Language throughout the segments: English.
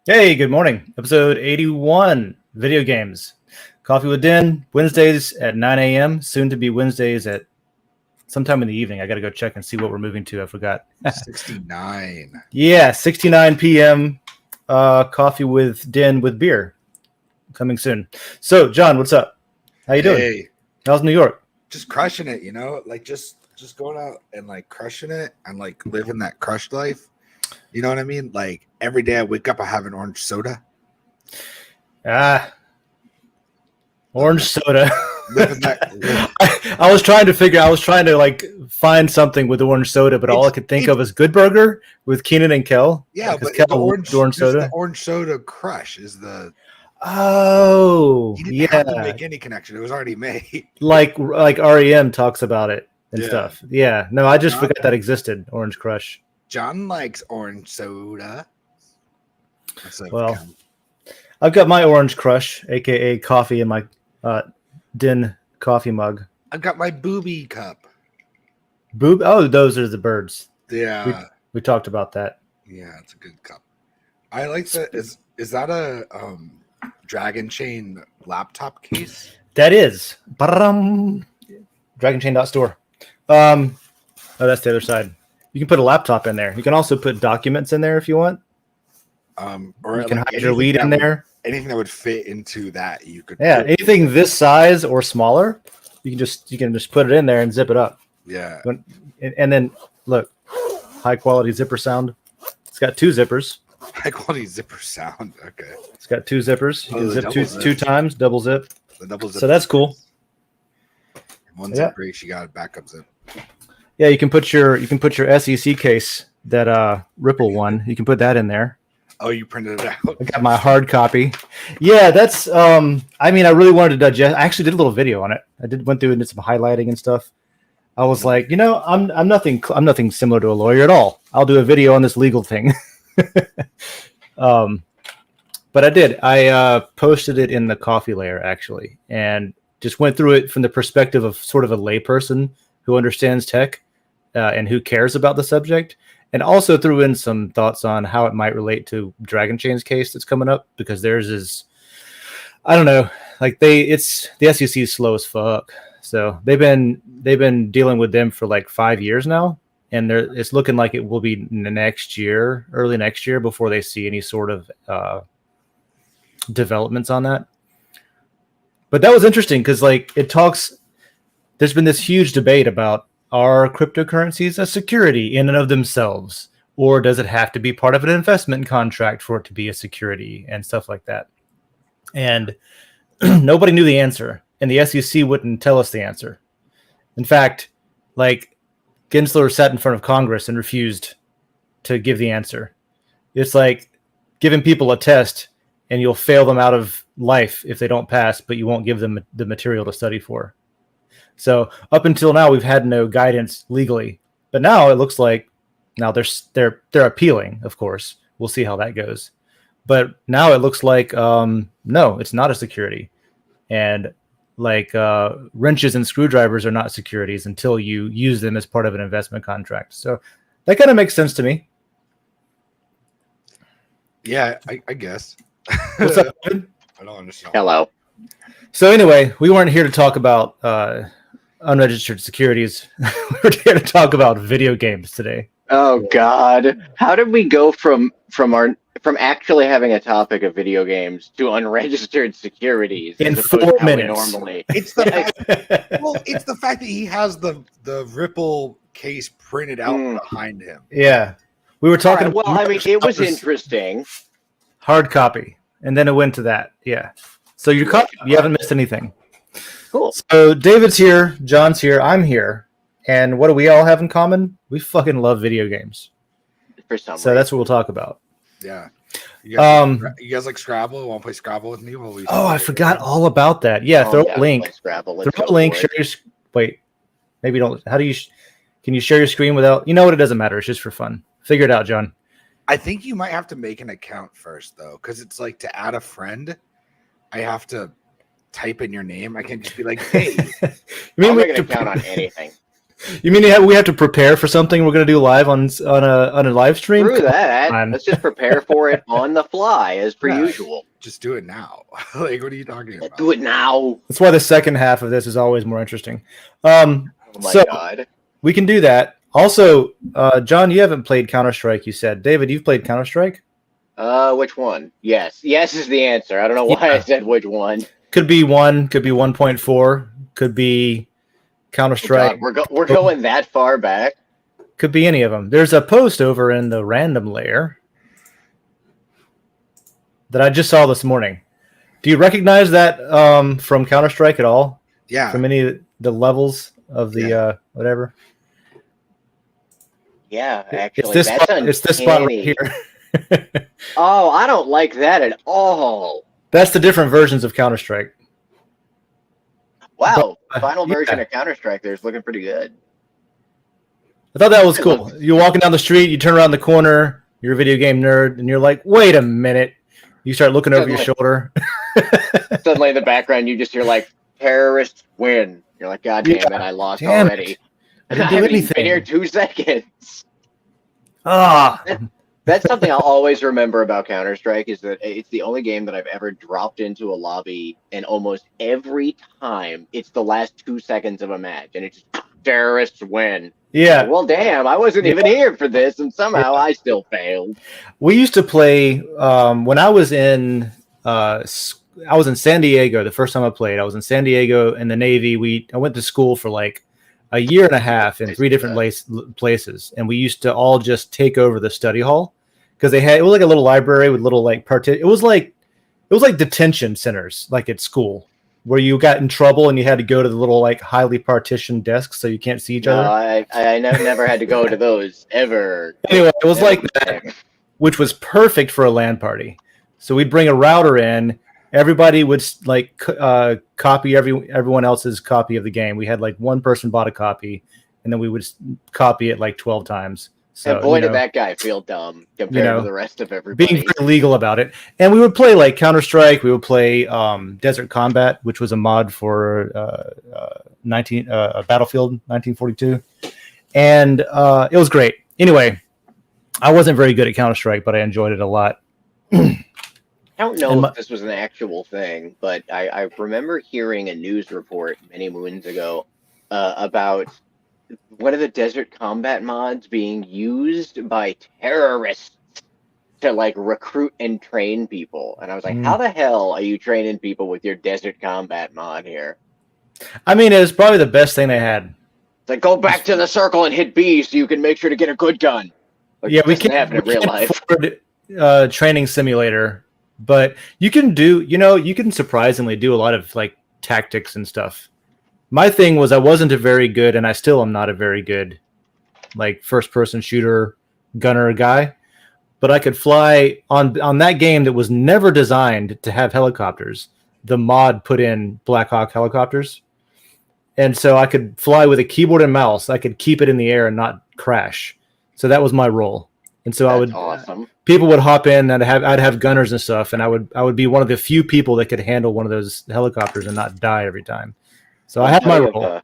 Hey, good morning. Episode 81, video games. Coffee with Den, Wednesdays at 9 a.m., soon to be Wednesdays at sometime in the evening. I got to go check and see what we're moving to. I forgot. 69. Yeah, 69 p.m. Coffee with Den with beer coming soon. So, John, what's up? How you doing? Hey, How's New York? just crushing it, like just going out and like crushing it and like living that crushed life. You know what I mean? Like every day I wake up, I have an orange soda. Orange soda. Living that. I was trying to like find something with orange soda, but all I could think of is Good Burger with Keenan and Kel. Yeah, but Kel the orange soda. The orange soda crush is the. Oh, You didn't have to make any connection; it was already made. like REM talks about it and stuff. Yeah, no, I just forgot that existed. Orange Crush. John likes orange soda. Well, I've got my Orange Crush, aka coffee, in my Den coffee mug. I've got my booby cup. Boob. Oh, those are the birds. Yeah, we talked about that. Yeah, it's a good cup. I like that. Is that a Dragon Chain laptop case? That is. DragonChain.store. Oh, that's the other side. You can put a laptop in there. You can also put documents in there if you want. Or you can hide your weed in there. Anything that would fit into that, you could. Yeah, anything this size or smaller, you can just put it in there and zip it up. Yeah. And then look, high quality zipper sound. It's got two zippers. High quality zipper sound. Okay. It's got two zippers. You can zip two times, double zip. The double zip. So that's cool. One zip breaks, you got a backup zip. Yeah, you can put your SEC case, that Ripple one. You can put that in there. Oh, you printed it out. I got my hard copy. Yeah, that's I really wanted to digest. I actually did a little video on it. Went through and did some highlighting and stuff. I was like, I'm nothing similar to a lawyer at all. I'll do a video on this legal thing. But I did. I posted it in the coffee layer actually, and just went through it from the perspective of sort of a layperson who understands tech and who cares about the subject, and also threw in some thoughts on how it might relate to Dragon Chain's case that's coming up, because theirs is, I don't know, like the SEC is slow as fuck. So they've been dealing with them for like 5 years now, and it's looking like it will be early next year before they see any sort of developments on that. But that was interesting because there's been this huge debate about, are cryptocurrencies a security in and of themselves, or does it have to be part of an investment contract for it to be a security and stuff like that? And nobody knew the answer, and the SEC wouldn't tell us the answer. In fact, Gensler sat in front of Congress and refused to give the answer. It's like giving people a test and you'll fail them out of life if they don't pass, but you won't give them the material to study for. So up until now, we've had no guidance legally, but now it looks like they're appealing. Of course, we'll see how that goes. But now it looks like no, it's not a security, and wrenches and screwdrivers are not securities until you use them as part of an investment contract. So that kind of makes sense to me. Yeah, I guess. What's up, dude? I don't understand. Hello. So anyway, we weren't here to talk about unregistered securities. We're here to talk about video games today. Oh God, how did we go from actually having a topic of video games to unregistered securities in 4 minutes? Normally, it's the fact that he has the Ripple case printed out behind him. Yeah, we were talking. Right, well, it was interesting. Hard copy, and then it went to that. Yeah. So you haven't missed anything. Cool. So David's here, John's here, I'm here, and what do we all have in common? We fucking love video games. For some reason. That's what we'll talk about. Yeah. You guys like Scrabble? Want to play Scrabble with me? I forgot all about that. Yeah, throw a link. Scrabble. Throw a link. Wait, maybe don't. How do you? Can you share your screen without? You know what? It doesn't matter. It's just for fun. Figure it out, John. I think you might have to make an account first, though, because it's like to add a friend. I have to type in your name. I can't just be like, hey. I'll make an account on anything. You mean we have to prepare for something we're going to do live on a live stream? Screw that. on. Let's just prepare for it on the fly as per Yeah. usual. Just do it now. Like, what are you talking about? Do it now. That's why the second half of this is always more interesting. Oh my god. We can do that. Also, John, you haven't played Counter-Strike, you said. David, you've played Counter-Strike? Which one? Yes. Yes is the answer. I don't know why I said which one. Could be 1, could be 1.4, could be Counter-Strike. Oh God, we're going that far back. Could be any of them. There's a post over in the random layer that I just saw this morning. Do you recognize that from Counter-Strike at all? Yeah. From any of the levels of the whatever? Yeah, actually. It's this spot right here. Oh, I don't like that at all. That's the different versions of Counter-Strike. Wow, But, final version yeah. of Counter-Strike there's looking pretty good. I thought that was cool. You're walking down the street, you turn around the corner, you're a video game nerd, and you're like, wait a minute. You start looking over your shoulder. Suddenly in the background you just hear like, terrorists win. You're like, God damn it, I lost already. I didn't do haven't even anything. been here 2 seconds. Ah. That's something I'll always remember about Counter-Strike is that it's the only game that I've ever dropped into a lobby, and almost every time it's the last 2 seconds of a match, and it's just terrorists win. Yeah. Like, well, damn, I wasn't even here for this, and somehow I still failed. We used to play when I was in San Diego. The first time I played, I was in San Diego in the Navy. I went to school for like a year and a half in 3 different places, and we used to all just take over the study hall because it was like a little library with little like it was like detention centers, like at school, where you got in trouble and you had to go to the little like highly partitioned desks so you can't see each other. I never had to go to those ever. Anyway, it was like that, which was perfect for a LAN party. So we'd bring a router in. Everybody would like copy everyone else's copy of the game. We had like one person bought a copy, and then we would copy it like 12 times. So, and boy, did that guy feel dumb compared to the rest of everybody. Being very legal about it. And we would play like Counter-Strike. We would play Desert Combat, which was a mod for Battlefield 1942. And it was great. Anyway, I wasn't very good at Counter-Strike, but I enjoyed it a lot. I don't know if this was an actual thing, but I remember hearing a news report many moons ago about one of the Desert Combat mods being used by terrorists to like recruit and train people. And I was like, how the hell are you training people with your Desert Combat mod here? I mean, it was probably the best thing they had. It's like, go back to the circle and hit B so you can make sure to get a good gun. Like, yeah, we can't have it in real life. Afford, training simulator. But you can surprisingly do a lot of like tactics and stuff. My thing was I wasn't a very good, and I still am not a very good, like first person shooter gunner guy. But I could fly on that game that was never designed to have helicopters. The mod put in Black Hawk helicopters, and so I could fly with a keyboard and mouse. I could keep it in the air and not crash. So that was my role. And so That's awesome. People would hop in, and I'd have gunners and stuff, and I would be one of the few people that could handle one of those helicopters and not die every time. So I had my role.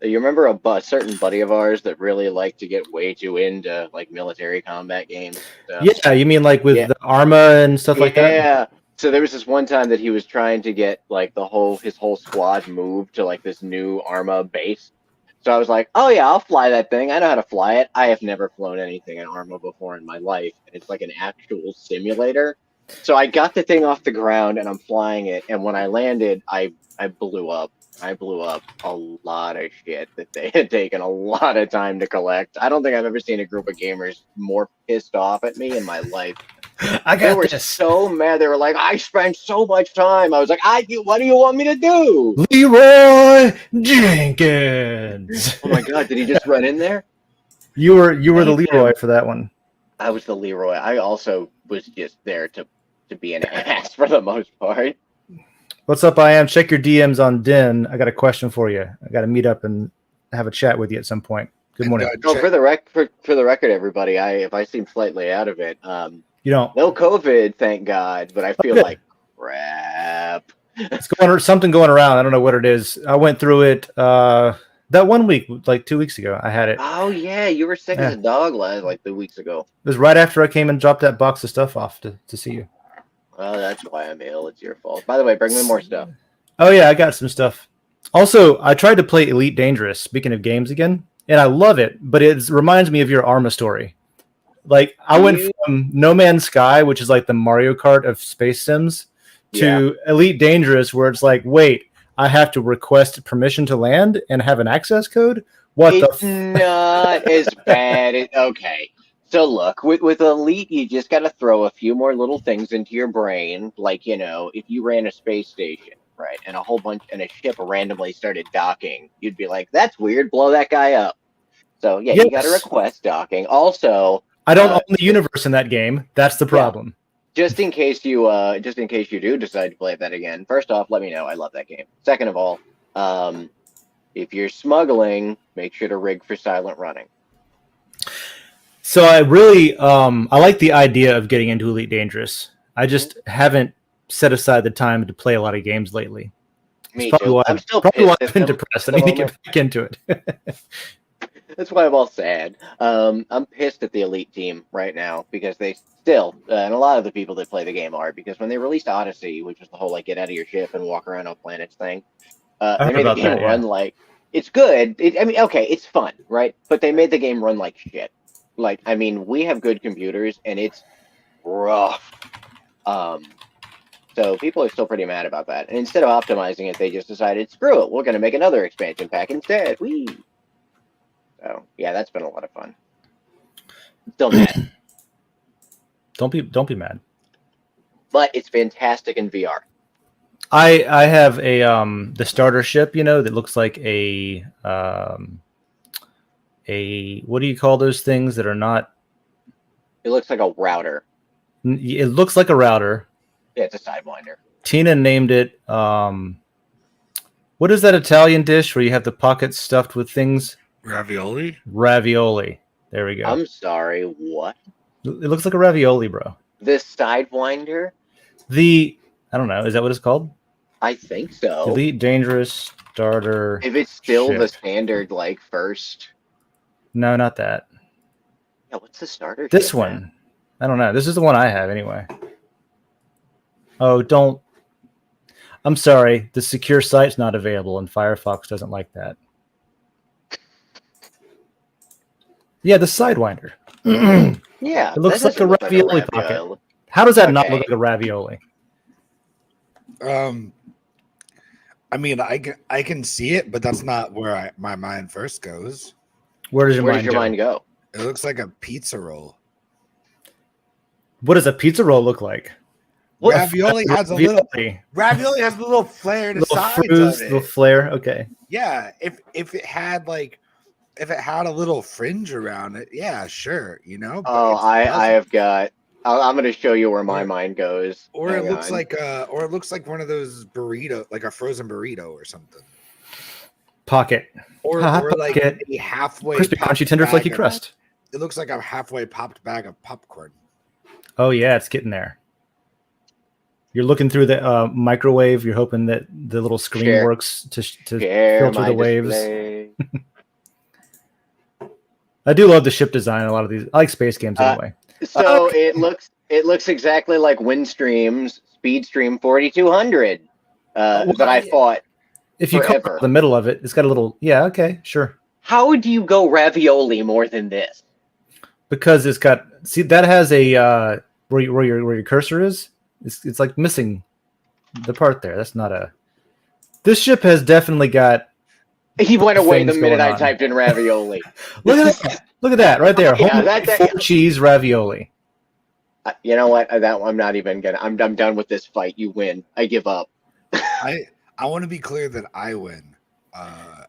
You remember a certain buddy of ours that really liked to get way too into like military combat games? Yeah, you mean like with the Arma and stuff like that? Yeah. So there was this one time that he was trying to get like his whole squad moved to like this new Arma base. So I was like, oh yeah, I'll fly that thing. I know how to fly it. I have never flown anything in Arma before in my life. And it's like an actual simulator. So I got the thing off the ground and I'm flying it. And when I landed, I blew up. I blew up a lot of shit that they had taken a lot of time to collect. I don't think I've ever seen a group of gamers more pissed off at me in my life. They were so mad. They were like, I spent so much time. I was like, what do you want me to do? Leroy Jenkins. Oh my God, did he just run in there? You were the Leroy for that one. I was the Leroy. I also was just there to be an ass for the most part. What's up, I am? Check your DMs on Den. I got a question for you. I got to meet up and have a chat with you at some point. Good morning. For the record, everybody, if I seem slightly out of it, you don't. No COVID, thank God, but I feel like crap. It's something going around. I don't know what it is. I went through it That 1 week, like 2 weeks ago, I had it. Oh yeah, you were sick as a dog like 2 weeks ago. It was right after I came and dropped that box of stuff off to see you. Well, that's why I'm ill. It's your fault. By the way, bring me more stuff. Oh yeah, I got some stuff. Also, I tried to play Elite Dangerous. Speaking of games again, and I love it, but it reminds me of your Arma story. Like I went from No Man's Sky, which is like the Mario Kart of space sims, to Elite Dangerous, where it's like, wait, I have to request permission to land and have an access code. What it's not as bad. Okay. So look, with Elite, you just got to throw a few more little things into your brain, like if you ran a space station, right, and a ship randomly started docking, you'd be like, "That's weird. Blow that guy up." So yeah, you got to request docking. Also, I don't own the universe in that game. That's the problem. Yeah. Just in case you do decide to play that again. First off, let me know. I love that game. Second of all, if you're smuggling, make sure to rig for silent running. So I really I like the idea of getting into Elite Dangerous. I just haven't set aside the time to play a lot of games lately. Me too. I'm still probably why I've been depressed. I need to get back into it. That's why I'm all sad. I'm pissed at the Elite team right now because they still, and a lot of the people that play the game are, because when they released Odyssey, which was the whole like get out of your ship and walk around on planets thing, they made the game run like it's good. Okay, it's fun, right? But they made the game run like shit. Like, I mean, we have good computers, and it's rough. So people are still pretty mad about that. And instead of optimizing it, they just decided, screw it, we're going to make another expansion pack instead. Whee! So, yeah, that's been a lot of fun. Still mad. Don't be mad. But it's fantastic in VR. I have a the starter ship, that looks like a what do you call those things that are not? It looks like a router. It looks like a router. Yeah, it's a sidewinder. Tina named it. What is that Italian dish where you have the pockets stuffed with things? Ravioli. Ravioli. There we go. I'm sorry. What? It looks like a ravioli, bro. This sidewinder? I don't know. Is that what it's called? I think so. Elite Dangerous Starter. If it's still ship. the standard, like first. No, not that. Yeah, what's the starter? This one. I don't know. This is the one I have anyway. Oh, don't. I'm sorry. The secure site's not available, and Firefox doesn't like that. Yeah, the Sidewinder. Yeah. It looks like a ravioli pocket. How does that not look like a ravioli? I mean, I can see it, but that's not where my mind first goes. Where does your mind go? It looks like a pizza roll. What does a pizza roll look like? Ravioli has a little flare to the sides of it. Little flare. Okay. Yeah, if it had a little fringe around it, yeah, sure, Oh, I have got. I'm going to show you where my mind goes. Or it looks like one of those burrito, like a frozen burrito or something. Pocket. Or like a halfway crispy, crunchy, tender, flaky crust. It looks like a halfway popped bag of popcorn. Oh yeah, it's getting there. You're looking through the microwave. You're hoping that the little screen works to filter the waves. I do love the ship design. A lot of these, I like space games anyway. So it looks exactly like Windstream's Speedstream 4200 that I fought. If you come the middle of it, it's got a little. Yeah, okay, sure. How do you go ravioli more than this? Because it's got. See, that has a where your cursor is. It's like missing the part there. That's not a. This ship has definitely got. He went away the minute I typed in ravioli. Look at that! Look at that right there. Full cheese ravioli. You know what? That one, I'm not even gonna. I'm done with this fight. You win. I give up. I want to be clear that I win. I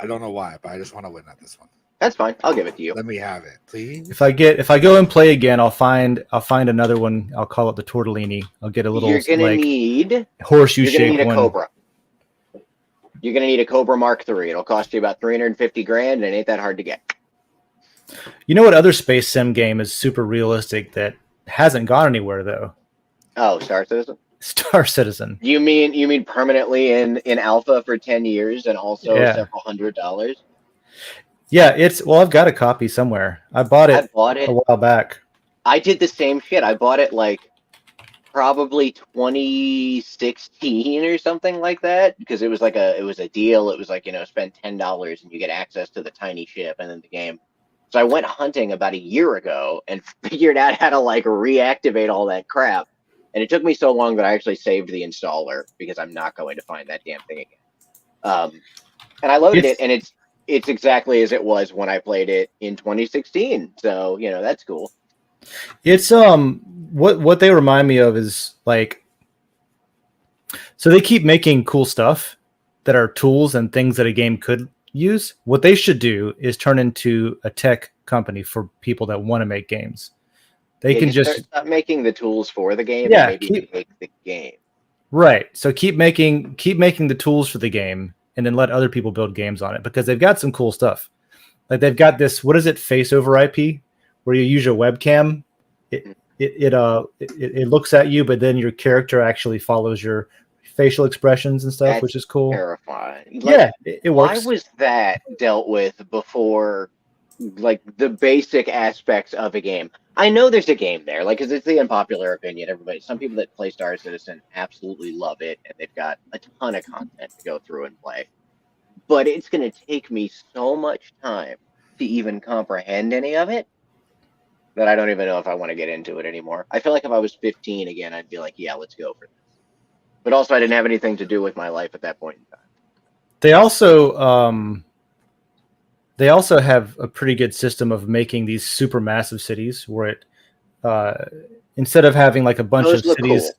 don't know why, but I just want to win at this one. That's fine. I'll give it to you. Let me have it, please. If I go and play again, I'll find another one. I'll call it the tortellini. I'll get a little need horseshoe shaped one. Cobra. You're gonna need a Cobra Mark III. It'll cost you about $350,000, and it ain't that hard to get. You know what other space sim game is super realistic that hasn't gone anywhere though? Oh, Star Citizen. Star Citizen. You mean permanently in alpha for 10 years and also Yeah. several $100s? Yeah, I've got a copy somewhere. I bought I it bought a it. while back. I did the same shit. I bought it like probably 2016 or something like that because it was a deal. It was like, spend $10 and you get access to the tiny ship and then the game. So I went hunting about a year ago and figured out how to like reactivate all that crap. And it took me so long that I actually saved the installer because I'm not going to find that damn thing again. And I loaded it, It's and it's exactly as it was when I played it in 2016. So that's cool. it's what they remind me of is like, so they keep making cool stuff that are tools and things that a game could use. What they should do is turn into a tech company for people that want to make games. They Yeah, can just just start making the tools for the game and yeah, maybe make the game. right. So keep making the tools for the game and then let other people build games on it because they've got some cool stuff. Like they've got this, what is it, face over IP, where you use your webcam. It looks at you, but then your character actually follows your facial expressions and stuff, That's which is cool. terrifying. Yeah, it Why works. was that dealt with before, like the basic aspects of a game? I know there's a game there, like, because it's the unpopular opinion. Some people that play Star Citizen absolutely love it, and they've got a ton of content to go through and play. But it's going to take me so much time to even comprehend any of it that I don't even know if I want to get into it anymore. I feel like if I was 15 again, I'd be like, yeah, let's go for this. But also, I didn't have anything to do with my life at that point in time. They also have a pretty good system of making these super massive cities where it instead of having like a bunch Those of look cities cool.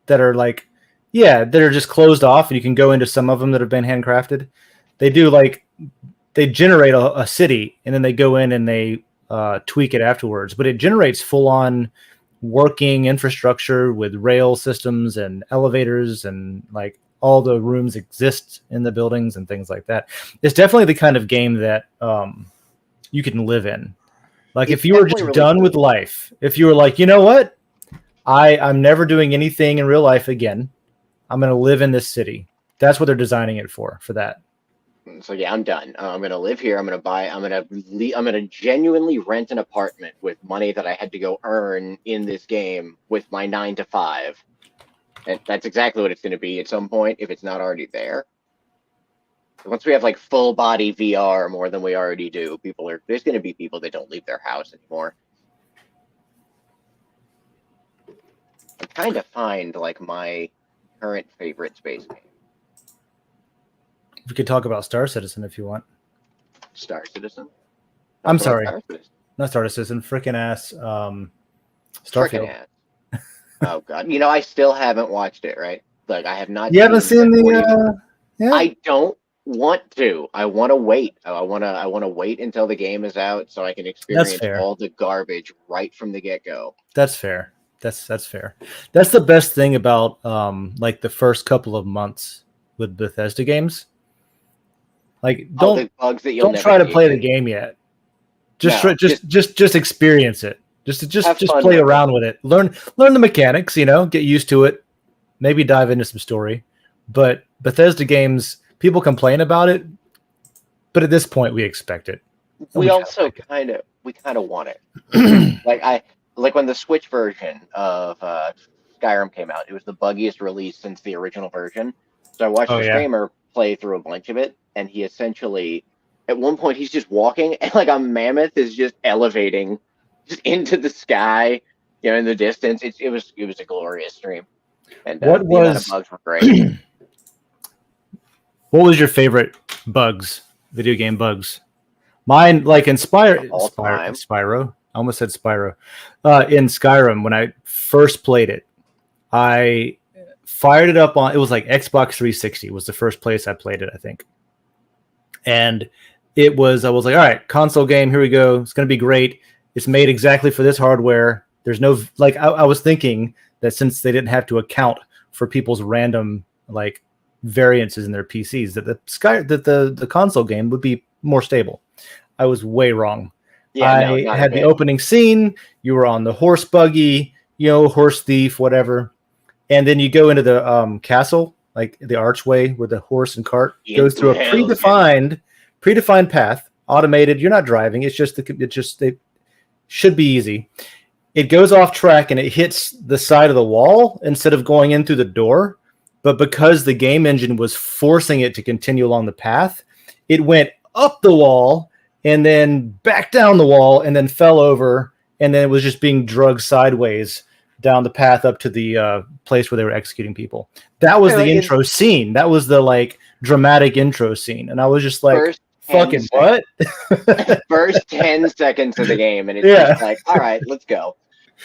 that are like that are just closed off and you can go into some of them that have been handcrafted. They do like they generate a city and then they go in and they tweak it afterwards, but it generates full on working infrastructure with rail systems and elevators and like all the rooms exist in the buildings and things like that. It's definitely the kind of game that you can live in. Like It's if you were definitely just really done cool. with life, if you were like, you know what, I'm never doing anything in real life again. I'm going to live in this city. That's what they're designing it for that. So yeah, I'm done. I'm gonna live here. I'm gonna genuinely rent an apartment with money that I had to go earn in this game with my 9 to 5, and that's exactly what it's gonna be at some point if it's not already there. Once we have like full body VR more than we already do, there's gonna be people that don't leave their house anymore. I'm trying to find like my current favorite space game. We could talk about Star Citizen if you want. Star Citizen. I'm sorry. Star Citizen. Not Star Citizen, freaking ass Frickin' Starfield. ass. Oh god. I still haven't watched it, right? Like I have not You haven't seen the yeah? I don't want to. I want to wait. I want to wait until the game is out so I can experience fair. all the garbage right from the get-go. That's fair. That's fair. That's the best thing about like the first couple of months with Bethesda games. Like The bugs that you'll don't never try to see play the again. game yet. Just No, just experience it. Just fun play with around with it. Learn the mechanics, get used to it. Maybe dive into some story. But Bethesda games, people complain about it, but at this point we expect it. we also kind of want it. like when the Switch version of Skyrim came out, it was the buggiest release since the original version. So I watched a streamer play through a bunch of it, and he essentially, at one point, he's just walking, and like a mammoth is just elevating just into the sky, in the distance. It was a glorious stream, and the amount of bugs were great. What was your favorite video game bugs? Mine, like in Spyro. I almost said Spyro. In Skyrim, when I first played it, I fired it up on, it was like Xbox 360 was the first place I played it, I think. And I was like, all right, console game, here we go. It's going to be great. It's made exactly for this hardware. There's no, like, I was thinking that since they didn't have to account for people's random, like, variances in their PCs, that the console game would be more stable. I was way wrong. Yeah, I had the opening scene. You were on the horse buggy, horse thief, whatever. and then you go into the castle, like the archway where the horse and cart goes through a predefined path, automated. You're not driving. It should be easy. It goes off track and it hits the side of the wall instead of going in through the door. But because the game engine was forcing it to continue along the path, it went up the wall and then back down the wall and then fell over. And then it was just being drugged sideways down the path up to the place where they were executing people. That was the intro scene. That was the like dramatic intro scene. And I was just like, fucking what? First 10 seconds of the game. And it's just like, all right, let's go.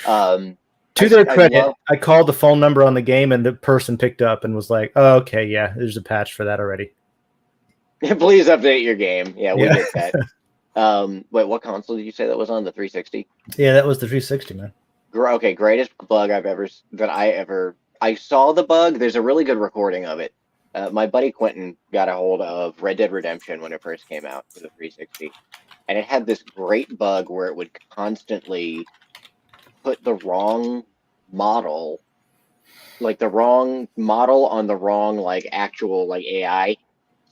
To their credit, I called the phone number on the game and the person picked up and was like, oh, okay, yeah, there's a patch for that already. Please update your game. Yeah, we did that. Wait, what console did you say that was on? The 360? Yeah, that was the 360, man. Okay, greatest bug I saw the bug. There's a really good recording of it. My buddy Quentin got a hold of Red Dead Redemption when it first came out for the 360. And it had this great bug where it would constantly put the wrong model, like the wrong model on the wrong, like actual, like AI.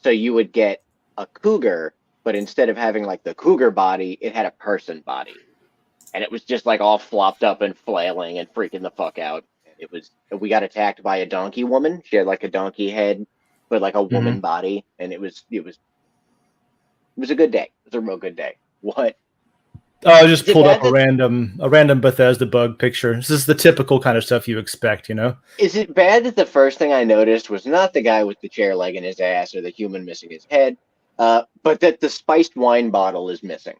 So you would get a cougar, but instead of having like the cougar body, it had a person body. And it was just like all flopped up and flailing and freaking the fuck out. We got attacked by a donkey woman. She had like a donkey head, but like a woman body. And it was a good day. It was a real good day. What? Oh, I just pulled up a random Bethesda bug picture. This is the typical kind of stuff you expect, you know? Is it bad that the first thing I noticed was not the guy with the chair leg in his ass or the human missing his head, but that the spiced wine bottle is missing?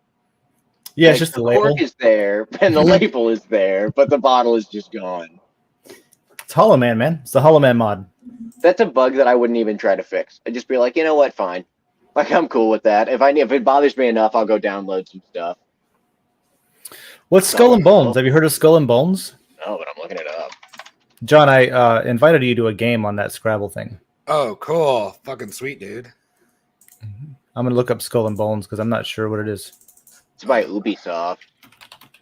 Yeah, like, it's just the label. Cork is there, and the label is there, but the bottle is just gone. It's Hollow Man, man. It's the Hollow Man mod. That's a bug that I wouldn't even try to fix. I'd just be like, you know what, fine. Like, I'm cool with that. If it bothers me enough, I'll go download some stuff. What's Skull and Bones? Have you heard of Skull and Bones? No, but I'm looking it up. John, I invited you to a game on that Scrabble thing. Oh, cool. Fucking sweet, dude. I'm going to look up Skull and Bones because I'm not sure what it is. It's by Ubisoft.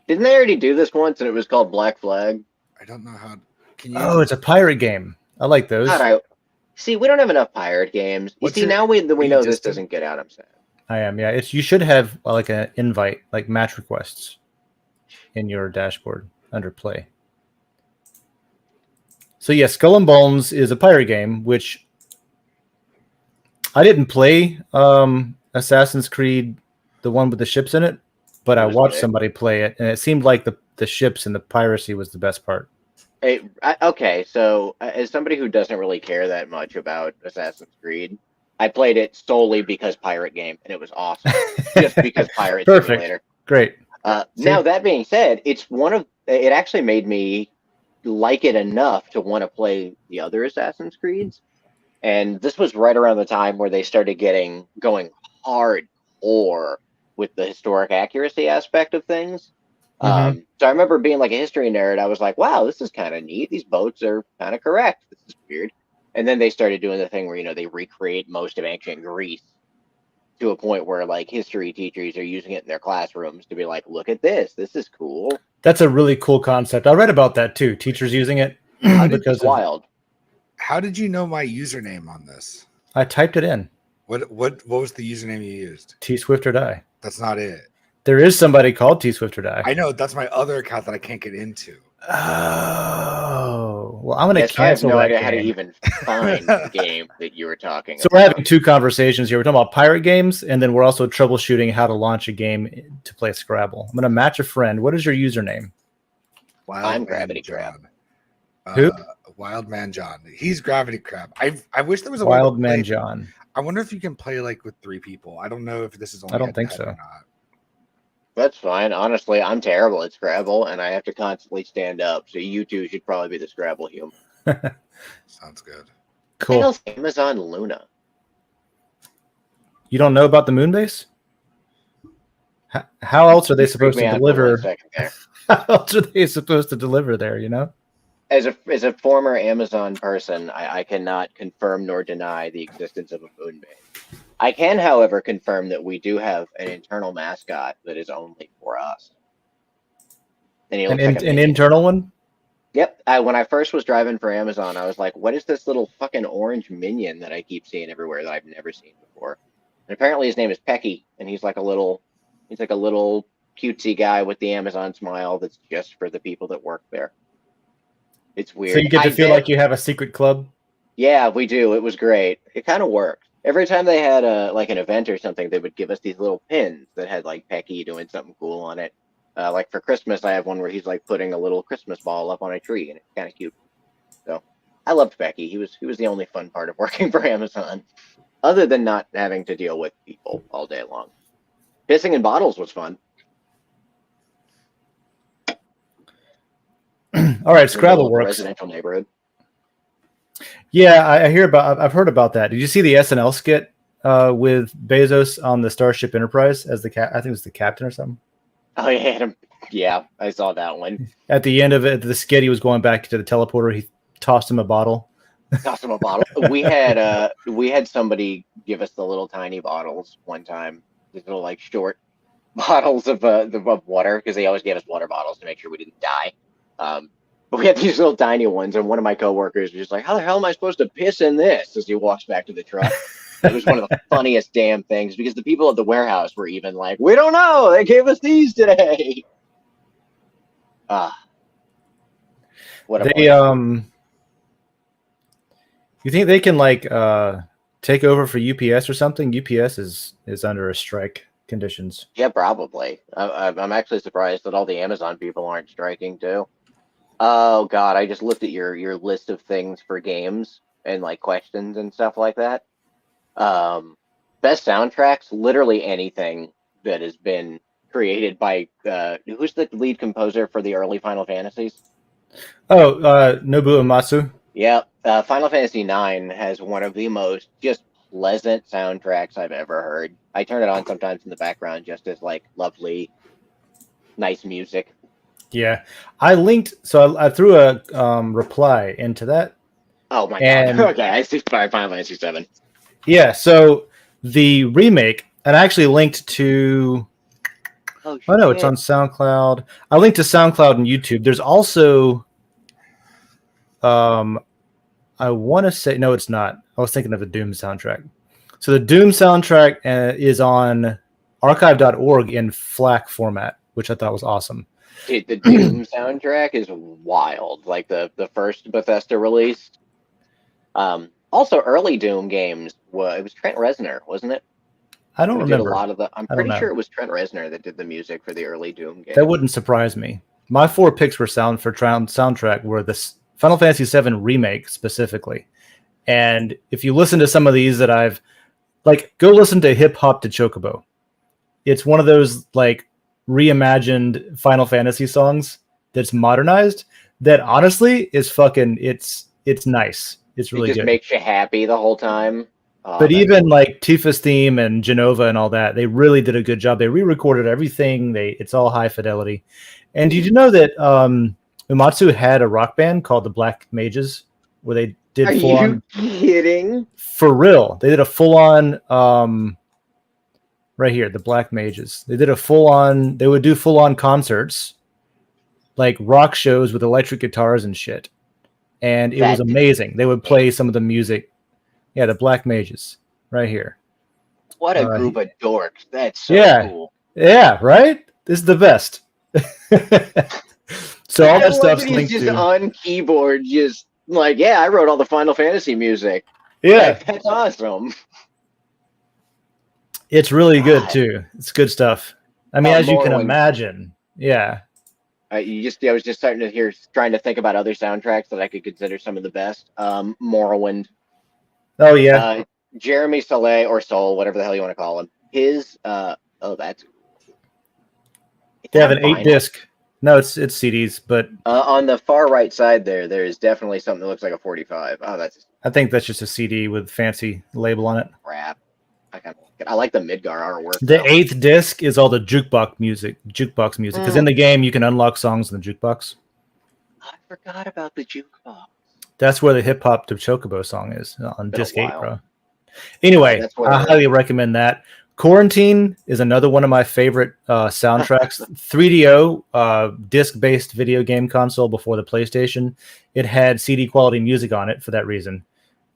Didn't they already do this once and it was called Black Flag? I don't know how. Can you? Oh, it's a pirate game. I like those. See, we don't have enough pirate games. Now we know this doesn't get out. I'm sad. I am, yeah. You should have like an invite, like match requests in your dashboard under play. So yeah, Skull and Bones is a pirate game, which I didn't play Assassin's Creed, the one with the ships in it, but I watched somebody play it, and it seemed like the ships and the piracy was the best part. Okay, so as somebody who doesn't really care that much about Assassin's Creed, I played it solely because pirate game, and it was awesome. Just because pirate simulator. Great. Now that being said, it actually made me like it enough to want to play the other Assassin's Creeds, and this was right around the time where they started going hardcore with the historic accuracy aspect of things. So I remember being like a history nerd. I was like, wow, this is kind of neat. These boats are kind of correct. This is weird. And then they started doing the thing where, they recreate most of ancient Greece to a point where like history teachers are using it in their classrooms to be like, look at this. This is cool. That's a really cool concept. I read about that too. Teachers using it. Because it's wild. How did you know my username on this? I typed it in. What was the username you used? T Swift or Die. That's not it. There is somebody called T Swift or Die. I know, that's my other account that I can't get into. Oh, well, I'm going to cancel that. I have no idea how to even find the game that you were talking about. So we're having two conversations here. We're talking about pirate games, and then we're also troubleshooting how to launch a game to play Scrabble. I'm going to match a friend. What is your username? I'm Gravity Crab. Who? Wild Man John. He's Gravity Crab. I wish there was a Wild Man John. I wonder if you can play like with 3 people. I don't know if this is only. I don't think so. Or not. That's fine. Honestly, I'm terrible at Scrabble, and I have to constantly stand up. So you two should probably be the Scrabble human. Sounds good. Cool. What the Amazon Luna? You don't know about the Moonbase? How else are they supposed to deliver? How else are they supposed to deliver there? As a former Amazon person, I cannot confirm nor deny the existence of a Moonbase. I can, however, confirm that we do have an internal mascot that is only for us. And an internal one? Yep. When I first was driving for Amazon, I was like, "What is this little fucking orange minion that I keep seeing everywhere that I've never seen before?" And apparently his name is Pecky, and he's like a little cutesy guy with the Amazon smile that's just for the people that work there. It's So weird. you get to feel like you have a secret club. Yeah, we do. It was great. It kind of worked. Every time they had a like an event or something, they would give us these little pins that had like Pecky doing something cool on it. Like for Christmas, I have one where he's like putting a little Christmas ball up on a tree, and it's kind of cute. So I loved Becky. He was the only fun part of working for Amazon, other than not having to deal with people all day long. Pissing in bottles was fun. All right, In the middle Scrabble of a works. residential neighborhood. Yeah, I hear about. I've heard about that. Did you see the SNL skit with Bezos on the Starship Enterprise as the I think it was the captain or something? Oh yeah, yeah, I saw that one. At the end of it, the skit, he was going back to the teleporter. He tossed him a bottle. Tossed him a bottle. We had somebody give us the little tiny bottles one time. These little like short bottles of water because they always gave us water bottles to make sure we didn't die. But we had these little tiny ones, and one of my coworkers was just like, "How the hell am I supposed to piss in this?" As he walks back to the truck. It was one of the funniest damn things because the people at the warehouse were even like, "We don't know. They gave us these today." Ah, what a They place. you think they can like take over for UPS or something? UPS is under a strike conditions. Yeah, probably. I'm actually surprised that all the Amazon people aren't striking too. Oh God, I just looked at your list of things for games and like questions and stuff like that. Um, Best soundtracks, literally anything that has been created by who's the lead composer for the early Final Fantasies? Oh, Nobuo Uematsu. Yeah, Final Fantasy IX has one of the most just pleasant soundtracks I've ever heard. I turn it on sometimes in the background just as like lovely, nice music. Yeah, I linked. So I threw a reply into that, Oh my God. and Okay, I see Final Fantasy VII. yeah, so the remake, and I actually linked to. Oh Oh no, it's shit. on SoundCloud. I linked to SoundCloud and YouTube. There's also, um, I want to say no, it's not. I was thinking of the Doom soundtrack. So the Doom soundtrack is on archive.org in FLAC format, which I thought was awesome. Dude, the Doom soundtrack is wild. Like the first Bethesda release. Also early Doom games. Well, it was Trent Reznor, wasn't it? I don't Who did a remember. lot of the? I'm I don't pretty know. sure it was Trent Reznor that did the music for the early Doom That games. wouldn't surprise me. My 4 picks were soundtrack were this Final Fantasy VII remake specifically. And if you listen to some of these that I've like, go listen to Hip Hop to Chocobo. It's one of those like reimagined Final Fantasy songs that's modernized that honestly is fucking it's nice. It's It really just good. makes you happy the whole time. Oh, But even like Tifa's theme and Genova and all that, they really did a good job. They re-recorded everything. It's all high fidelity. And did you know that Uematsu had a rock band called the Black Mages, where they are did full you on kidding? for real? They did a full on right here, the Black Mages. They did a full on. They would do full on concerts, like rock shows with electric guitars and shit. And it was That amazing. They would play some of the music. Yeah, the Black Mages, right here. what a group of dorks. That's so Yeah, cool. yeah, right. This is the best. So all I this love that stuff's he's linked just to. on keyboard, just like, yeah, I wrote all the Final Fantasy music. Yeah, That's awesome. it's really good God, too. It's good stuff. I mean, as you can Morrowind. imagine. Yeah. I was just starting to hear, trying to think about other soundtracks that I could consider some of the best. Morrowind, Oh yeah. uh, Jeremy Soleil or Soul, whatever the hell you want to call him. Oh, that's it's They have on an 8 vinyl. disc. No, it's CDs, but On the far right side there is definitely something that looks like a 45. Oh, that's I think that's just a CD with fancy label on it. crap. I kind of like it. I like the Midgar artwork The though. 8th disc is all the jukebox music, because in the game you can unlock songs in the jukebox. I forgot about the jukebox. That's where the Hip Hop to Chocobo song is on Been a disc 8, while. bro. Anyway, That's I where highly recommend that. Quarantine is another one of my favorite soundtracks. 3DO, disc-based video game console before the PlayStation. It had CD quality music on it for that reason,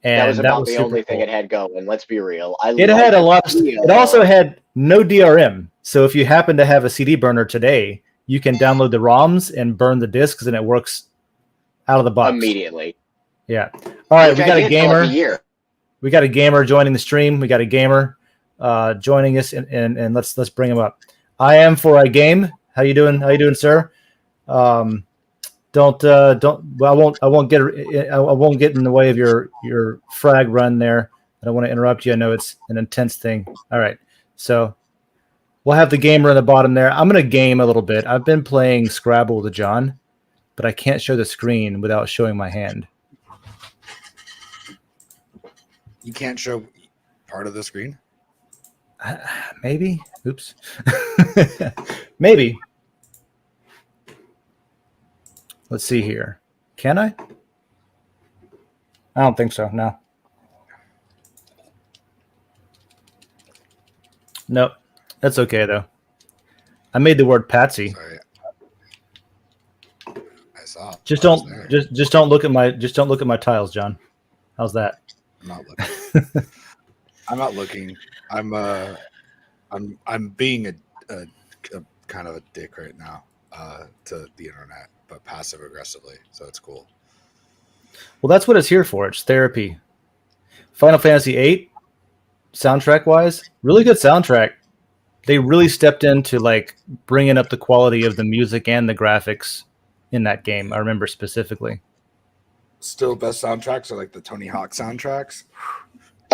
That was and that about was the super only thing cool. it had going. Let's be real. I It like had a lot. It also 3DO. had no DRM. So if you happen to have a CD burner today, you can download the ROMs and burn the discs, and it works out of the box immediately. Yeah. All right, Which we I got a did for like gamer. a year. We got a gamer joining the stream. We got a gamer joining us, and let's bring him up. I am for a game. How you doing? How you doing, sir? Don't. Well, I won't get in the way of your frag run there. I don't want to interrupt you. I know it's an intense thing. All right, so we'll have the gamer in the bottom there. I'm gonna game a little bit. I've been playing Scrabble with John, but I can't show the screen without showing my hand. You can't show part of the screen. Maybe. Oops. Maybe. Let's see here. Can I? I don't think so. No. Nope. That's okay though. I made the word Patsy. Sorry. I saw. Just don't look at my tiles, John. How's that? I'm not looking. I'm not looking. I'm being a kind of a dick right now to the internet, but passive aggressively. So it's cool. Well, that's what it's here for. It's therapy. Final Fantasy VIII, soundtrack wise, really good soundtrack. They really stepped into like bringing up the quality of the music and the graphics in that game. I remember specifically. Still, best soundtracks are like the Tony Hawk soundtracks.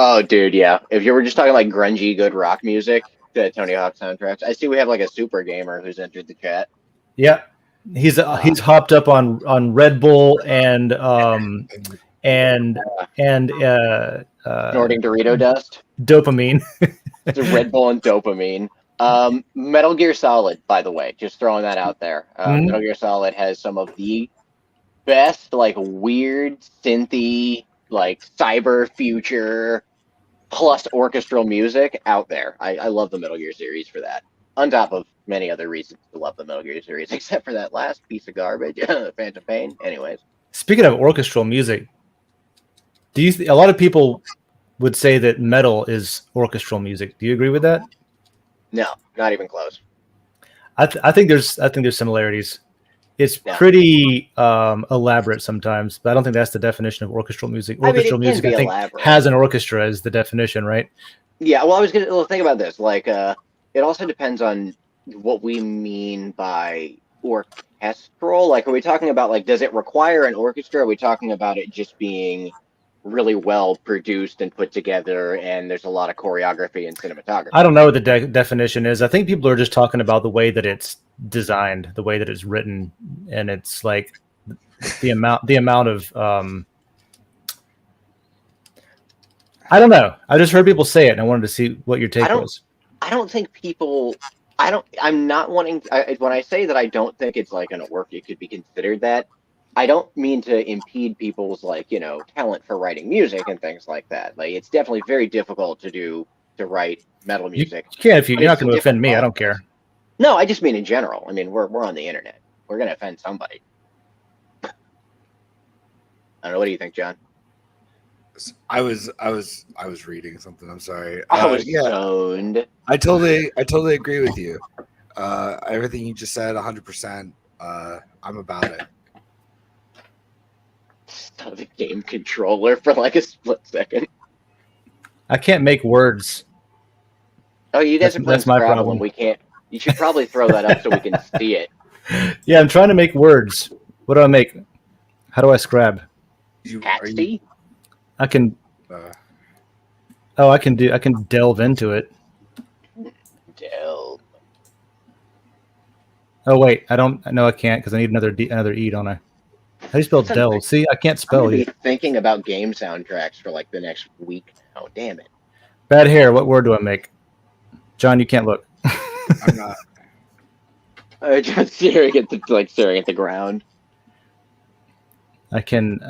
Oh, dude, yeah. If you were just talking like grungy, good rock music, the Tony Hawk soundtracks. I see we have like a super gamer who's entered the chat. Yeah, he's hopped up on Red Bull and Snorting Dorito dust. dopamine. It's a Red Bull and dopamine. Metal Gear Solid, by the way, just throwing that out there. Metal Gear Solid has some of the best, like, weird, synthy, like, cyber future plus orchestral music out there. I love the Metal Gear series for that. On top of many other reasons to love the Metal Gear series, except for that last piece of garbage, Phantom Pain. Anyways. Speaking of orchestral music, a lot of people would say that metal is orchestral music. Do you agree with that? No, not even close. I think there's similarities. It's pretty elaborate sometimes, but I don't think that's the definition of orchestral music. Orchestral music, I think, has an orchestra as the definition, right? Yeah. Well, think about this. Like, it also depends on what we mean by orchestral. Like, are we talking about like, does it require an orchestra? Are we talking about it just being really well produced and put together, and there's a lot of choreography and cinematography? I don't know what the definition is. I think people are just talking about the way that it's designed, the way that it's written, and it's like the amount of I don't know. I just heard people say it, and I wanted to see what your take was. I don't think people. I'm not wanting. When I say that, I don't think it's like an work. It could be considered that. I don't mean to impede people's talent for writing music and things like that. Like, it's definitely very difficult to write metal music. You can't if you're not going to offend me. I don't care. No, I just mean in general. I mean, we're on the internet. We're going to offend somebody. I don't know. What do you think, John? I was reading something. I'm sorry. I was zoned. I totally agree with you. Everything you just said, 100%. I'm about it. The game controller for like a split second. I can't make words. Oh, you guys are playing Scrabble and we can't. You should probably throw that up so we can see it. Yeah, I'm trying to make words. What do I make? How do I scrab? Patsy? I can. I can delve into it. Delve. Oh wait, I don't. No, I can't because I need another E, don't I? How do you spell delve? See, I can't spell I'm you. Thinking about game soundtracks for like the next week. Oh, damn it! Bad hair. What word do I make? John, you can't look. I'm not. Just staring at the ground. I can.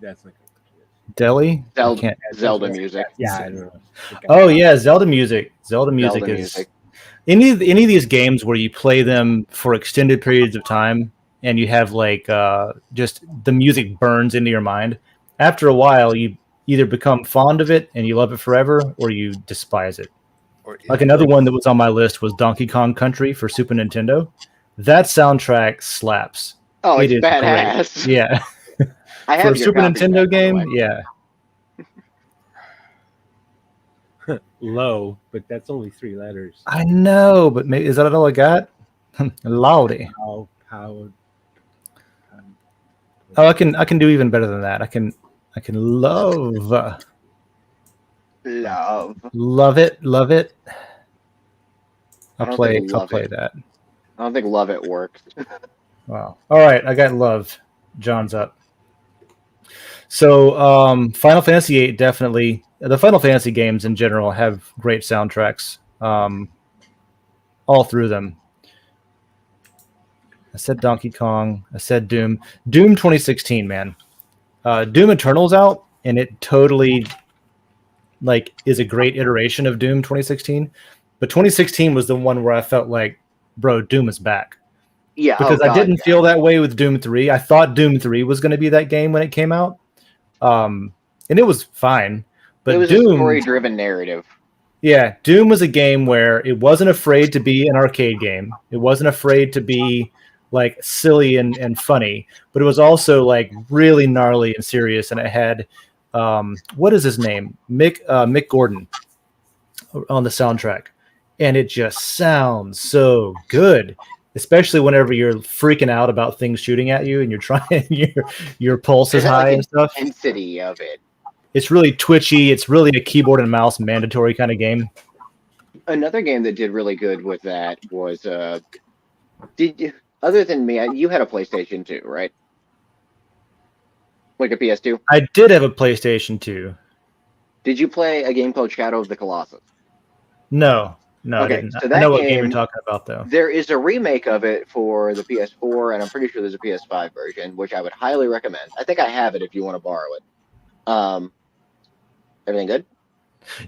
That's like Delhi. I Zelda, can't. Zelda music. yeah, I don't know. Okay. Oh yeah, Zelda music. Zelda music Zelda is music. any of these games where you play them for extended periods of time and you have like just the music burns into your mind. After a while, you either become fond of it and you love it forever, or you despise it. Or Like yeah, another one that was on my list was Donkey Kong Country for Super Nintendo. That soundtrack slaps. Oh, It it's is great. badass. Yeah, I for have a your Super copy of Nintendo that, by the game. way. Yeah, Low, but that's only 3 letters. I know, but maybe is that all I got? Loudy. How powered? Oh, I can do even better than that. I can love Love. it. I don't think I'll love play it. that. I don't think love it works. Wow. All right, I got love. John's up. So, Final Fantasy VIII definitely. The Final Fantasy games in general have great soundtracks. All through them. I said Donkey Kong. I said Doom. Doom 2016, man. Doom Eternal's out, and it totally like is a great iteration of Doom 2016. But 2016 was the one where I felt like, bro, Doom is back. Yeah. Because oh, I God, didn't yeah. feel that way with Doom 3. I thought Doom 3 was going to be that game when it came out. And it was fine. But It was Doom, a story-driven narrative. yeah, Doom was a game where it wasn't afraid to be an arcade game. It wasn't afraid to be like silly and funny, but it was also like really gnarly and serious. And it had what is his name? Mick Gordon on the soundtrack. And it just sounds so good. Especially whenever you're freaking out about things shooting at you and you're trying your pulse is There's that, high like, and stuff. intensity of it. It's really twitchy. It's really a keyboard and mouse mandatory kind of game. Another game that did really good with that was did you, other than me, you had a PlayStation 2, right? Like a PS2? I did have a PlayStation 2. Did you play a game called Shadow of the Colossus? No, I Okay, didn't. so I know that what game you're game, talking about, though. there is a remake of it for the PS4, and I'm pretty sure there's a PS5 version, which I would highly recommend. I think I have it if you want to borrow it. Everything good?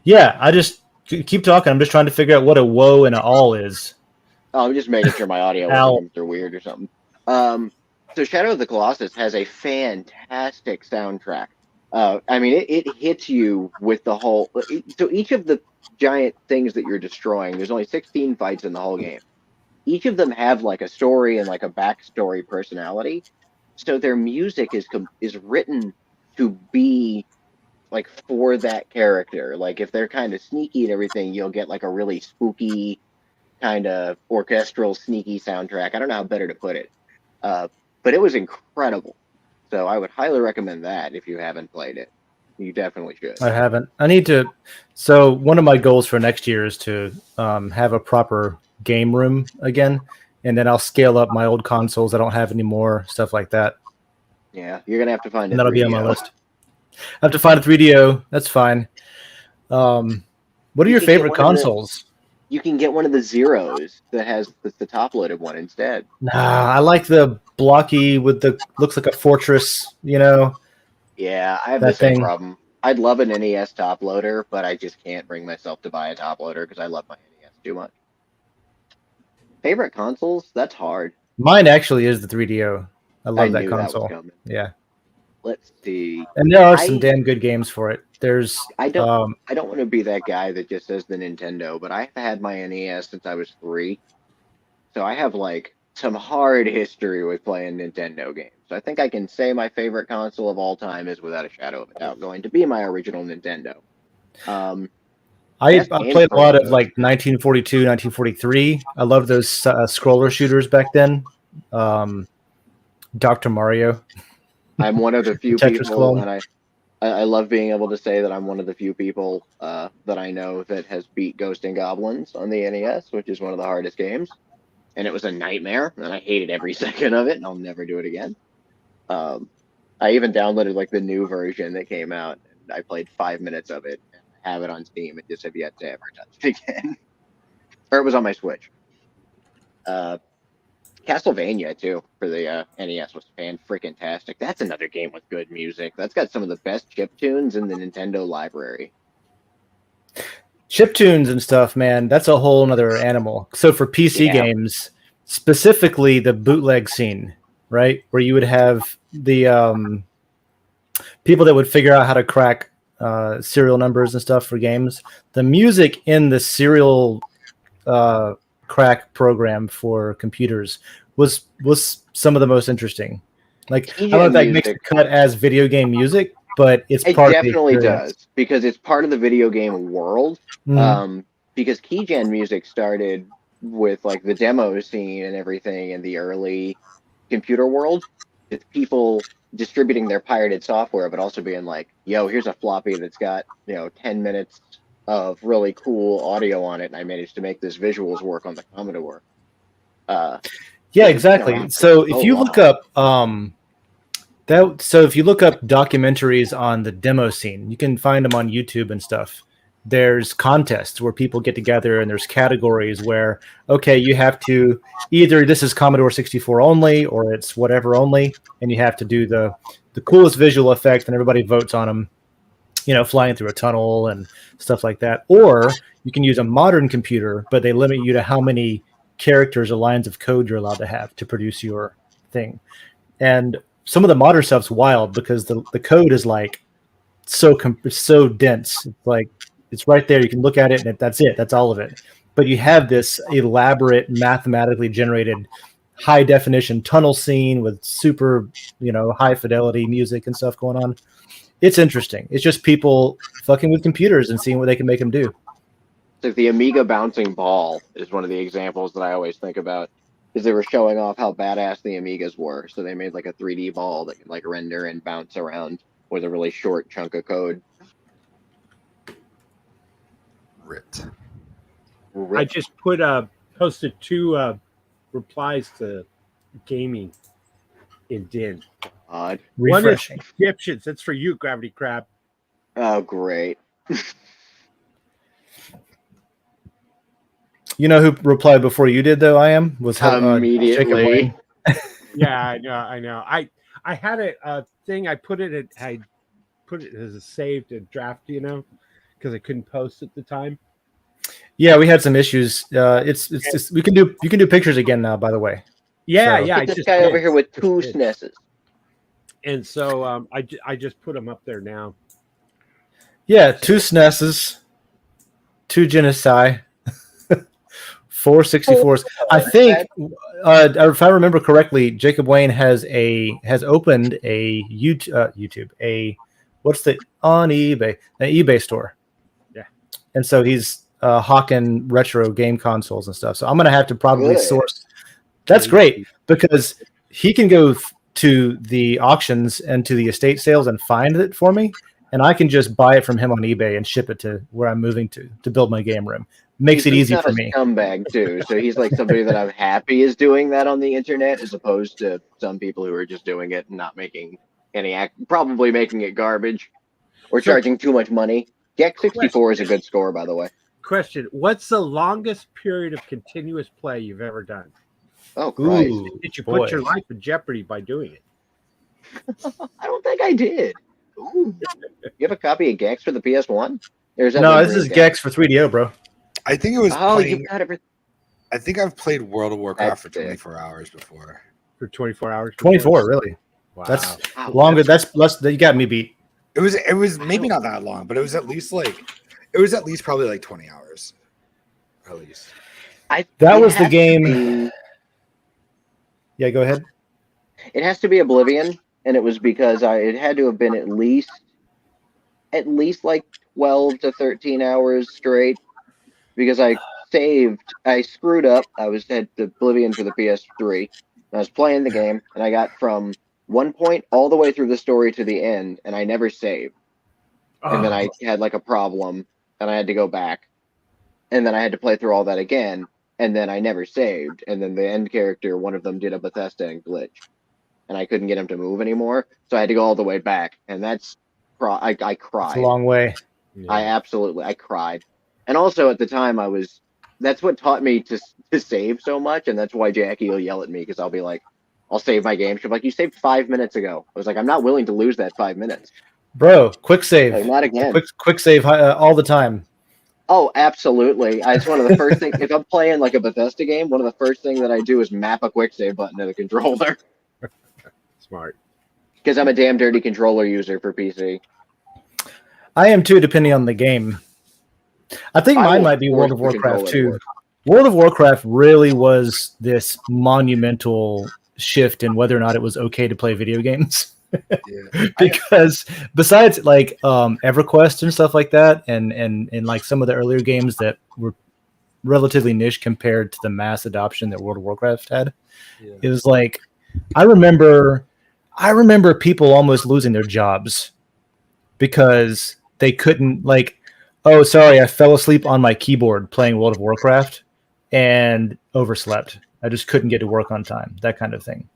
Yeah, I just keep talking. I'm just trying to figure out what a woe and a all is. Oh, I'm just making sure my audio wasn't coming through weird or something. So Shadow of the Colossus has a fantastic soundtrack. I mean, it hits you with the whole. So each of the giant things that you're destroying, there's only 16 fights in the whole game. Each of them have like a story and like a backstory personality. So their music is written to be like for that character. Like if they're kind of sneaky and everything, you'll get like a really spooky kind of orchestral sneaky soundtrack. I don't know how better to put it. But it was incredible. So I would highly recommend that if you haven't played it. You definitely should. I haven't. I need to. So one of my goals for next year is to have a proper game room again, and then I'll scale up my old consoles I don't have anymore, stuff like that. Yeah, you're gonna have to find And a that'll 3DO. be on my list. I have to find a 3DO. That's fine. What are your favorite consoles? You can get one of the Zeros that has the top-loaded one instead. Nah, I like the blocky with the looks like a fortress. You know. Yeah, I have That the same thing. problem. I'd love an NES top loader, but I just can't bring myself to buy a top loader because I love my NES too much. Favorite consoles? That's hard. Mine actually is the 3DO. I love that knew console. That was coming. Yeah. Let's see. And there are some damn good games for it. There's I don't want to be that guy that just says the Nintendo, but I've had my NES since I was 3. So I have like some hard history with playing Nintendo games. So I think I can say my favorite console of all time is without a shadow of a doubt going to be my original Nintendo. I played a lot of like 1942, 1943. I love those scroller shooters back then. Dr. Mario. I'm one of the few Tetris people, clone. and I love being able to say that I'm one of the few people that I know that has beat Ghost and Goblins on the NES, which is one of the hardest games. And it was a nightmare, and I hated every second of it, and I'll never do it again. I even downloaded like the new version that came out, and I played 5 minutes of it, and I have it on Steam, and just have yet to ever touch it again. Or it was on my Switch. Castlevania too for the NES was fan-freaking-tastic. That's another game with good music. That's got some of the best chip tunes in the Nintendo library. Chiptunes and stuff, man, that's a whole nother animal. So for PC Yeah. games, specifically the bootleg scene, right, where you would have the people that would figure out how to crack serial numbers and stuff for games. The music in the serial crack program for computers was some of the most interesting. Like, I don't know if that makes the cut as video game music, but it's part of the definitely experience. does because it's part of the video game world. Because keygen music started with like the demo scene and everything in the early computer world. It's people distributing their pirated software, but also being like, "Yo, here's a floppy that's got 10 minutes of really cool audio on it, and I managed to make this visuals work on the Commodore." Yeah, exactly. So if you look up if you look up documentaries on the demo scene, you can find them on YouTube and stuff. There's contests where people get together and there's categories where, okay, you have to either this is Commodore 64 only or it's whatever only, and you have to do the coolest visual effect and everybody votes on them, flying through a tunnel and stuff like that. Or you can use a modern computer, but they limit you to how many characters or lines of code you're allowed to have to produce your thing. And some of the modern stuff's wild because the code is like so dense. It's like it's right there. You can look at it and that's it. That's all of it. But you have this elaborate, mathematically generated, high definition tunnel scene with super, high fidelity music and stuff going on. It's interesting. It's just people fucking with computers and seeing what they can make them do. So the Amiga bouncing ball is one of the examples that I always think about, because they were showing off how badass the Amigas were. So they made like a 3D ball that could like render and bounce around with a really short chunk of code. Ripped. I just posted 2 replies to gaming in Den. Odd. Refreshing. One is Egyptians. That's for you, Gravity Crab. Oh, great. You know who replied before you did, though? Was immediately. Jacob Wayne. Yeah, I know. I had a thing. I put it as a saved draft, because I couldn't post at the time. Yeah, we had some issues. It's just you can do pictures again now. By the way. Yeah, So, yeah. Get this guy over here with 2 SNESes. And so I just put them up there now. Yeah, 2 SNESes, 2 Genesai, 4 64s. I think, if I remember correctly, Jacob Wayne has opened a YouTube, what's the on eBay, an eBay store. Yeah, and so he's hawking retro game consoles and stuff. So I'm gonna have to probably source. That's great because he can go to the auctions and to the estate sales and find it for me, and I can just buy it from him on eBay and ship it to where I'm moving to build my game room. Makes it easy for me. Scumbag too, so he's like somebody that I'm happy is doing that on the internet, as opposed to some people who are just doing it and not making probably making it garbage or charging too much money. Gex 64 is a good score, by the way. Question: what's the longest period of continuous play you've ever done? Oh, Christ! Did you put your life in jeopardy by doing it? I don't think I did. Ooh. You have a copy of Gex for the PS1? No, this is Gex for 3DO, bro. I think it was. You got everything. I think I've played World of Warcraft for 24 hours before. For 24 hours? 24, really? Wow. That's longer. That's less. You got me beat. It was maybe not that long, but it was at least probably like 20 hours. At least. That was the game. Yeah, go ahead. It has to be Oblivion, and it was because it had to have been at least like 12 to 13 hours straight, because I screwed up. I had Oblivion for the PS3. I was playing the game, and I got from one point all the way through the story to the end, and I never saved. And then I had like a problem, and I had to go back, and then I had to play through all that again, and then I never saved. And then the end character, one of them did a Bethesda glitch, and I couldn't get him to move anymore, so I had to go all the way back, and I cried. It's a long way. Yeah. I cried. And also at the time I was that's what taught me to save so much, and that's why Jackie will yell at me because I'll be like, I'll save my game. She'll be like, "You saved 5 minutes ago." I was like, "I'm not willing to lose that 5 minutes." Bro, quick Like, save. not again. Quick save all the time. Oh, absolutely. It's one of the first things. If I'm playing like a Bethesda game, one of the first things that I do is map a quick save button to the controller Smart. because I'm a damn dirty controller user for PC. I am too, depending on the game. I think I mine will might be force World of the Warcraft controller to too. work. World of Warcraft really was this monumental shift in whether or not it was okay to play video games. Yeah. Because besides like EverQuest and stuff like that, and like some of the earlier games that were relatively niche compared to the mass adoption that World of Warcraft had, it was like I remember people almost losing their jobs because they couldn't like, oh sorry, I fell asleep on my keyboard playing World of Warcraft and overslept. I just couldn't get to work on time, that kind of thing.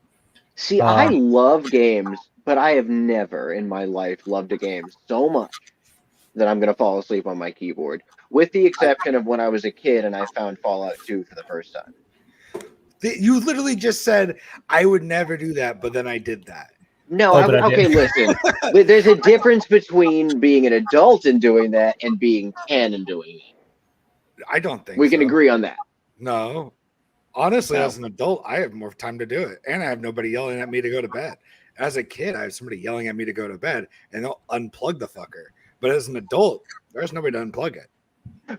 See, I love games, but I have never in my life loved a game so much that I'm going to fall asleep on my keyboard, with the exception of when I was a kid and I found Fallout 2 for the first time. You literally just said I would never do that, but then I did that. No, Oh, but I okay, did. listen. There's a difference between being an adult and doing that and being 10 and doing it. I don't think We can so. agree on that. No. Honestly, No. as an adult, I have more time to do it. And I have nobody yelling at me to go to bed. As a kid, I have somebody yelling at me to go to bed and they'll unplug the fucker. But as an adult, there's nobody to unplug it.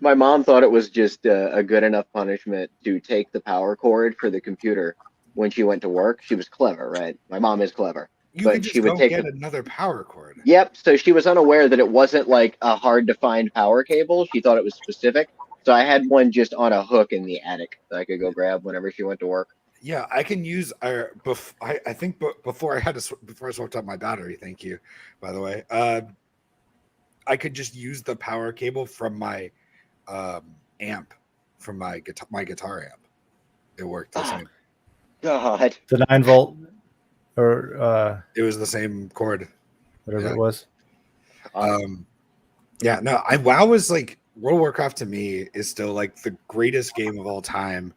My mom thought it was just a good enough punishment to take the power cord for the computer when she went to work. She was clever, right? My mom is clever. You But could just she would go take get the- another power cord. Yep. So she was unaware that it wasn't like a hard to find power cable. She thought it was specific. So I had one just on a hook in the attic that I could go grab whenever she went to work. Yeah, I can use our. I think before I swapped out my battery. Thank you, by the way. I could just use the power cable from my amp, from my guitar amp. It worked the same. God. The 9 volt or It was the same cord. whatever Yeah. it was. Yeah, no, WoW was like World of Warcraft to me is still like the greatest game of all time.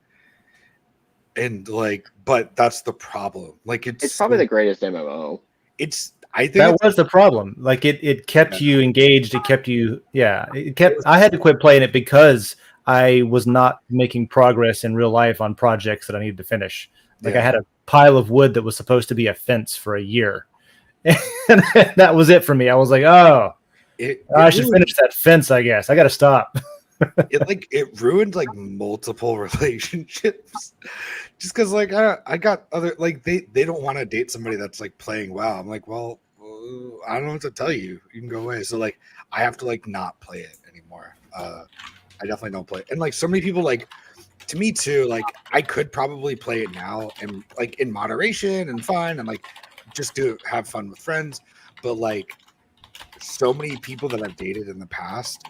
And like, but that's the problem. Like It's probably the greatest MMO. I think That was the problem. Like it kept you engaged. It kept you, I had to quit playing it because I was not making progress in real life on projects that I needed to finish. Like I had a pile of wood that was supposed to be a fence for a year. And that was it for me. I was like, oh, I should finish that fence, I guess. I got to stop. it ruined like multiple relationships just because like I got other like they don't want to date somebody that's like playing WoW. I'm like, well, I don't know what to tell you. You can go away. So like I have to like not play it anymore. I definitely don't play it. And like so many people like to me too, like I could probably play it now and like in moderation and fun and like just have fun with friends. But like so many people that I've dated in the past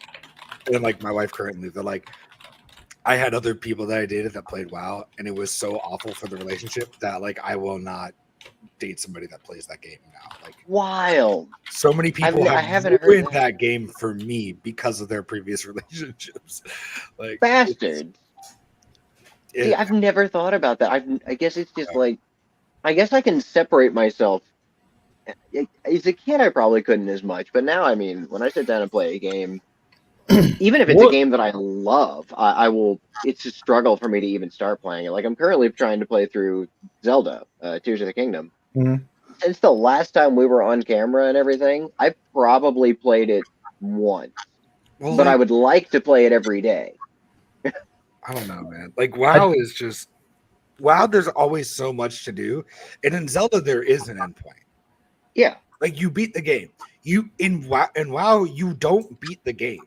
and like my wife currently, they're like, I had other people that I dated that played WoW, and it was so awful for the relationship that like I will not date somebody that plays that game now. Like wild. So many people I have haven't ruined heard that game for me because of their previous relationships. Like bastards. See, I've never thought about that. I guess it's just like, I guess I can separate myself. As a kid, I probably couldn't as much, but now, I mean, when I sit down and play a game, even if it's a game that I love, I will. It's a struggle for me to even start playing it. Like I'm currently trying to play through Zelda, Tears of the Kingdom. Mm-hmm. Since the last time we were on camera and everything, I probably played it once. Well, but I would like to play it every day. I don't know, man. Like WoW is just WoW. There's always so much to do, and in Zelda there is an endpoint. Yeah, like you beat the game. You in WoW you don't beat the game.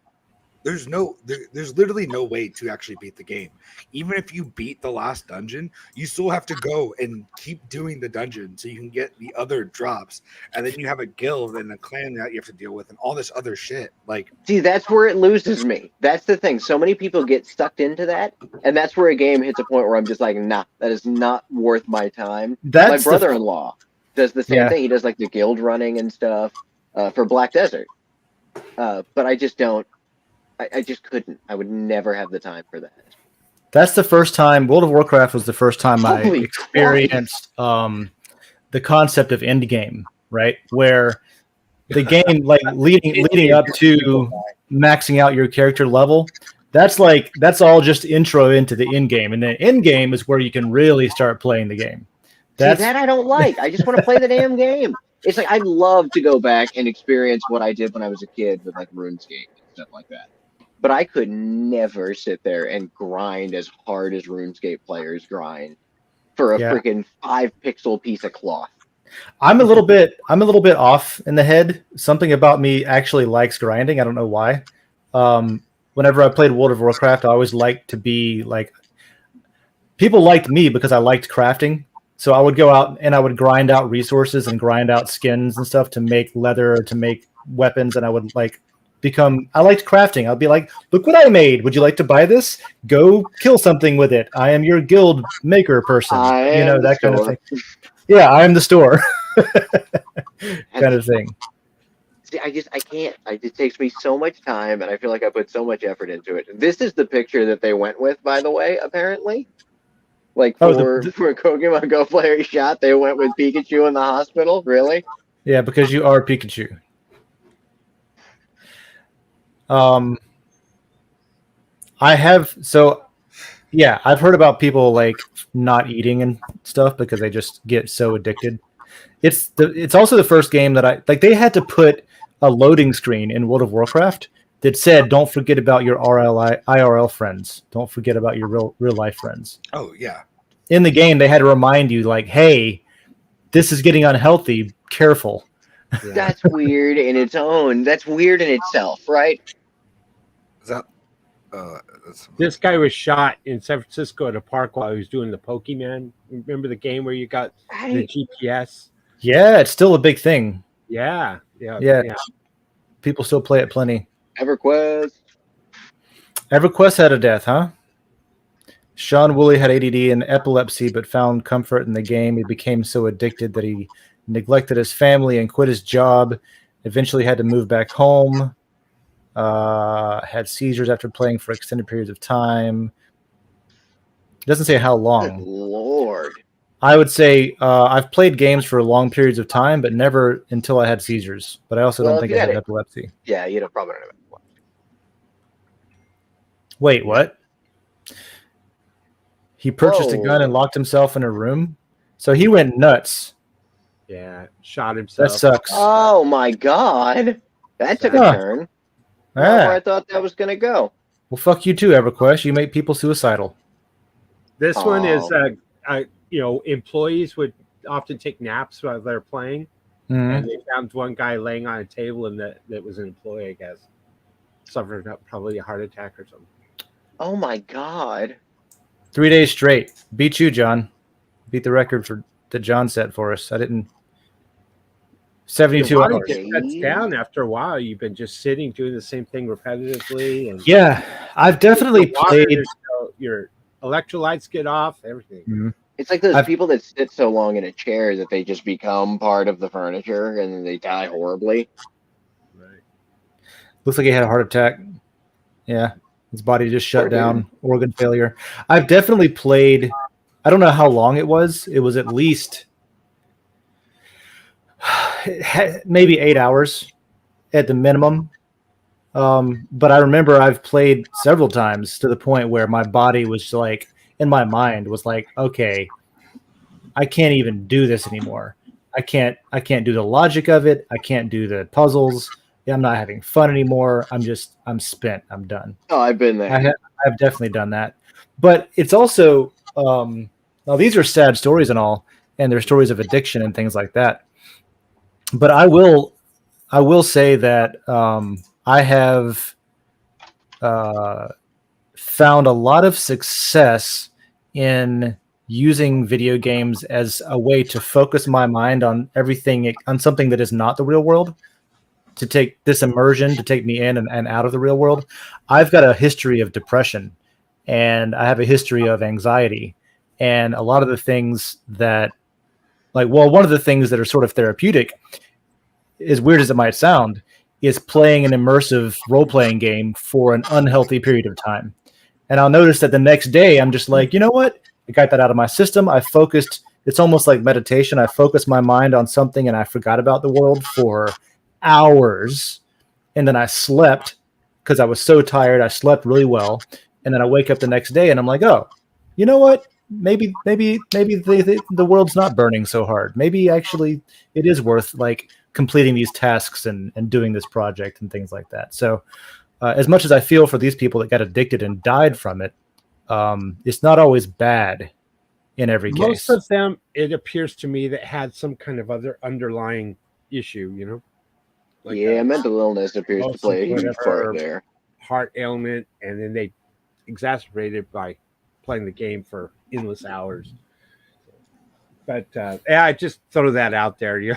There's literally no way to actually beat the game. Even if you beat the last dungeon, you still have to go and keep doing the dungeon so you can get the other drops. And then you have a guild and a clan that you have to deal with and all this other shit. Like, see, that's where it loses me. That's the thing. So many people get sucked into that, and that's where a game hits a point where I'm just like, nah, that is not worth my time. My brother-in-law does the same thing. He does like the guild running and stuff for Black Desert. But I just don't. I just couldn't. I would never have the time for that. That's the first time World of Warcraft was the first time I Holy experienced the concept of end game, right? Where the game, like leading up to maxing out your character level, that's all just intro into the end game, and then end game is where you can really start playing the game. See, that I don't like. I just want to play the damn game. It's like I'd love to go back and experience what I did when I was a kid with like RuneScape and stuff like that. But I could never sit there and grind as hard as RuneScape players grind for a Yeah. freaking 5-pixel piece of cloth. I'm a little bit off in the head. Something about me actually likes grinding. I don't know why. Whenever I played World of Warcraft, I always liked to be like, people liked me because I liked crafting. So I would go out and I would grind out resources and grind out skins and stuff to make leather, to make weapons, and I would like I liked crafting. I'd be like, look what I made. Would you like to buy this? Go kill something with it. I am your guild maker person. That kind of thing. Yeah, I am the store. kind of thing. See, I can't. It takes me so much time, and I feel like I put so much effort into it. This is the picture that they went with, by the way, apparently. Like for Pokemon Go player shot, they went with Pikachu in the hospital. Really? Yeah, because you are Pikachu. I've heard about people like not eating and stuff because they just get so addicted. It's also the first game that they had to put a loading screen in World of Warcraft that said, "Don't forget about your IRL friends. Don't forget about your real life friends." Oh yeah. In the game, they had to remind you, like, "Hey, this is getting unhealthy. Careful." Yeah. That's weird in its own. That's weird in itself, right? Is that? This guy was shot in San Francisco at a park while he was doing the Pokemon. Remember the game where you got the GPS? Yeah, it's still a big thing. Yeah. People still play it plenty. EverQuest had a death, huh? Sean Woolley had ADD and epilepsy, but found comfort in the game. He became so addicted that he neglected his family and quit his job. Eventually had to move back home. Had seizures after playing for extended periods of time. It doesn't say how long. Good Lord. I would say I've played games for long periods of time, but never until I had seizures. But I also don't think I had epilepsy. Yeah, you don't probably don't have epilepsy. Wait, what? He purchased a gun and locked himself in a room? So he went nuts. Yeah, shot himself. That sucks. Oh my God. That took a turn. Not where I thought that was going to go. Well, fuck you too, EverQuest. You make people suicidal. This one is, employees would often take naps while they're playing. Mm-hmm. And they found one guy laying on a table, and that was an employee, I guess. Suffered probably a heart attack or something. Oh my God. 3 days straight. Beat you, John. Beat the record that John set for us. I didn't. 72 hours. It cuts down after a while. You've been just sitting doing the same thing repetitively, and yeah, I've definitely played. Your electrolytes get off. Everything. Mm-hmm. It's like those people that sit so long in a chair that they just become part of the furniture and they die horribly. Right. Looks like he had a heart attack. Yeah, his body just shut down. Organ failure. I've definitely played. I don't know how long it was. It was at least maybe 8 hours at the minimum. But I remember I've played several times to the point where my body was like, in my mind was like, okay, I can't even do this anymore. I can't do the logic of it. I can't do the puzzles. I'm not having fun anymore. I'm spent. I'm done. Oh, I've been there. I've definitely done that. But it's also, now these are sad stories and all, and they're stories of addiction and things like that. But I will say that I have found a lot of success in using video games as a way to focus my mind on on something that is not the real world, to take this immersion, to take me in and out of the real world. I've got a history of depression, and I have a history of anxiety, and a lot of the things that, one of the things that are sort of therapeutic, as weird as it might sound, is playing an immersive role-playing game for an unhealthy period of time. And I'll notice that the next day I'm just like, you know what? I got that out of my system. I focused. It's almost like meditation. I focused my mind on something and I forgot about the world for hours. And then I slept because I was so tired. I slept really well. And then I wake up the next day and I'm like, oh, you know what? Maybe the world's not burning so hard. Maybe actually it is worth like completing these tasks and doing this project and things like that. So as much as I feel for these people that got addicted and died from it, it's not always bad in every case. Most of them, it appears to me, that had some kind of other underlying issue, you know? Like yeah, mental illness appears to play a huge part there. Heart ailment, and then they exacerbated by playing the game for endless hours. But yeah, I just throw that out there. Yeah.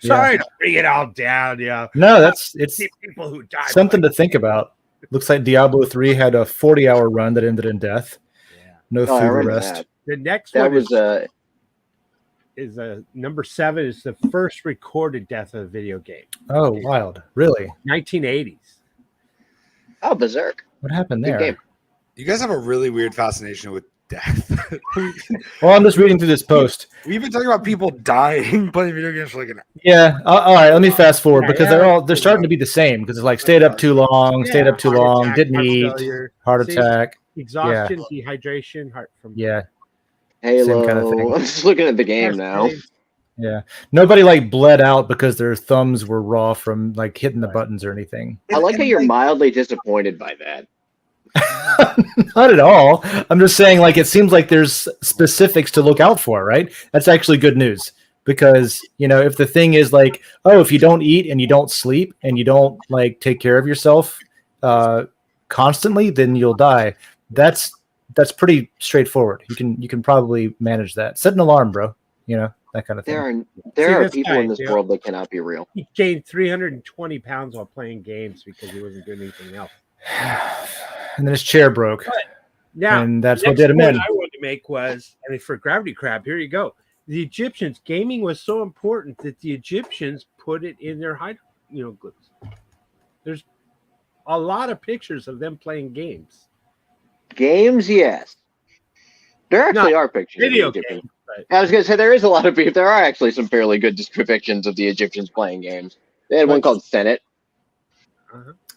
Sorry to bring it all down. Yeah. No, it's people who died. Something to think about. Looks like Diablo 3 had a 40-hour run that ended in death. Yeah. No food or rest. That. The next that one was is number 7 is the first recorded death of a video game. Oh, wild. Really? 1980s. Oh, Berserk. What happened Good there? game. You guys have a really weird fascination with death. Well, I'm just reading through this post. We've been talking about people dying playing video games for like an hour. Yeah. All right. Let me fast forward because they're starting to be the same because it's like stayed up too long, Attack, didn't heart eat, failure, heart attack. exhaustion, dehydration, heart from Halo. Same kind of thing. I'm just looking at the game now. Yeah. Nobody like bled out because their thumbs were raw from like hitting the buttons or anything. I like how you're mildly disappointed by that. Not at all. I'm just saying, like, it seems like there's specifics to look out for, right? That's actually good news because, you know, if the thing is like, oh, if you don't eat and you don't sleep and you don't like take care of yourself constantly, then you'll die. That's pretty straightforward. You can probably manage that. Set an alarm, bro. You know, that kind of thing. There are people in this world that cannot be real. He gained 320 pounds while playing games because he wasn't doing anything else. And then his chair broke. Now, and that's what did him in. I wanted to make was, I mean, for Gravity Crab, here you go. The Egyptians, gaming was so important that the Egyptians put it in their hieroglyphs. There's a lot of pictures of them playing games. Games, yes. There actually are pictures. Video of the Egyptians. games. But I was going to say there is a lot of people. There are actually some fairly good depictions of the Egyptians playing games. They had one called Senate.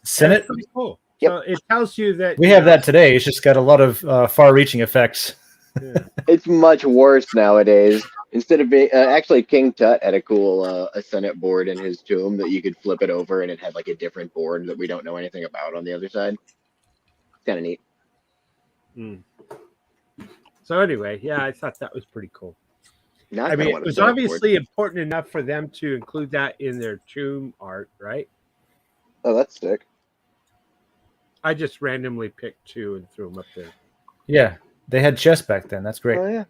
Senate? That's pretty cool. Yep. So it tells you that We have that today. It's just got a lot of far-reaching effects. It's much worse nowadays. Instead of being actually, King Tut had a cool a Senate board in his tomb that you could flip it over, and it had like a different board that we don't know anything about on the other side. Kind of neat. So anyway, yeah, I thought that was pretty cool. Now I mean, it was obviously important enough for them to include that in their tomb art, right? Oh, that's sick. I just randomly picked 2 and threw them up there. Yeah, they had chess back then. That's great. Oh yeah.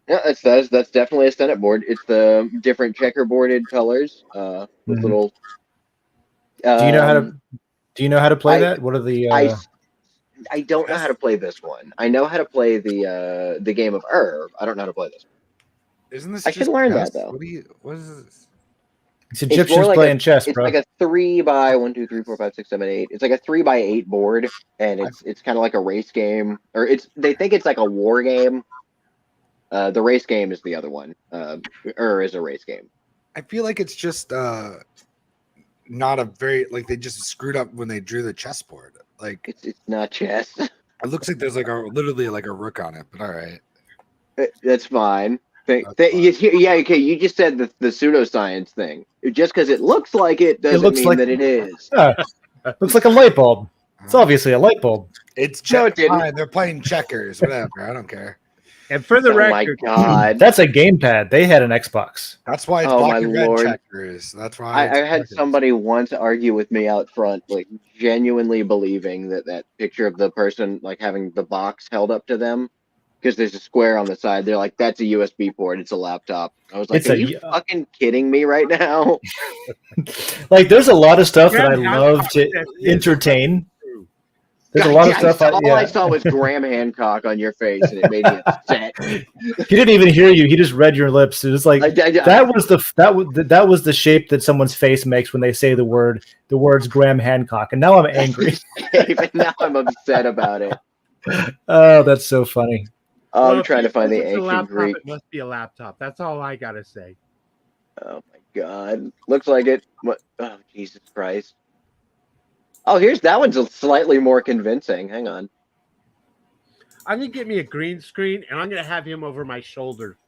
Yeah, that's definitely a Senate board. It's the different checkerboarded colors with little. Do you know how to play that? What are the? I don't know how to play this one. I know how to play the game of Herb. I don't know how to play this one. Isn't this? I should learn that though. What is this? It's Egyptians playing chess, bro. It's like a 3 by 1, 2, 3, 4, 5, 6, 7, 8. It's like a 3 by 8 board, and it's kind of like a race game, or they think it's like a war game. The race game is the other one. Is a race game. I feel like it's just not a very like they just screwed up when they drew the chessboard. Like it's not chess. It looks like there's like literally like a rook on it, but all right. That's fine. Yeah, okay. You just said the pseudoscience thing. Just because it looks like it doesn't mean that it is. Looks like a light bulb. It's obviously a light bulb. It's fine. They're playing checkers. Whatever. I don't care. And for the record, my God, that's a gamepad. They had an Xbox. That's why it's black and red checkers. That's why I had somebody once argue with me out front, like genuinely believing that picture of the person like having the box held up to them. Because there's a square on the side. They're like, that's a USB port. It's a laptop. I was like, are you fucking kidding me right now? Like, there's a lot of stuff that I love to entertain. There's a lot of stuff. All I saw was Graham Hancock on your face, and it made me upset. He didn't even hear you. He just read your lips. It was like that was the shape that someone's face makes when they say the words Graham Hancock. And now I'm angry. Even now I'm upset about it. Oh, that's so funny. I'm if trying to it find says the it's a ancient laptop, Greek. it must be a laptop. That's all I gotta say. Oh my god. Looks like it. What? Oh, Jesus Christ. Oh, here's that one's slightly more convincing. Hang on. I'm gonna get me a green screen, and I'm gonna have him over my shoulder.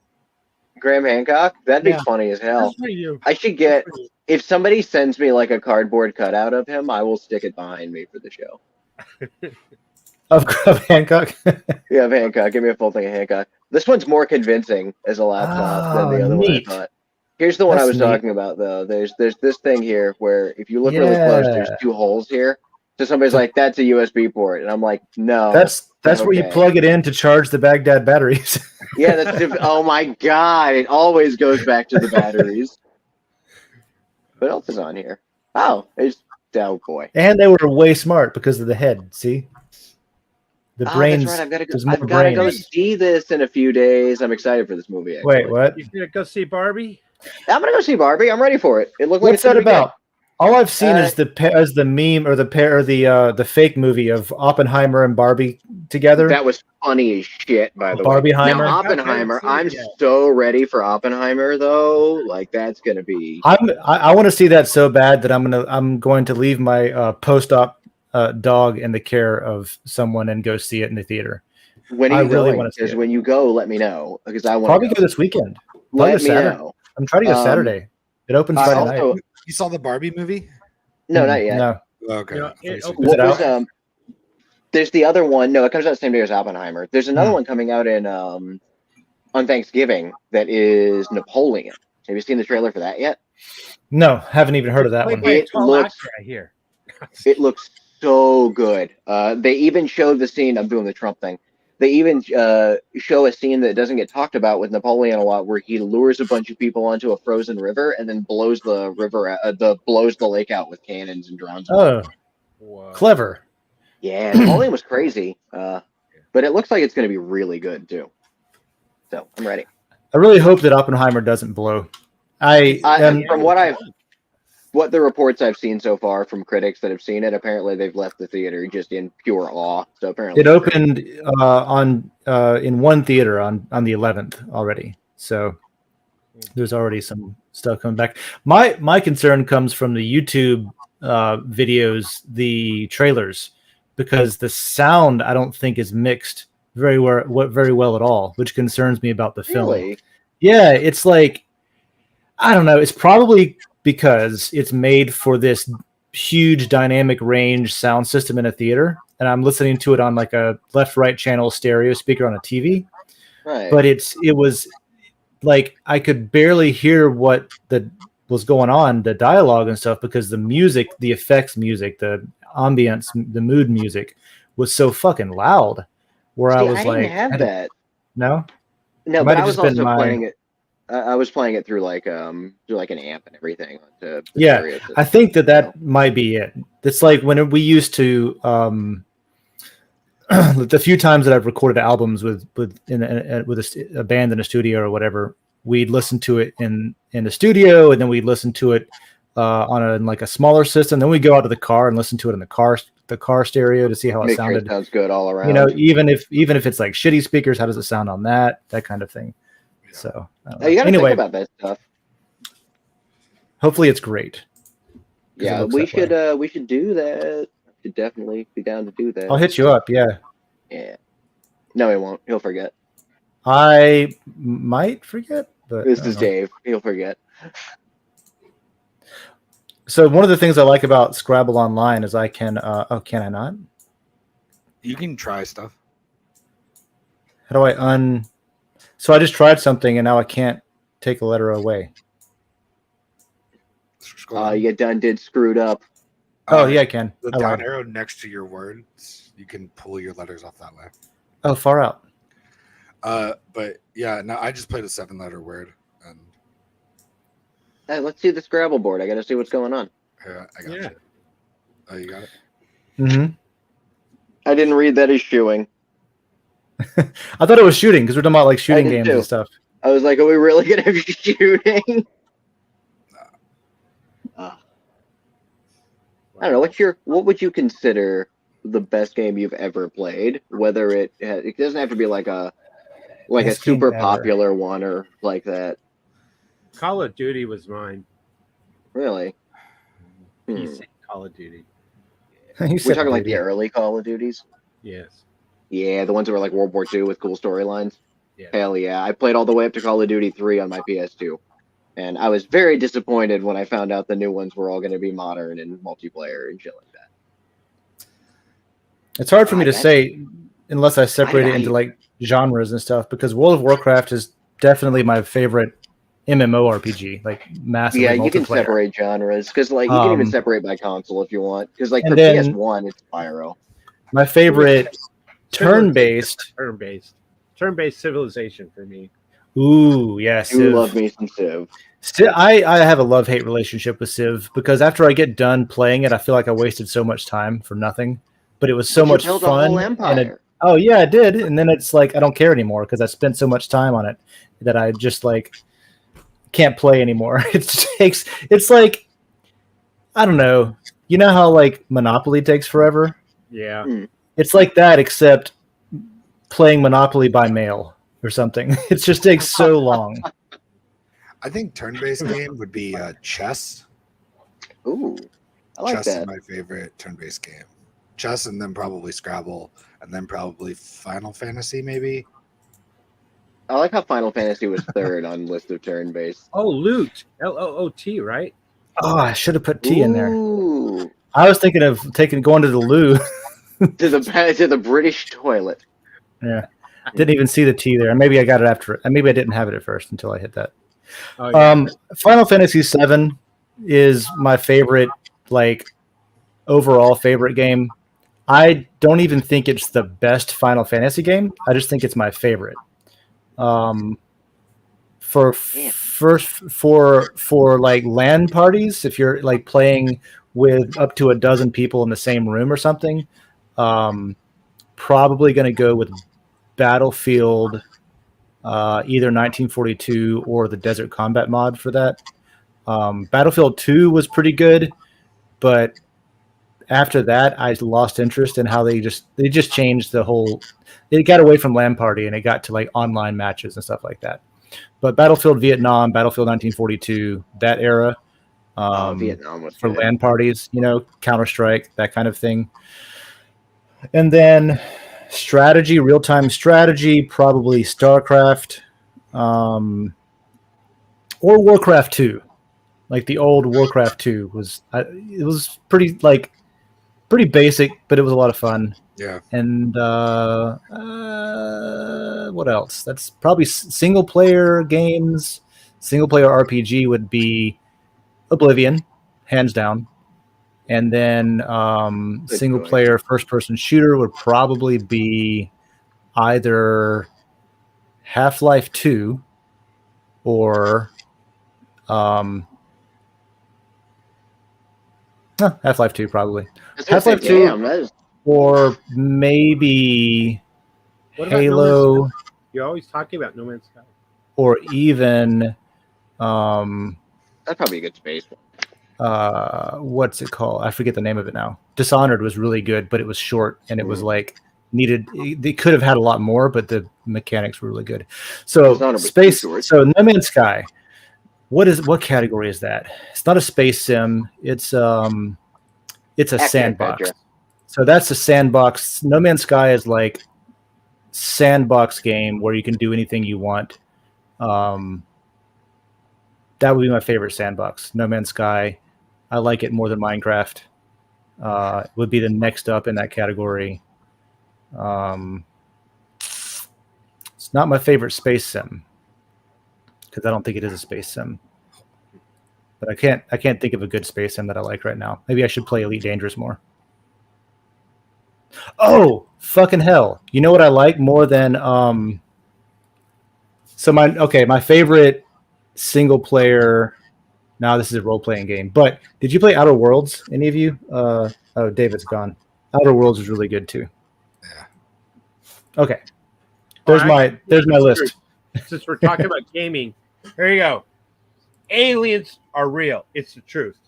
Graham Hancock? That'd be Yeah. funny as hell. That's for you. I should get. If somebody sends me like a cardboard cutout of him, I will stick it behind me for the show. Of Hancock. Yeah, of Hancock. Give me a full thing of Hancock. This one's more convincing as a laptop than the other Neat. one I thought. Here's the one I That's was neat. talking about, though. There's this thing here where if you look really Yeah. close, there's 2 holes here. So somebody's like, "That's a USB port," and I'm like, "No." That's where you okay. plug it in to charge the Baghdad batteries. Yeah, that's oh my god! It always goes back to the batteries. What else is on here? Oh, it's oh boy. And they were way smart because of the head. See, the Oh, brains. that's right. There's more I've got to go brains. see this in a few days. I'm excited for this movie. Actually. Wait, what? You gonna go see Barbie? I'm gonna go see Barbie. I'm ready for it. It looked like What's it's gonna that be good. about? All I've seen is the meme or the fake movie of Oppenheimer and Barbie together. That was funny as shit, by the way. Barbieheimer? Now, Oppenheimer, I haven't I'm seen it yet. so ready for Oppenheimer, though. Like, that's going to be. I want to see that so bad that I'm going to leave my post-op dog in the care of someone and go see it in the theater. When are I you really going? wanna see Because it. when you go, let me know. Because I want Probably to go this weekend. Let me Saturday. know. I'm trying to go Saturday. It opens Friday night. Also, You saw the Barbie movie? no, not yet. No. Okay. Yeah, I thought you it said- opens Is it What was out? There's the other one. No, it comes out the same day as Oppenheimer. There's another one coming out in on Thanksgiving that is Napoleon. Have you seen the trailer for that yet? No, haven't even heard of that Played one. by a It tall looks- actor, I hear. It looks so good. They even showed the scene. I'm doing the Trump thing. They even show a scene that doesn't get talked about with Napoleon a lot, where he lures a bunch of people onto a frozen river and then blows the lake out with cannons and drowns them. Oh, Whoa. clever. Yeah, Napoleon was crazy, but it looks like it's going to be really good too. So I'm ready. I really hope that Oppenheimer doesn't blow. From what the reports I've seen so far from critics that have seen it, apparently they've left the theater just in pure awe. So apparently It opened in one theater on the 11th already. So there's already some stuff coming back. My concern comes from the YouTube videos, the trailers, because the sound I don't think is mixed very well at all, which concerns me about the film. Really? Yeah, it's like, I don't know. It's probably because it's made for this huge dynamic range sound system in a theater, and I'm listening to it on like a left-right channel stereo speaker on a TV. Right. But it was like I could barely hear what was going on, the dialogue and stuff, because the music, the effects music, the ambience, the mood music was so fucking loud. Where I was didn't have that. No, No, It but might I have was just been also my- playing it. I was playing it through like an amp and everything. Onto the Yeah, stereo system. I think that might be it. It's like when we used to the few times that I've recorded albums with a band in a studio or whatever, we'd listen to it in the studio, and then we'd listen to it on a smaller system. Then we go out to the car and listen to it in the car stereo to see how it Make sure sounded. it sounds good all around. You know, even if it's like shitty speakers, how does it sound on that kind of thing? So you got to anyway, think about that stuff. hopefully it's great. 'Cause it Yeah, looks we that way. we should do that. Should definitely be down to do that. I'll hit you up. Yeah, Yeah. No, he won't. He'll forget. I might forget, but This I don't is know. Dave. He'll forget. So one of the things I like about Scrabble Online is I can. Can I not? You can try stuff. How do I So I just tried something and now I can't take a letter away. Scroll down. You did screwed up. Oh yeah, I can. The I down lied. arrow next to your words, you can pull your letters off that way. Oh, far out. But yeah, no, I just played a 7-letter word, and Hey, let's see the Scrabble board. I got to see what's going on. here, I got Yeah. you. Oh, you got it. Mm-hmm. I didn't read that as shoeing. I thought it was shooting because we're talking about like shooting did games too. and stuff. I was like, are we really going to be shooting? I don't know. What would you consider the best game you've ever played. Whether it doesn't have to be like a Best game super ever. popular one or like that. Call of Duty was mine. Really, PC Call of Duty. You we're said talking like the duty. early Call of Duties. Yes. Yeah, the ones that were like World War II with cool storylines. Yes. Hell yeah, I played all the way up to Call of Duty 3 on my PS2. And I was very disappointed when I found out the new ones were all going to be modern and multiplayer and shit like that. It's hard for me to that's- say unless I separate it into like genres and stuff, because World of Warcraft is definitely my favorite MMORPG, like massively Yeah, you can multiplayer. separate genres because like you can even separate by console if you want. Because like for and then- PS1, it's Spyro. My favorite turn-based. Turn-based Civilization for me. Ooh, yes. You love me some Civ. I have a love-hate relationship with Civ because after I get done playing it, I feel like I wasted so much time for nothing. But it was so But you much built a fun. whole And empire. oh yeah, I did. And then it's like I don't care anymore because I spent so much time on it that I just like can't play anymore. It's like I don't know. You know how like Monopoly takes forever? Yeah. It's like that, except playing Monopoly by mail or something. It just takes so long. I think turn-based game would be chess. Ooh, I like Chess is that. my favorite turn-based game. Chess, and then probably Scrabble, and then probably Final Fantasy, maybe. I like how Final Fantasy was third on list of turn-based. Oh, Loot. Loot, right? Oh, I should have put T in there. Ooh, I was thinking of going to the loo. to the British toilet. Yeah. Didn't even see the T there. Maybe I got it after. Maybe I didn't have it at first until I hit that. Oh, yeah. Final Fantasy VII is my favorite, like, overall favorite game. I don't even think it's the best Final Fantasy game. I just think it's my favorite. For like LAN parties, if you're like playing with up to a dozen people in the same room or something, probably going to go with Battlefield, either 1942 or the Desert Combat mod for that. Battlefield 2 was pretty good, but after that, I lost interest in how they just changed the whole. It got away from LAN party and it got to like online matches and stuff like that. But Battlefield Vietnam, Battlefield 1942, that era, Vietnam was for good. LAN parties, Counter-Strike, that kind of thing. And then strategy, real-time strategy, probably StarCraft, or Warcraft 2. Like the old Warcraft 2 it was pretty basic, but it was a lot of fun. Yeah. And what else? That's probably single player games. Single player RPG would be Oblivion, hands down. And then single player first person shooter would probably be either Half-Life 2 or Half-Life 2 probably. Half-Life 2 or maybe What about Halo. You're always talking about No Man's Sky. Or even That's probably a good space. what's it called? I forget the name of it now. Dishonored was really good, but it was short and it was like needed. They could have had a lot more, but the mechanics were really good. So space. So No Man's Sky. What category is that? It's not a space sim. It's a sandbox. So that's a sandbox. No Man's Sky is like sandbox game where you can do anything you want. That would be my favorite sandbox. No Man's Sky. I like it more than Minecraft. It would be the next up in that category. It's not my favorite space sim because I don't think it is a space sim. But I can't think of a good space sim that I like right now. Maybe I should play Elite Dangerous more. Oh, fucking hell. You know what I like more than my favorite single player. Now this is a role-playing game. But did you play Outer Worlds? Any of you? Oh, David's gone. Outer Worlds is really good too. Yeah. Okay. There's my list. Since we're talking about gaming, here you go. Aliens are real. It's the truth.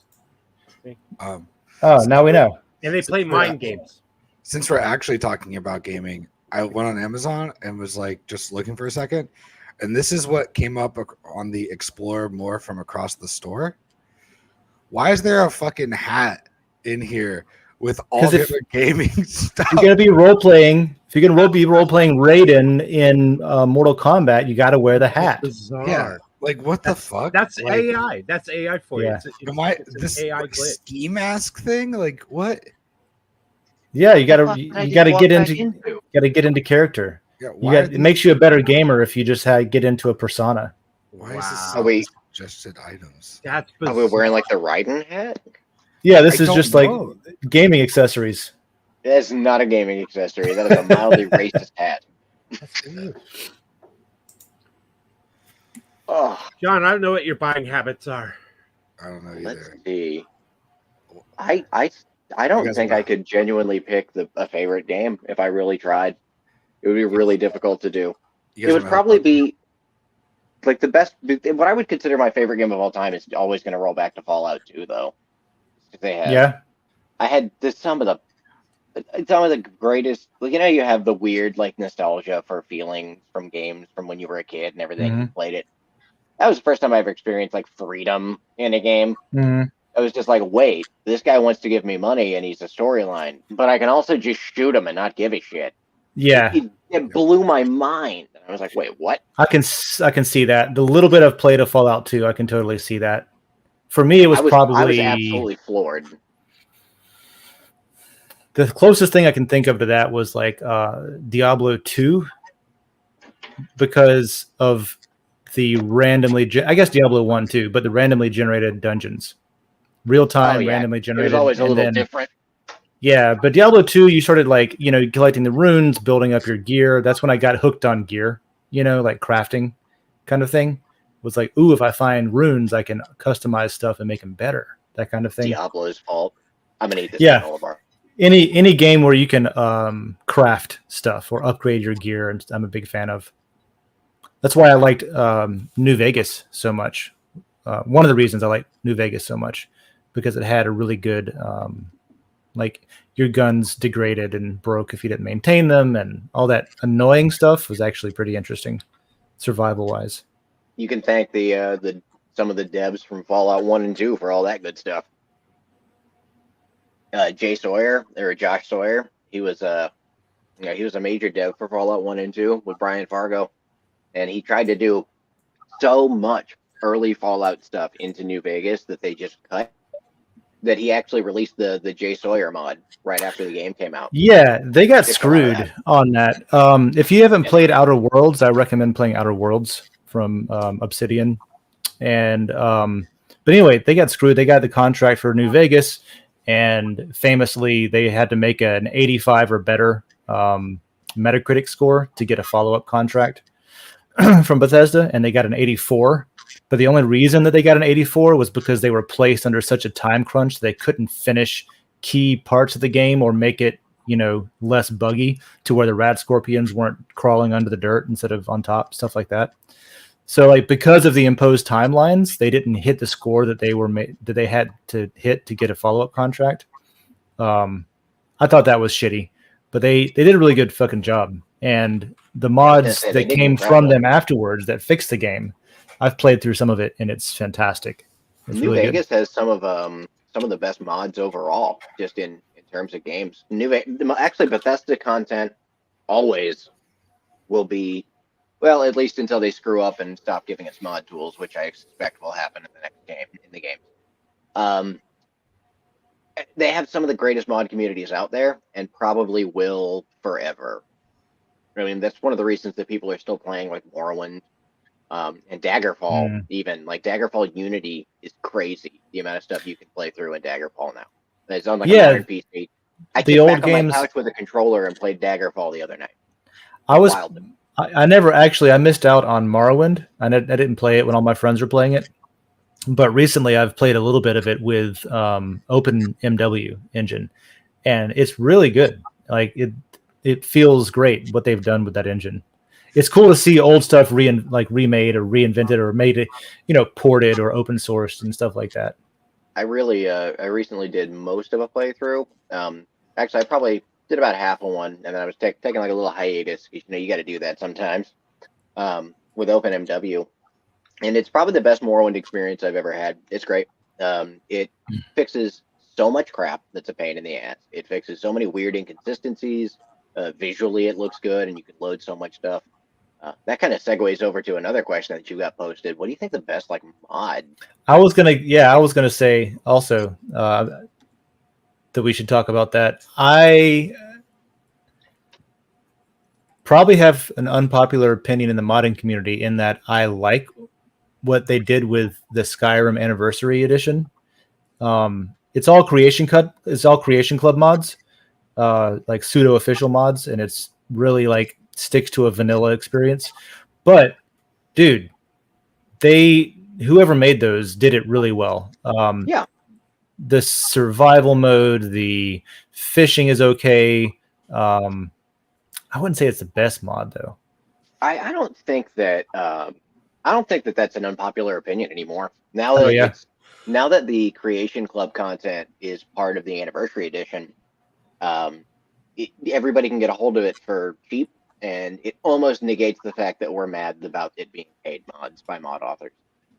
Now we know. And they play mind games. Since we're actually talking about gaming, I went on Amazon and was like just looking for a second, and this is what came up on the Explore More from across the store. Why is there a fucking hat in here with all 'Cause if- different gaming stuff? If you're gonna be role playing, if you're gonna be role playing Raiden in Mortal Kombat, you got to wear the hat. Bizarre. Yeah, like what the fuck? That's like, AI. That's AI for you. Yeah. It's an this AI like, glitch. ski mask thing? Like what? Yeah, you What the gotta fuck did I you just gotta walk get back into gotta get into character. Yeah, You why got are it these- makes you a better gamer if you just get into a persona. Why is this Wow. Are we suggested items? That's are bizarre. we wearing like the Raiden hat? Yeah, this I is don't just know. like gaming accessories. That's not a gaming accessory. That is a mildly racist hat. That's weird. Oh, John, I don't know what your buying habits are. I don't know let's either. see. I don't guys think are- I could genuinely pick a favorite game if I really tried. It would be really difficult to do. You guys It would wanna help probably out? be like the best. What I would consider my favorite game of all time is always going to roll back to Fallout 2, though. They have. Yeah. I had some of the greatest. Like, you know, you have the weird like nostalgia for feelings from games from when you were a kid and everything. You played it. That was the first time I ever experienced like freedom in a game. Mhm. I was just like, wait, this guy wants to give me money and he's a storyline, but I can also just shoot him and not give a shit. Yeah, It blew my mind. I was like, wait, what? I can see that. The little bit I've played of Fallout 2, I can totally see that. For me, it was I was probably absolutely floored. the closest thing I can think of to that was like Diablo 2, because of the I guess Diablo 1 too, but the randomly generated dungeons, real time, Oh, yeah. randomly It generated. was always a and little then, different. Yeah, but Diablo 2, you started like, collecting the runes, building up your gear. That's when I got hooked on gear, like crafting kind of thing. Was like, ooh, if I find runes, I can customize stuff and make them better. That kind of thing. Diablo's fault. I'm gonna eat this Yeah. granola bar. Any game where you can craft stuff or upgrade your gear, and I'm a big fan of. That's why I liked New Vegas so much. One of the reasons I like New Vegas so much, because it had a really good like your guns degraded and broke if you didn't maintain them, and all that annoying stuff was actually pretty interesting, survival wise. You can thank the some of the devs from Fallout 1 and 2 for all that good stuff. Josh Sawyer, he was a major dev for Fallout 1 and 2 with Brian Fargo, and he tried to do so much early Fallout stuff into New Vegas that they just cut. That he actually released the Jay Sawyer mod right after the game came out. Yeah, they got Just a lot of screwed on that. If you haven't played Outer Worlds, I recommend playing Outer Worlds from Obsidian. And but anyway, they got screwed. They got the contract for New Vegas, and famously, they had to make an 85 or better Metacritic score to get a follow-up contract from Bethesda, and they got an 84. But the only reason that they got an 84 was because they were placed under such a time crunch they couldn't finish key parts of the game or make it, less buggy to where the rad scorpions weren't crawling under the dirt instead of on top, stuff like that. So, like, because of the imposed timelines, they didn't hit the score that they had to hit to get a follow-up contract. I thought that was shitty, but they did a really good fucking job. And the mods They that did came incredible. from them afterwards that fixed the game, I've played through some of it, and it's fantastic. It's New really Vegas has some of the best mods overall, just in terms of games. Actually, Bethesda content always will be, well, at least until they screw up and stop giving us mod tools, which I expect will happen in the next game in the game. They have some of the greatest mod communities out there, and probably will forever. I mean, that's one of the reasons that people are still playing like Morrowind. And Daggerfall, even like Daggerfall Unity is crazy. The amount of stuff you can play through in Daggerfall now. It's on like a modern PC. I the kicked old back on games- my couch with a controller and played Daggerfall the other night. I never actually, I missed out on Morrowind. I didn't play it when all my friends were playing it. But recently I've played a little bit of it with OpenMW engine, and it's really good. Like it feels great what they've done with that engine. It's cool to see old stuff remade or reinvented or made it, ported or open sourced and stuff like that. I recently did most of a playthrough. Actually, I probably did about half of one, and then I was taking like a little hiatus. You know, you got to do that sometimes with OpenMW, and it's probably the best Morrowind experience I've ever had. It's great. It fixes so much crap that's a pain in the ass. It fixes so many weird inconsistencies. Visually, it looks good, and you can load so much stuff. That kind of segues over to another question that you got posted. What do you think the best like mod? I was gonna say also that we should talk about that. I probably have an unpopular opinion in the modding community in that I like what they did with the Skyrim Anniversary Edition. It's all Creation Club mods, like pseudo official mods, and it's really like sticks to a vanilla experience. But dude, whoever made those did it really well. Yeah. The survival mode, the fishing is okay. I wouldn't say it's the best mod though. I don't think that that's an unpopular opinion anymore. Now that now that the Creation Club content is part of the Anniversary Edition, everybody can get a hold of it for cheap, and it almost negates the fact that we're mad about it being paid mods by mod authors.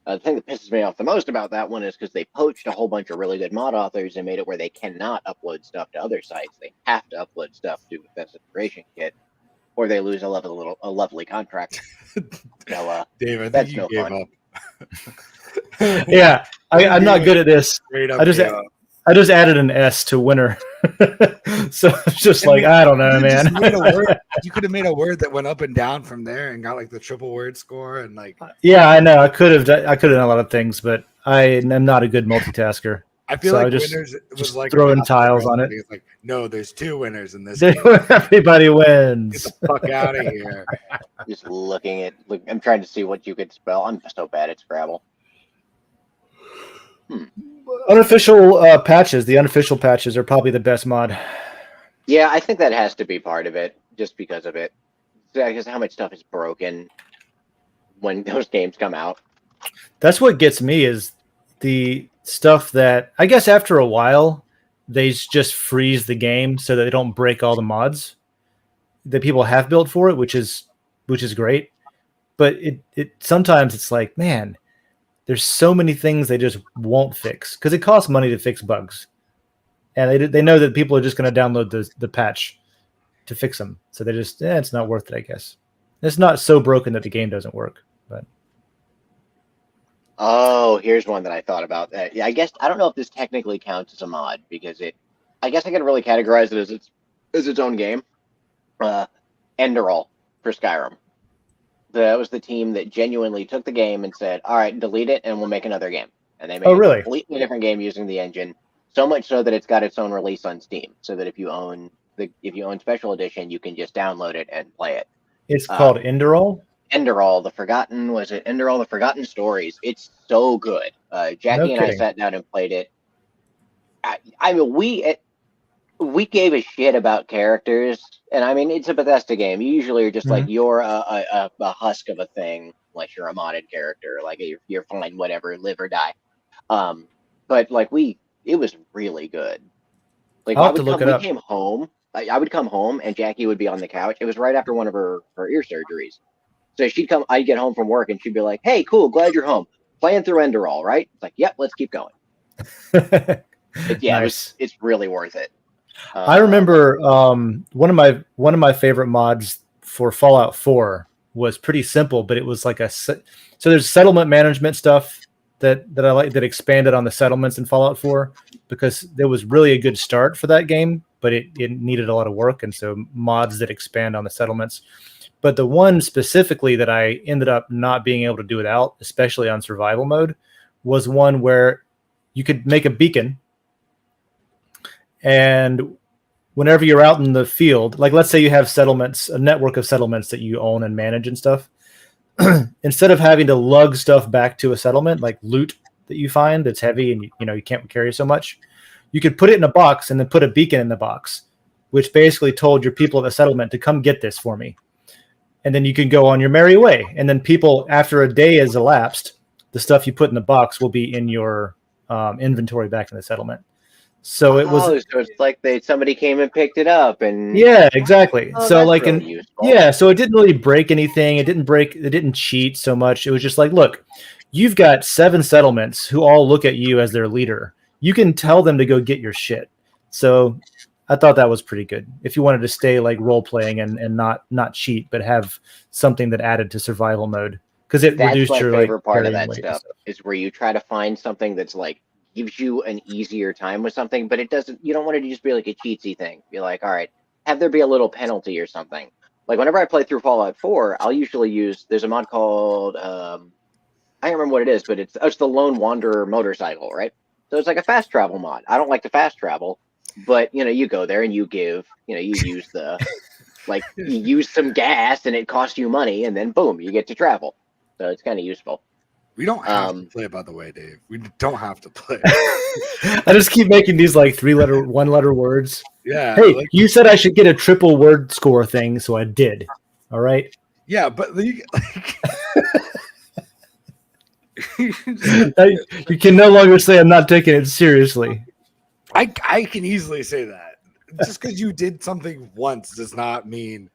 The thing that pisses me off the most about that one is because they poached a whole bunch of really good mod authors and made it where they cannot upload stuff to other sites. They have to upload stuff to Bethesda Creation Kit, or they lose a lovely contract. So, Dave, I that's think you no gave fun. up. Yeah, I'm not good at this. I just added an S to winner. So it's just like, I don't know, man. You could have made a word that went up and down from there and got like the triple word score and like. Yeah, I know. I could have done a lot of things, but I am not a good multitasker. I feel So like I just- winners was just like throwing tiles on it. It's like, no, there's two winners in this. Game. Everybody Get wins. the fuck out of here. Just I'm trying to see what you could spell. I'm so bad at Scrabble. Unofficial patches. The unofficial patches are probably the best mod. Yeah, I think that has to be part of it, just because of it. Because how much stuff is broken when those games come out. That's what gets me is the stuff that I guess after a while they just freeze the game so that they don't break all the mods that people have built for it, which is great. But it sometimes it's like, man, there's so many things they just won't fix because it costs money to fix bugs, and they know that people are just going to download the patch to fix them. So they just, it's not worth it, I guess. It's not so broken that the game doesn't work. But oh, here's one that I thought about. Yeah, I guess I don't know if this technically counts as a mod because I guess I can really categorize it as its own game. Enderall for Skyrim. That was the team that genuinely took the game and said, "All right, delete it, and we'll make another game." And they made a completely different game using the engine. So much so that it's got its own release on Steam. So that if you own Special Edition, you can just download it and play it. It's called Enderall. Enderall, Enderall, the Forgotten Stories. It's so good. Jackie and I sat down and played it. I mean, we gave a shit about characters, and I mean, it's a Bethesda game. You usually are just like, you're a husk of a thing, unless you're a modded character. Like, you're fine, whatever, live or die. But like, it was really good. Like, we came home. I would come home, and Jackie would be on the couch. It was right after one of her ear surgeries. So I'd get home from work, and she'd be like, "Hey, cool, glad you're home. Playing through Enderall, right?" It's like, "Yep, let's keep going." Nice. It's really worth it. I remember one of my favorite mods for Fallout 4 was pretty simple, but it was like so there's settlement management stuff that I like that expanded on the settlements in Fallout 4 because there was really a good start for that game, but it needed a lot of work, and so mods that expand on the settlements. But the one specifically that I ended up not being able to do without, especially on survival mode, was one where you could make a beacon. And whenever you're out in the field, like let's say you have settlements, a network of settlements that you own and manage and stuff, instead of having to lug stuff back to a settlement, like loot that you find that's heavy and you can't carry so much, you could put it in a box and then put a beacon in the box, which basically told your people at the settlement to come get this for me. And then you can go on your merry way. And then people, after a day has elapsed, the stuff you put in the box will be in your inventory back in the settlement. So it was, Oh, so it's like somebody came and picked it up, and yeah, exactly. oh, So that's like, really useful. yeah, so it didn't really break anything. It didn't cheat so much. It was just like, look, you've got 7 settlements who all look at you as their leader. You can tell them to go get your shit. So I thought that was pretty good. If you wanted to stay like role playing and not cheat, but have something that added to survival mode, because it That's reduced my your like favorite part of carrying that weight and stuff stuff. is where you try to find something that's like gives you an easier time with something, but it doesn't. You don't want it to just be like a cheatsy thing. Be like, all right, have there be a little penalty or something. Like whenever I play through Fallout 4, I'll usually use. There's a mod called I don't remember what it is, but it's the Lone Wanderer motorcycle, right? So it's like a fast travel mod. I don't like to fast travel, but you go there and you use the like you use some gas and it costs you money, and then boom, you get to travel. So it's kind of useful. We don't have to play, by the way, Dave. We don't have to play. I just keep making these like 1-letter words. Yeah. Hey, like, you said I should get a triple word score thing, so I did. All right. yeah, but like, You can no longer say I'm not taking it seriously. I can easily say that. Just because you did something once does not mean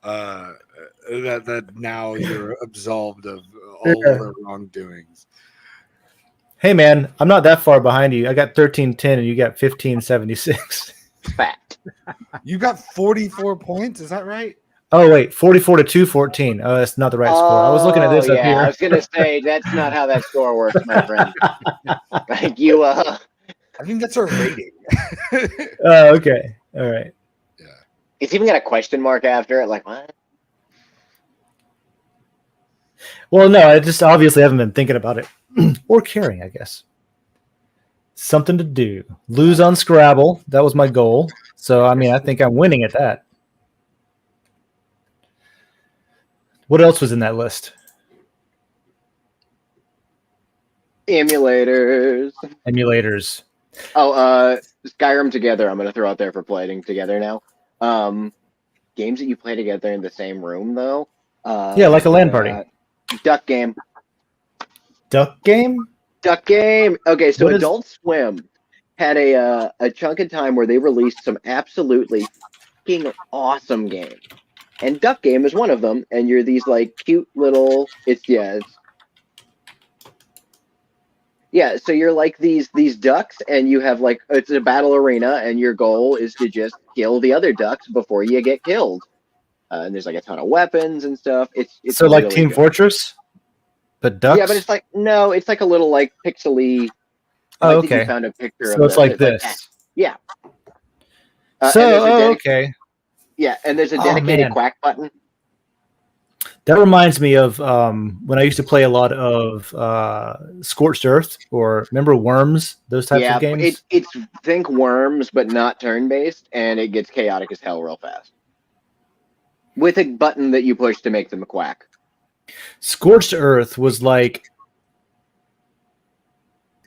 that now you're absolved of all other wrongdoings. Hey man, I'm not that far behind you. I got 1310 and you got 1576. Fact. You got 44 points, is that right? Oh wait, 44 to 214. Oh, that's not the right score. I was looking at this up here. I was gonna say that's not how that score works, my friend. Like you I think that's our rating. Oh, okay. All right. Yeah. It's even got a question mark after it, like what? Well, no, I just obviously haven't been thinking about it or caring, I guess. Something to do. Lose on Scrabble. That was my goal. So, I mean, I think I'm winning at that. What else was in that list? Emulators. Emulators. Oh, Skyrim Together. I'm gonna throw out there for playing together now. Games that you play together in the same room, though. Yeah, like a LAN party. Duck Game. Duck Game? Duck Game. Okay, so What is- Adult Swim had a chunk of time where they released some absolutely fucking awesome games, and Duck Game is one of them. And you're these like cute little. So you're like these ducks, and you have like it's a battle arena, and your goal is to just kill the other ducks before you get killed. And there's like a ton of weapons and stuff. It's so like really Team good. Fortress, but ducks. Yeah, but it's like no, it's like a little like pixely. Oh, Like that okay. you found a picture So of it's like this. yeah. So, and there's a okay. Yeah, and there's a Oh, dedicated man. quack button. That reminds me of when I used to play a lot of Scorched Earth, or remember Worms, those types Yeah, of games. it's think Worms, but not turn-based, and it gets chaotic as hell real fast. With a button that you push to make them quack. Scorched Earth was like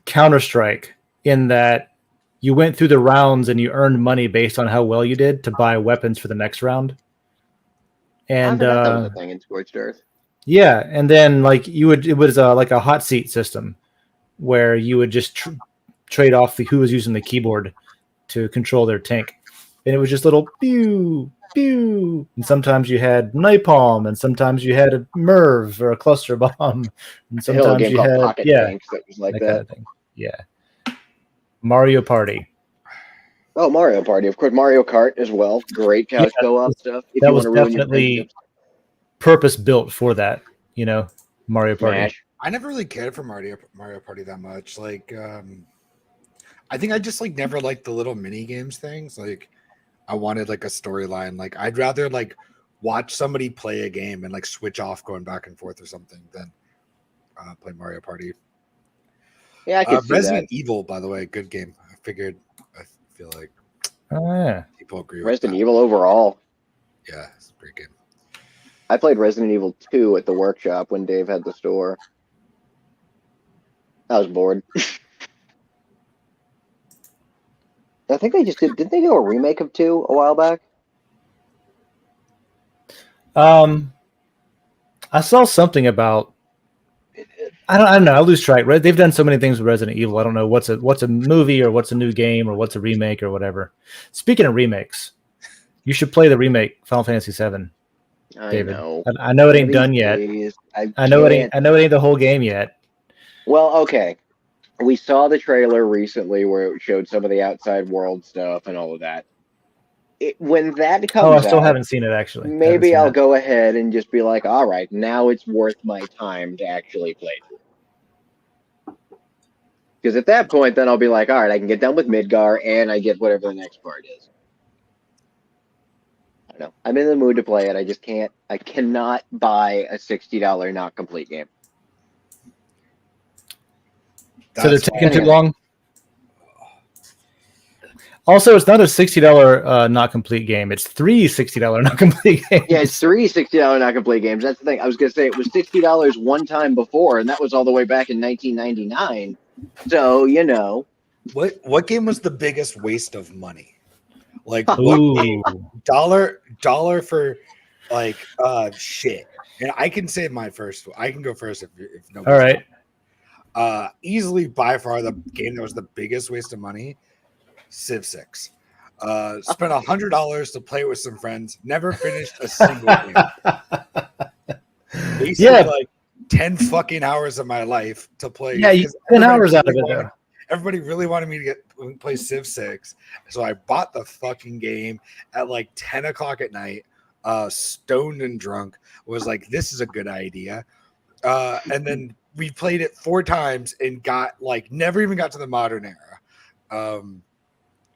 Counter-Strike in that you went through the rounds and you earned money based on how well you did to buy weapons for the next round. And I forgot that was a thing in Scorched Earth. yeah, and then like it was like a hot seat system where you would just trade off who was using the keyboard to control their tank, and it was just little pew pew, and sometimes you had napalm, and sometimes you had a MIRV or a cluster bomb, and A little sometimes game you called had Pocket yeah Tanks that was like that that. kind of thing. Yeah, Mario Party. Oh, Mario Party, of course. Mario Kart as well. Great couch co-op stuff. If that you was want to ruin your definitely friendships. purpose built for that. Mario Party. Smash. I never really cared for Mario Party that much. Like, I think I just like never liked the little mini games things. Like, I wanted like a storyline. Like, I'd rather like watch somebody play a game and like switch off going back and forth or something than play Mario Party. Yeah, I can see Resident that. Evil, by the way, good game. I feel like Yeah. people agree with Resident that. Evil overall. Yeah, it's a great game. I played Resident Evil 2 at the workshop when Dave had the store. I was bored. I think they just didn't they do a remake of 2 a while back? I saw something about I don't know. I lose track. Right? They've done so many things with Resident Evil. I don't know what's a movie or what's a new game or what's a remake or whatever. Speaking of remakes, you should play the remake Final Fantasy VII, David. I know it ain't done yet. I know it ain't the whole game yet. Well, okay. We saw the trailer recently where it showed some of the outside world stuff and all of that. When that comes out, I still haven't seen it actually. Maybe I'll go ahead and just be like, all right, now it's worth my time to actually play it. Because at that point, then I'll be like, all right, I can get done with Midgar and I get whatever the next part is. I don't know. I'm in the mood to play it. I just can't. I cannot buy a $60 not complete game. So they're taking too long. Also, it's not a $60 not complete game. It's three $60 not complete games. Yeah, it's three $60 not complete games. That's the thing. I was gonna say it was $60 one time before, and that was all the way back in 1999. So you know, what game was the biggest waste of money? Like dollar for like shit. And I can say my first. I can go first if no. All right. Easily by far the game that was the biggest waste of money. Civ 6. Spent $100 to play with some friends. Never finished a single game. Basically, like 10 fucking hours of my life to play. Yeah, you 10 hours out of it though. Everybody really wanted me to play Civ 6, so I bought the fucking game at like 10 o'clock at night. Stoned and drunk. Was like, this is a good idea. And then we played it 4 times and got like never even got to the modern era.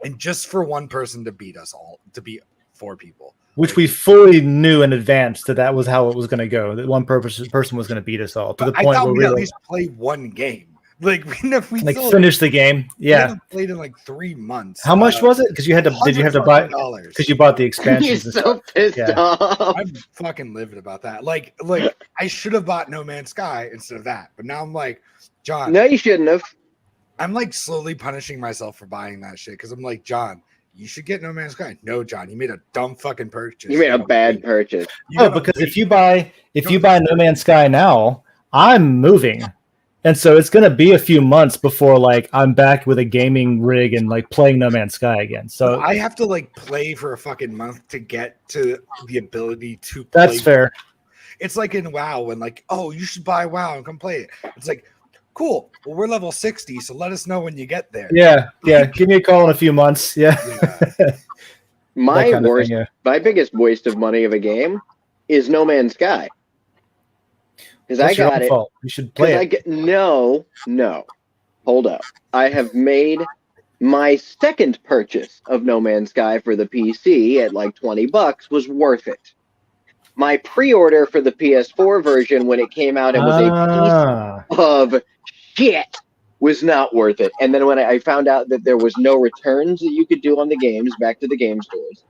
And just for one person to beat us all, to beat 4 people. Which we fully knew in advance that was how it was going to go. That one person was going to beat us all to the point where we at least play one game. Like we like finish the game. Yeah, we haven't played in like 3 months. How much was it? Because you had to. Did you have to buy? Because you bought the expansions. He's so pissed off. I'm fucking livid about that. Like I should have bought No Man's Sky instead of that. But now I'm like, John. No, you shouldn't have. I'm like slowly punishing myself for buying that shit because I'm like, John, you should get No Man's Sky. No, John, you made a dumb fucking purchase. You made a bad purchase. Oh, because if you buy No Man's Sky now, I'm moving, and so it's gonna be a few months before like I'm back with a gaming rig and like playing No Man's Sky again. So I have to like play for a fucking month to get to the ability to play. That's fair. It's like in WoW when like, oh, you should buy WoW and come play it. It's like, cool. Well, we're level 60, so let us know when you get there. Yeah. Give me a call in a few months. Yeah. My biggest waste of money of a game is No Man's Sky. Because I got it. Fault. You should play it. No. Hold up. I have made my second purchase of No Man's Sky for the PC at like $20 was worth it. My pre-order for the PS4 version when it came out and was a piece of shit was not worth it. And then when I found out that there was no returns that you could do on the games back to the game stores.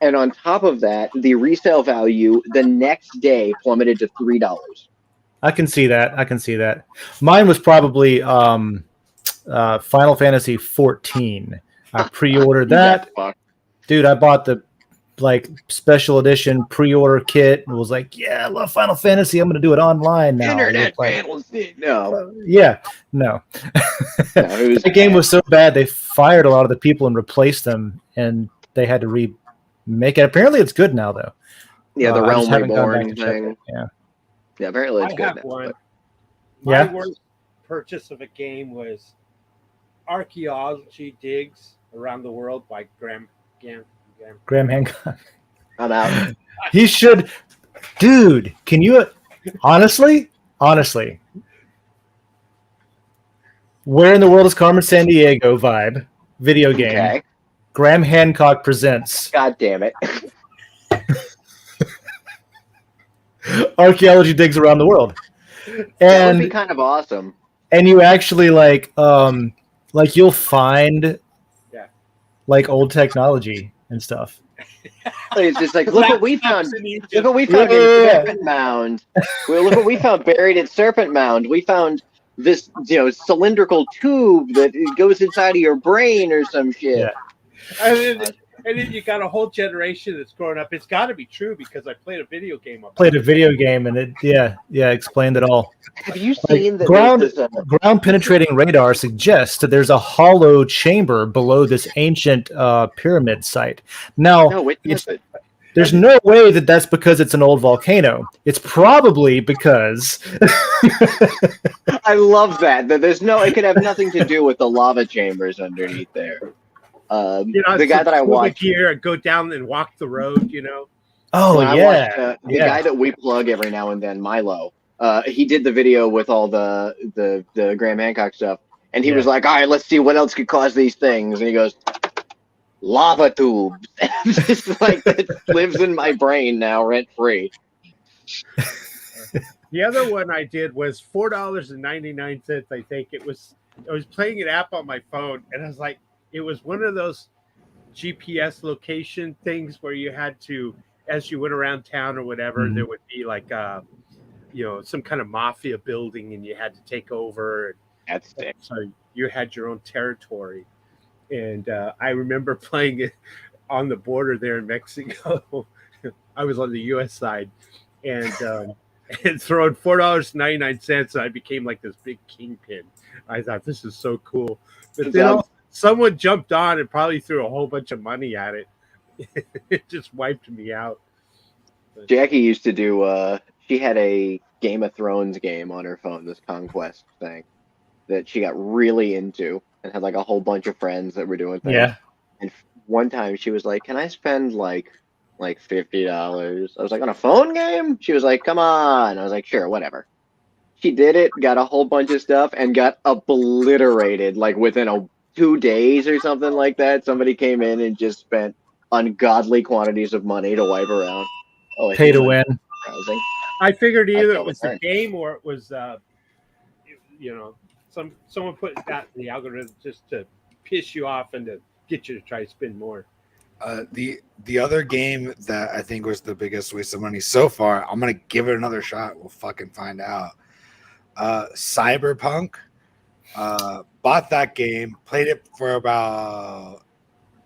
And on top of that, the resale value the next day plummeted to $3. I can see that. Mine was probably Final Fantasy 14. I pre-ordered that. Dude, I bought the like special edition pre-order kit. It was like, yeah, I love Final Fantasy. I'm going to do it online now. Internet fantasy. No. No. The game was so bad they fired a lot of the people and replaced them, and they had to remake it. Apparently, it's good now though. Yeah, the Realm Reborn thing. Yeah, apparently it's good. My worst purchase of a game was Archaeology Digs Around the World by Graham Hancock. I'm out. He should, dude. Can you honestly? Where in the world is Carmen Sandiego vibe? Video game. Okay. Graham Hancock presents. God damn it. Archaeology Digs Around the World. And that would be kind of awesome. And you actually like you'll find like old technology and stuff. It's just like, look what we found. Look what we found in Serpent Mound. Well, look what we found buried at Serpent Mound. We found this, cylindrical tube that goes inside of your brain or some shit. Yeah. And then you got a whole generation that's growing up. It's got to be true because I played a video game. Played a video game and it explained it all. Have you Like, seen that? ground penetrating radar suggests that there's a hollow chamber below this ancient pyramid site. Now, No, it doesn't. there's no way that that's because it's an old volcano. It's probably because I love that. That there's no. It could have nothing to do with the lava chambers underneath there. The guy that I watched here and go down and walk the road. oh I yeah, watched, the guy that we plug every now and then, Milo. He did the video with all the Graham Hancock stuff, and he was like, "All right, let's see what else could cause these things." And he goes, "Lava tubes." Just like that lives in my brain now, rent free. The other one I did was $4.99. I think it was. I was playing an app on my phone, and I was like, it was one of those GPS location things where you had to, as you went around town or whatever, there would be like some kind of mafia building, and you had to take over. That's sick. So you had your own territory. And I remember playing it on the border there in Mexico. I was on the U.S. side, and throwing $4.99, I became like this big kingpin. I thought this is so cool. But then someone jumped on and probably threw a whole bunch of money at it. It just wiped me out. But Jackie used to do. She had a Game of Thrones game on her phone, this Conquest thing that she got really into, and had like a whole bunch of friends that were doing things. yeah. And one time she was like, "Can I spend like $50?" I was like, "On a phone game?" She was like, "Come on." I was like, "Sure, whatever." She did it, got a whole bunch of stuff, and got obliterated like within 2 days or something like that. Somebody came in and just spent ungodly quantities of money to wipe her out. Oh, Pay to win. Browsing. I figured either it was That's the game or it was, someone put that in the algorithm just to piss you off and to get you to try to spend more. The other game that I think was the biggest waste of money so far, I'm gonna give it another shot. We'll fucking find out. Cyberpunk. Bought that game, played it for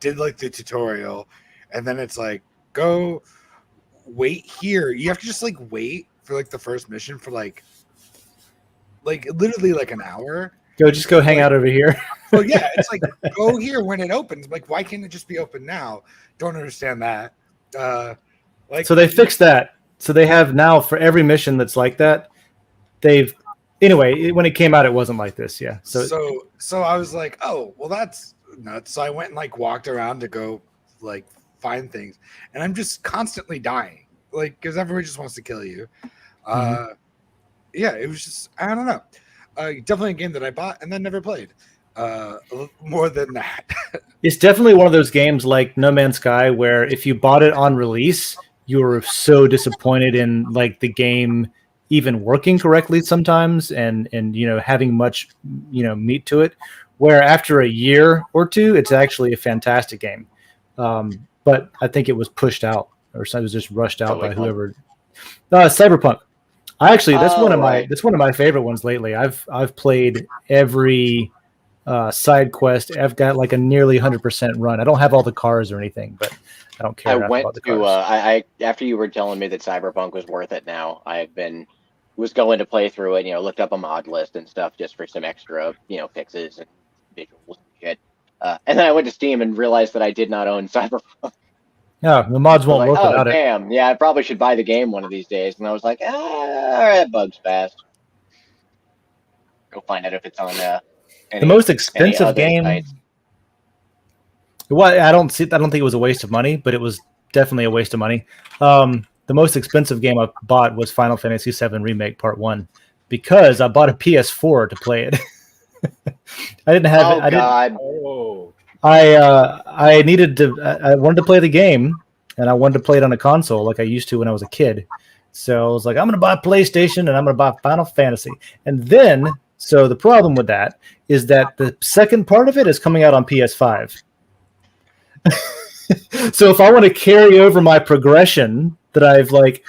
did like the tutorial, and then it's like, go wait here. You have to just like wait for like the first mission for like literally like an hour. Just go hang out over here. Well, yeah, it's like go here when it opens. Like, why can't it just be open now? Don't understand that. So they fixed that. So they have now for every mission that's like that. When it came out, it wasn't like this. Yeah. So I was like, oh, well, that's nuts. So I went and like walked around to go like find things, and I'm just constantly dying, like because everybody just wants to kill you. Yeah, it was just I don't know. Definitely a game that I bought and then never played. More than that. It's definitely one of those games like No Man's Sky where if you bought it on release, you were so disappointed in like the game even working correctly sometimes and having much meat to it, where after a year or two it's actually a fantastic game. But I think it was pushed out or it was just rushed out by whoever. Cyberpunk. That's one of my favorite ones lately. I've played every side quest. I've got like a nearly 100% run. I don't have all the cars or anything, but I don't care. I went to after you were telling me that Cyberpunk was worth it. Now was going to play through it. Looked up a mod list and stuff just for some extra fixes and visuals and shit. And then I went to Steam and realized that I did not own Cyberpunk. Yeah, the mods won't work without it. Damn. Yeah, I probably should buy the game one of these days. And I was like, all right, bugs fast. Go find out if it's on the most expensive game. Sites. Well, I don't think it was a waste of money, but it was definitely a waste of money. The most expensive game I bought was Final Fantasy VII Remake Part 1 because I bought a PS4 to play it. I didn't have it. God. I needed to. I wanted to play the game, and I wanted to play it on a console like I used to when I was a kid. So I was like, I'm going to buy a PlayStation, and I'm going to buy Final Fantasy. And then, so the problem with that is that the second part of it is coming out on PS5. So if I want to carry over my progression that I've like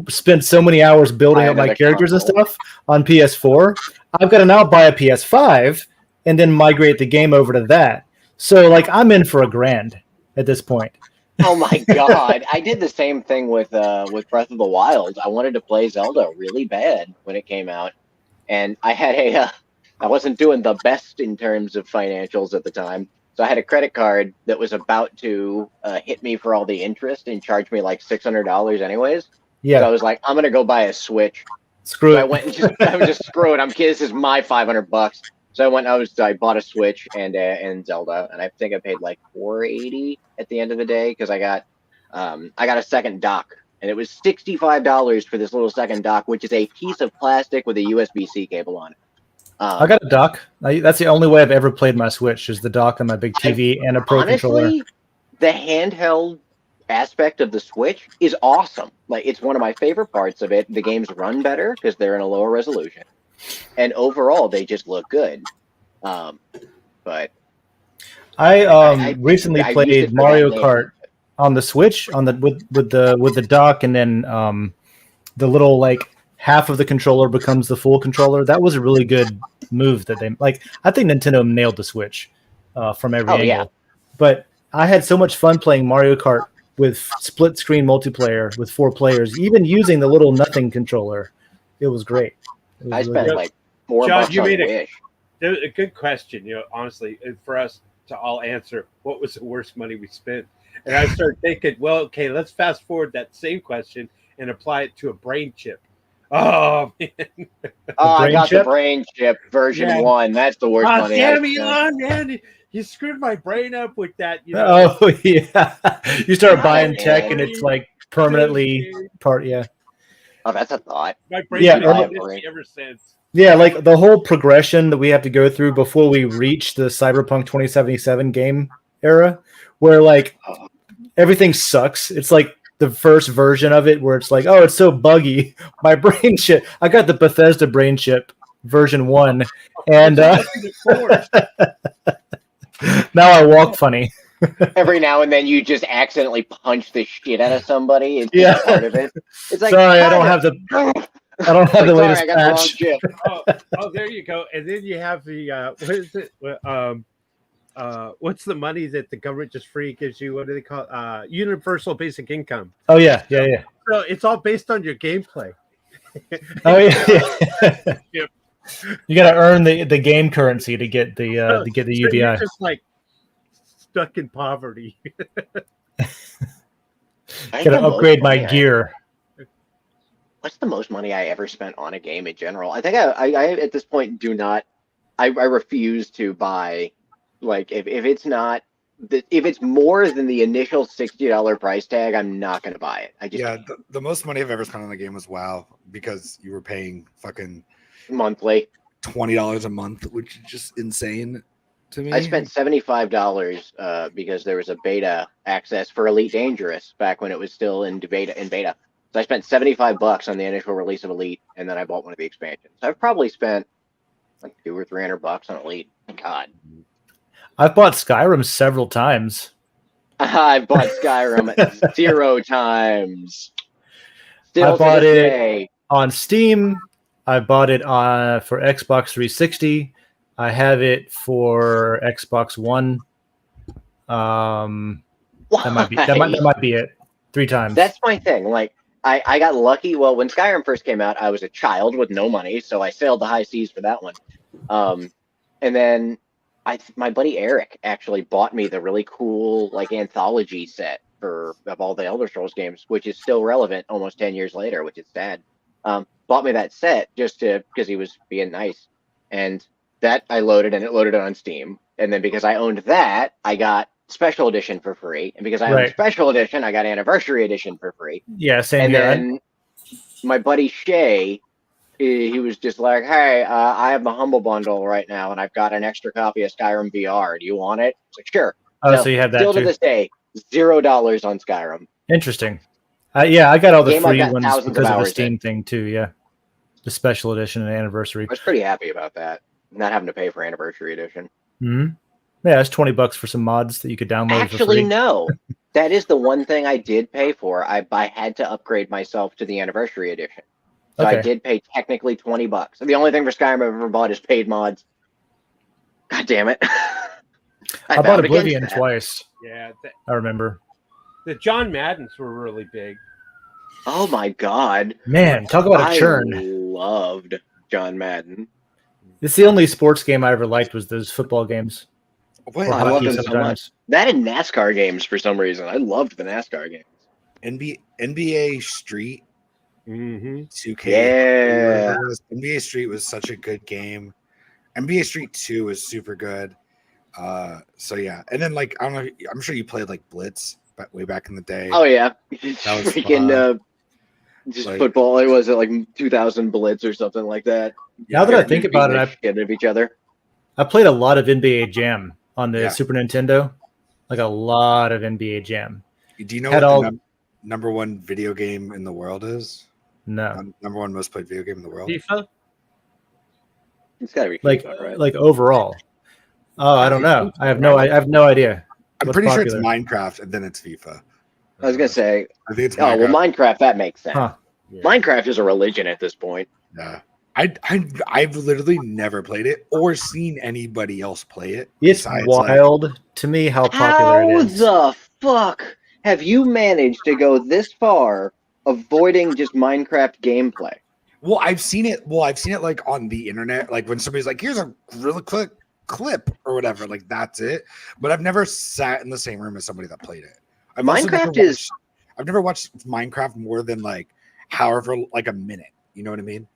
spent so many hours building up my characters and stuff on PS4, I've got to now buy a PS5 and then migrate the game over to that. So like I'm in for $1,000 at this point. Oh my god! I did the same thing with Breath of the Wild. I wanted to play Zelda really bad when it came out, and I had I wasn't doing the best in terms of financials at the time, so I had a credit card that was about to hit me for all the interest and charge me like $600 anyways. So I Yeah, was like, I'm gonna go buy a Switch. screw So it. I went and I was just screw it. I'm kidding. This is my $500. So I bought a Switch and Zelda, and I think I paid like $480 at the end of the day because I got a second dock, and it was $65 for this little second dock, which is a piece of plastic with a USB-C cable on it. I got a dock. That's the only way I've ever played my Switch is the dock on my big TV and a Pro controller. Honestly, the handheld aspect of the Switch is awesome. Like, it's one of my favorite parts of it. The games run better because they're in a lower resolution, and overall they just look good. But I recently I used it played for Mario that Kart on the Switch on the with the dock, and then the little like half of the controller becomes the full controller. That was a really good move that they like. I think Nintendo nailed the Switch from every angle. Yeah. But I had so much fun playing Mario Kart with split screen multiplayer with 4 players, even using the little nothing controller. It was great. It was I really spent good. like $4 John, on you made Wish. a good question. Honestly, and for us to all answer, what was the worst money we spent? And I started thinking, well, okay, let's fast forward that same question and apply it to a brain chip. Oh man! Oh, I brain got chip? the brain chip version Yeah. 1. That's the worst money Damn I you, spent. man! You screwed my brain up with that. Oh yeah, you start God buying damn tech it. and it's like permanently part. Yeah, Oh, that's a thought. My brain's Yeah, been early- busy ever since. yeah, like the whole progression that we have to go through before we reach the Cyberpunk 2077 game era, where like everything sucks. It's like the first version of it where it's like, oh, it's so buggy. My brain chip. I got the Bethesda brain chip version 1, and now I walk funny. Every now and then you just accidentally punch the shit out of somebody. It's just part of it. It's like, Sorry, I don't kinda- have the I don't have like, the sorry, latest I got the wrong patch. chip. Oh, there you go. And then you have the what is it? What's the money that the government just free gives you? What do they call it? Universal basic income. Oh yeah. So it's all based on your gameplay. Oh yeah. You got to earn the game currency to get the UBI. You're just like stuck in poverty. I Got to think the most upgrade my money gear. What's the most money I ever spent on a game in general? I think I at this point do not. I refuse to buy. Like if it's not if it's more than the initial $60 price tag, I'm not going to buy it. I just the most money I've ever spent on the game was WoW because you were paying fucking monthly $20 a month, which is just insane to me. I spent $75 because there was a beta access for Elite Dangerous back when it was still in beta. So I spent $75 on the initial release of Elite, and then I bought one of the expansions. So I've probably spent like $200 or $300 on Elite. God, I've bought Skyrim several times. I've bought Skyrim 0 times. Still I bought to this it day. on Steam. I bought it for Xbox 360. I have it for Xbox One. That might be it. 3 times. That's my thing. Like I got lucky. Well, when Skyrim first came out, I was a child with no money, so I sailed the high seas for that one. And then my buddy Eric actually bought me the really cool like anthology set of all the Elder Scrolls games, which is still relevant almost 10 years later, which is sad. Bought me that set just because he was being nice, and that I loaded, and it loaded on Steam. And then because I owned that, I got Special Edition for free, and because I owned Special Edition, I got Anniversary Edition for free. Yeah, same and here. Then my buddy Shay, he was just like, "Hey, I have the Humble Bundle right now, and I've got an extra copy of Skyrim VR. Do you want it?" I was like, "Sure." Oh, so you have that still too. To this day, $0 on Skyrim. Interesting. Yeah, I got all the Game I've free got ones thousands of because of the hours Steam in. thing too. Yeah, the Special Edition and Anniversary. I was pretty happy about that, not having to pay for Anniversary Edition. Mm-hmm. Yeah, it's $20 for some mods that you could download. Actually, for free. no. That is the one thing I did pay for. I had to upgrade myself to the Anniversary Edition. So I did pay technically $20. The only thing for Skyrim I've ever bought is paid mods. God damn it. I bought vowed against Oblivion that. twice. Yeah, I remember. the John Maddens were really big. Oh my god. Man, talk about a I churn. loved John Madden. It's the only sports game I ever liked was those football games. What? Or I loved hockey them so sometimes. much. That and NASCAR games for some reason. I loved the NASCAR games. NBA Street Mm-hmm. 2K. Yeah. NBA Street was such a good game. NBA Street 2 was super good. So yeah, and then like I don't know, I'm sure you played like Blitz way back in the day. Oh yeah. That was Freaking fun. just Like- football. It was like 2000 Blitz or something like that. Now that I Everybody think about beating it, the shit out of each other. I played a lot of NBA Jam on the Yeah. Super Nintendo. Like a lot of NBA Jam. Do you know Had what all- the number one video game in the world is? No. Number one most played video game in the world. FIFA. It's gotta be Like FIFA, right? like overall. Oh, I don't know. I have no idea. I'm What's pretty sure popular? it's Minecraft and then it's FIFA. I was gonna say, I think it's oh well, Minecraft. Minecraft. That makes sense. Huh. Yeah. Minecraft is a religion at this point. Yeah. I've literally never played it or seen anybody else play it. It's besides, wild to me how popular How it is. the fuck have you managed to go this far avoiding just Minecraft gameplay? Well, I've seen it. Well, I've seen it like on the internet, like when somebody's like, "Here's a really quick clip" or whatever. Like that's it. But I've never sat in the same room as somebody that played it. I've never watched Minecraft more than like however like a minute. You know what I mean?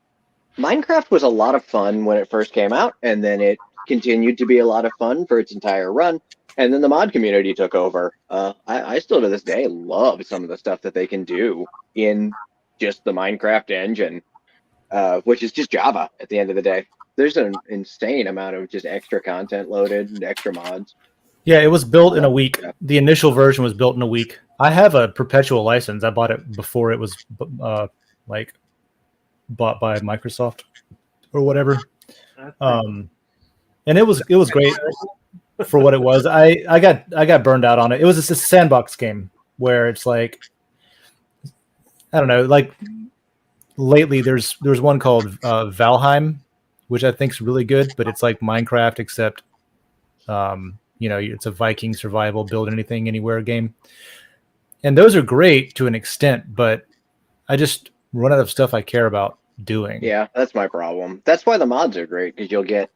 Minecraft was a lot of fun when it first came out, and then continued to be a lot of fun for its entire run. And then the mod community took over. I still to this day love some of the stuff that they can do in just the Minecraft engine, which is just Java at the end of the day. There's an insane amount of just extra content loaded and extra mods. Yeah, it was built in a week. The initial version was built in a week. I have a perpetual license. I bought it before it was like bought by Microsoft or whatever. And it was great for what it was. I got burned out on it. It was a sandbox game where it's like, I don't know, like lately there's one called Valheim, which I think is really good, but it's like Minecraft except it's a Viking survival build anything anywhere game. And those are great to an extent, but I just run out of stuff I care about doing. Yeah, that's my problem. That's why the mods are great, because you'll get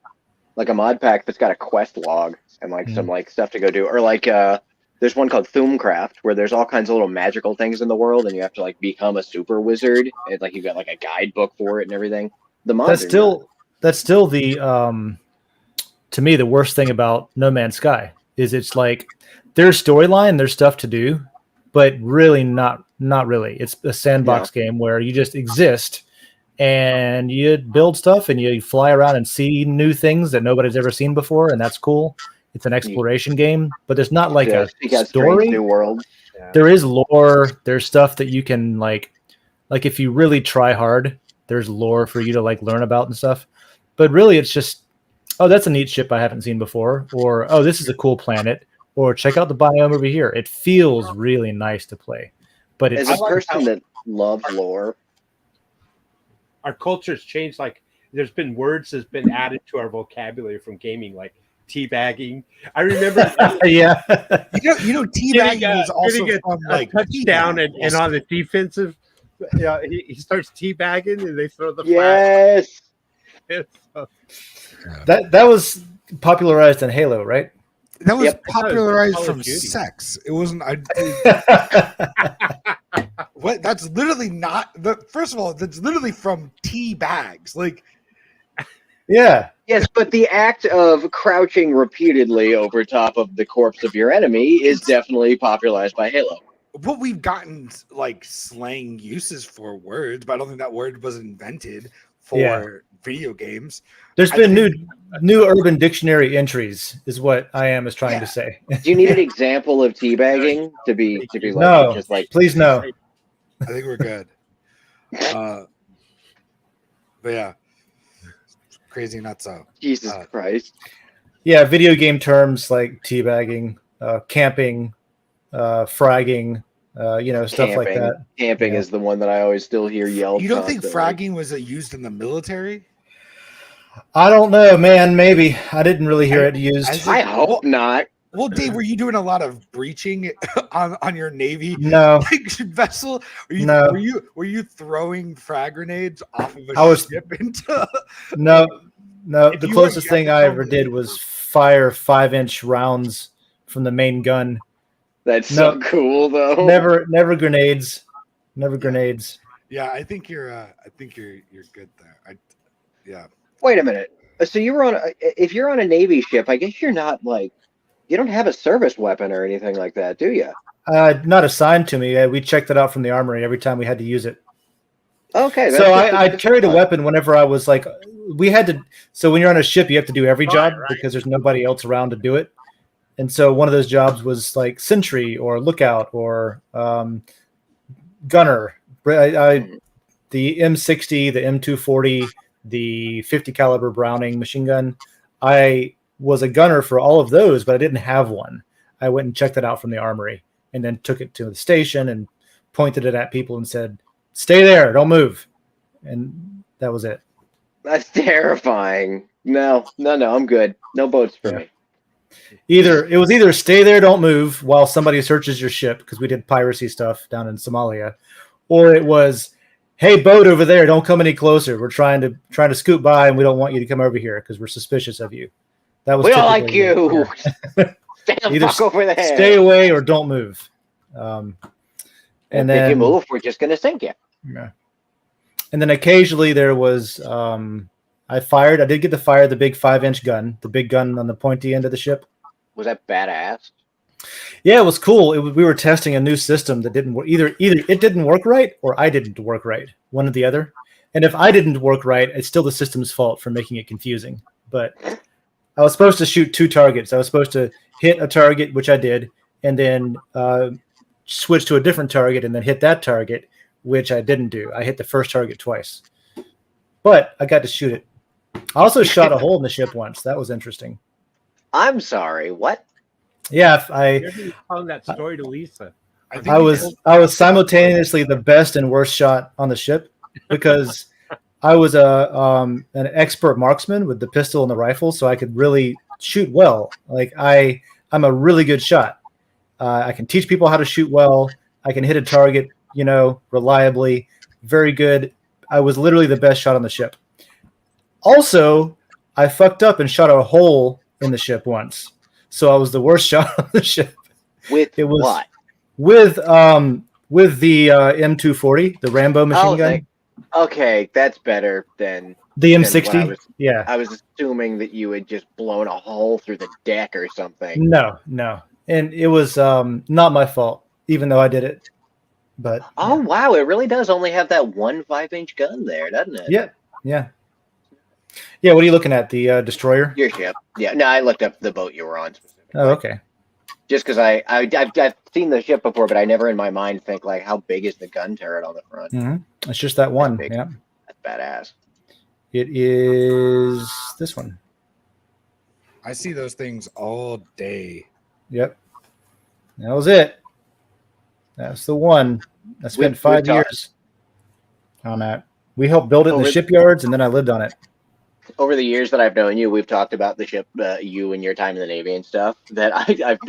like a mod pack that's got a quest log and like some like stuff to go do, or like there's one called Thumbcraft where there's all kinds of little magical things in the world, and you have to like become a super wizard, and like you got like a guidebook for it and everything. The mods that's still the to me the worst thing about No Man's Sky is it's like there's storyline, there's stuff to do, but really not really. It's a sandbox game where you just exist and you build stuff and you fly around and see new things that nobody's ever seen before, and that's cool. It's an exploration game, but there's not like a story. New world. There is lore. There's stuff that you can like if you really try hard, there's lore for you to like learn about and stuff. But really, it's just, oh, that's a neat ship I haven't seen before, or oh, this is a cool planet, or check out the biome over here. It feels really nice to play, but it's as a person that loves lore. Our culture's changed. Like there's been words that's been added to our vocabulary from gaming, like teabagging. I remember, yeah. You know, teabagging is also from like touchdown and on the defensive. Yeah, he starts teabagging and they throw the yes. flag. That was popularized in Halo, right? That was Yep. popularized Call of from Duty. sex. It wasn't. What? That's literally not. First of all, that's literally from tea bags. Like, Yeah. Yes, but the act of crouching repeatedly over top of the corpse of your enemy is definitely popularized by Halo. what we've gotten like slang uses for words, but I don't think that word was invented for video games. There's been new Urban Dictionary entries, is what I am trying to say. Do you need an example of teabagging to be like No, just like please no. I think we're good. But yeah, crazy not so. Jesus Christ? Yeah, video game terms like teabagging, camping, fragging, stuff like that. Camping is the one that I always still hear yelled. You don't think constantly. fragging was used in the military? I don't know, man. Maybe I didn't really hear it used. I hope not. Well, Dave, were you doing a lot of breaching on your Navy No, vessel? No. Were you throwing frag grenades off of a I was- ship into? no, no. If The you were closest thing I ever did was fire 5-inch rounds from the main gun. That's No. so cool, though. Never grenades. Never grenades. Yeah, I think you're good there. Yeah. Wait a minute. So you were on? If you're on a Navy ship, I guess you're not like you don't have a service weapon or anything like that, do you? Not assigned to me. We checked it out from the armory every time we had to use it. Okay. So I carried a weapon whenever I was like, we had to. So when you're on a ship, you have to do every job because there's nobody else around to do it. And so one of those jobs was like sentry or lookout or gunner. The M60, the M240, the 50 caliber Browning machine gun. I was a gunner for all of those, but I didn't have one. I went and checked it out from the armory and then took it to the station and pointed it at people and said, "Stay there, don't move." And that was it. That's terrifying. No, I'm good. No boats for me. It was either stay there, don't move while somebody searches your ship, because we did piracy stuff down in Somalia, or it was, hey, boat over there, don't come any closer. We're trying to scoot by, and we don't want you to come over here because we're suspicious of you. That was We don't like you. Yeah. Stay the Either fuck over there. Stay away or don't move. And if then you move, we're just gonna sink you. Yeah. And then occasionally there was I did get to fire the big 5-inch gun, the big gun on the pointy end of the ship. Was that badass? Yeah, it was cool. We were testing a new system that didn't work. Either it didn't work right or I didn't work right, one or the other. And if I didn't work right, it's still the system's fault for making it confusing. But I was supposed to shoot 2 targets. I was supposed to hit a target, which I did, and then switch to a different target and then hit that target, which I didn't do. I hit the first target twice. But I got to shoot it. I also shot a hole in the ship once. That was interesting. I'm sorry. What? Yeah, You're telling that story to Lisa. I was simultaneously the best and worst shot on the ship because I was an expert marksman with the pistol and the rifle, so I could really shoot well. Like I'm a really good shot. I can teach people how to shoot well. I can hit a target, reliably. Very good. I was literally the best shot on the ship. Also, I fucked up and shot a hole in the ship once. So I was the worst shot on the ship. With what? With the M240, the Rambo machine gun. Okay, that's better than the M60. I was assuming that you had just blown a hole through the deck or something. No. And it was not my fault, even though I did it. But wow, it really does only have that one 5-inch gun there, doesn't it? Yeah. What are you looking at? The destroyer? Your ship. Yeah. No, I looked up the boat you were on specifically. Oh, okay. Just because I've seen the ship before, but I never in my mind think like how big is the gun turret on the front. Mm-hmm. It's just that one. Yeah. That's badass. It is this one. I see those things all day. Yep. That was it. That's the one. I spent 5 years on that. We helped build it in the shipyards, and then I lived on it. Over the years that I've known you, we've talked about the ship, you and your time in the Navy and stuff. That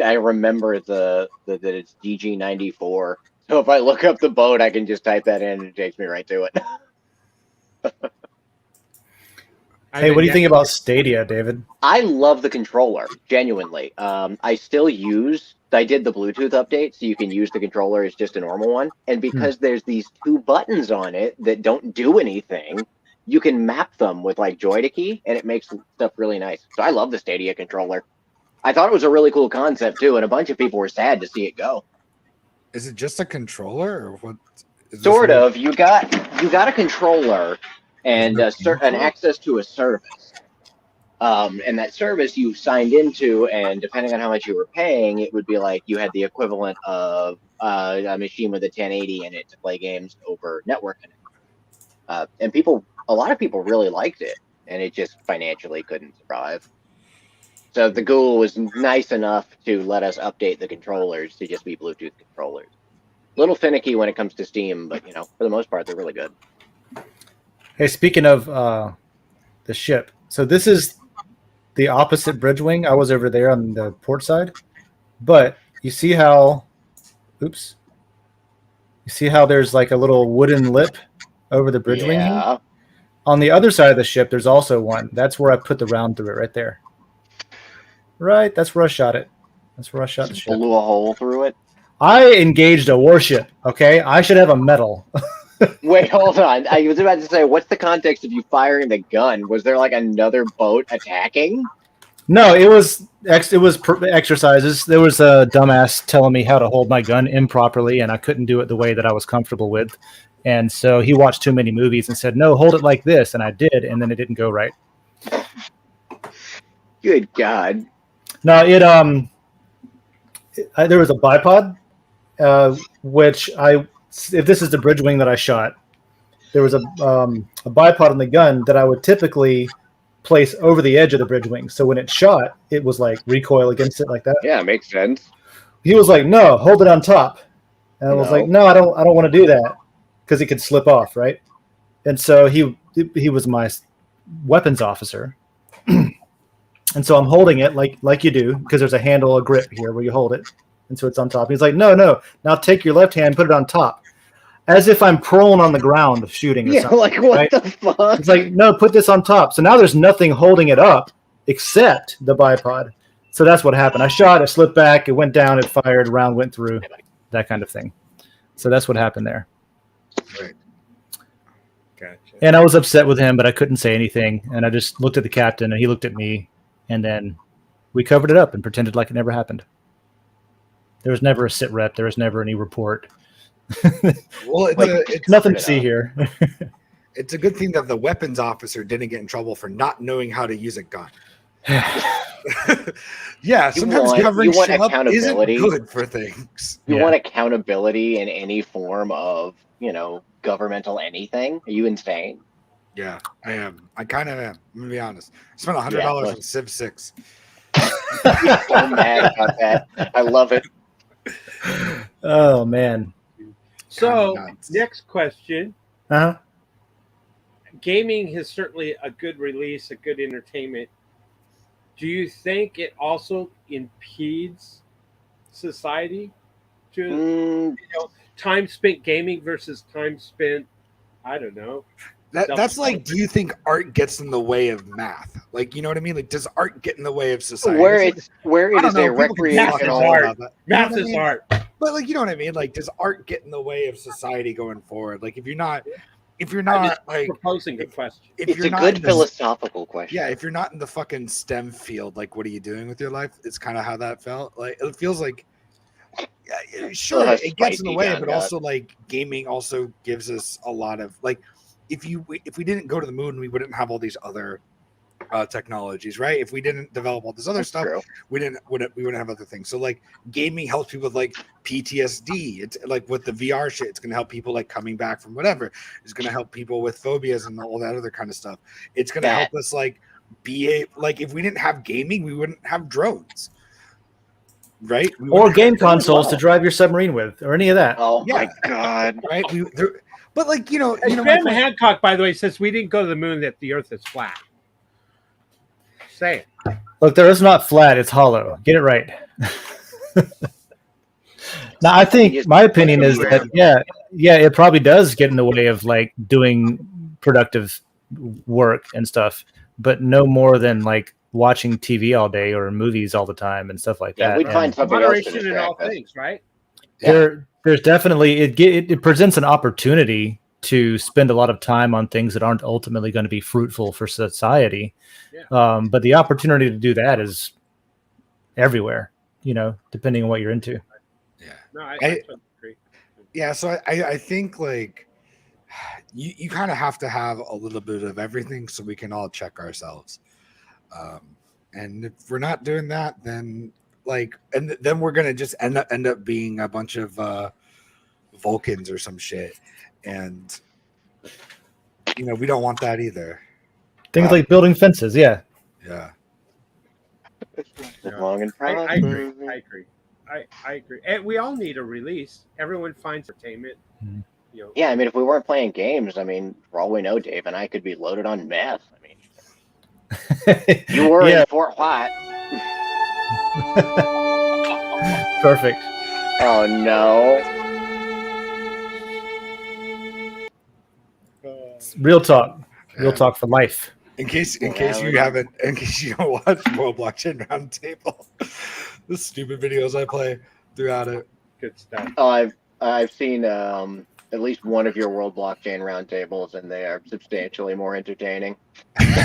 I remember that it's DG-94. So if I look up the boat, I can just type that in, and it takes me right to it. Hey, what do you think about Stadia, David? I love the controller, genuinely. I did the Bluetooth update, so you can use the controller as just a normal one. And because there's these 2 buttons on it that don't do anything, you can map them with like Joy to Key, and it makes stuff really nice. So I love the Stadia controller. I thought it was a really cool concept too, and a bunch of people were sad to see it go. Is it just a controller, or what? Sort of. You got a controller and an access to a service. And that service you signed into, and depending on how much you were paying, it would be like you had the equivalent of a machine with a 1080 in it to play games over network. And a lot of people really liked it, and it just financially couldn't survive. So the Google was nice enough to let us update the controllers to just be Bluetooth controllers. A little finicky when it comes to Steam, but for the most part, they're really good. Hey, speaking of the ship, So this is the opposite bridge wing. I was over there on the port side, but you see how, oops, you see how there's like a little wooden lip over the bridge wing here? Yeah. On the other side of the ship, there's also one. That's where I put the round through it right there. Right, that's where I shot it. That's where I shot the Just ship. blew a hole through it. I engaged a warship, okay? I should have a medal. Wait, hold on. I was about to say, what's the context of you firing the gun? Was there like another boat attacking? No, it was exercises. There was a dumbass telling me how to hold my gun improperly, and I couldn't do it the way that I was comfortable with. And so he watched too many movies and said, "No, hold it like this," and I did, and then it didn't go right. Good God. No, there was a bipod, which if this is the bridge wing that I shot, there was a bipod on the gun that I would typically place over the edge of the bridge wing. So when it shot, it was like recoil against it like that. Yeah, makes sense. He was like, "No, hold it on top," and I was like, No. "No, I don't want to do that because it could slip off, right?" And so he was my weapons officer. And so I'm holding it like you do, because there's a handle, a grip here where you hold it. And so it's on top. He's like, no. Now take your left hand, put it on top. As if I'm prone on the ground shooting or Yeah, something. like what right? the fuck? It's like, no, put this on top. So now there's nothing holding it up except the bipod. So that's what happened. I shot, it slipped back, it went down, it fired, round went through, that kind of thing. So that's what happened there. Right. Gotcha. And I was upset with him, but I couldn't say anything. And I just looked at the captain, and he looked at me. And then we covered it up and pretended like it never happened. There was never a sit rep. There was never any report. Well, it's Nothing to see here. It's a good thing that the weapons officer didn't get in trouble for not knowing how to use a gun. Yeah, sometimes covering shit up isn't good for things. You want accountability in any form of, governmental anything? Are you insane? Yeah, I am. I kind of am. I'm gonna be honest. I spent $100 on Civ 6. I'm so mad about that. I love it. Oh man. So next question. Uh-huh. Gaming is certainly a good release, a good entertainment. Do you think it also impedes society to time spent gaming versus time spent, I don't know. That's like, do you think art gets in the way of math? Like, you know what I mean? Like, does art get in the way of society? Where it is a recreational art. Math is art. But like, you know what I mean? Like, does art get in the way of society going forward? Like, if you're not like proposing a question. It's a good philosophical question. Yeah, if you're not in the fucking STEM field, like, what are you doing with your life? It's kind of how that felt. Like, it feels like, sure, it gets in the way, but also like gaming also gives us a lot of like, if we didn't go to the moon, we wouldn't have all these other technologies, right? If we didn't develop all this other stuff, we wouldn't have other things. So like gaming helps people with like PTSD. It's like with the VR shit, it's gonna help people like coming back from whatever. It's gonna help people with phobias and all that other kind of stuff. It's gonna help us like like if we didn't have gaming, we wouldn't have drones. Right? Or game consoles to drive your submarine with, or any of that. Oh my god! Right? But like Graham Hancock, by the way, says we didn't go to the moon; that the Earth is flat. Say it. Look, the Earth's not flat; it's hollow. Get it right. Now, I think my opinion is that it probably does get in the way of like doing productive work and stuff, but no more than like watching TV all day or movies all the time and stuff like that. We'd find something else to moderation in all distract us. things, right? There's definitely it presents an opportunity to spend a lot of time on things that aren't ultimately going to be fruitful for society. Yeah. But the opportunity to do that is everywhere, depending on what you're into. Yeah. No, I totally agree. Yeah, so I think like you kind of have to have a little bit of everything so we can all check ourselves. And if we're not doing that, then then we're gonna just end up being a bunch of Vulcans or some shit, and we don't want that either. Things like building fences, yeah. Long and I agree. I agree. And we all need a release. Everyone finds entertainment. Mm-hmm. Yeah, I mean, if we weren't playing games, I mean, for all we know, Dave and I could be loaded on meth. I mean, You were Yeah, in Fort White. perfect. Oh no. Real talk. Real Yeah. talk for life. In case you don't watch World Blockchain Roundtable, the stupid videos I play throughout it. Good stuff. Oh, I've seen at least one of your World Blockchain roundtables, and they are substantially more entertaining.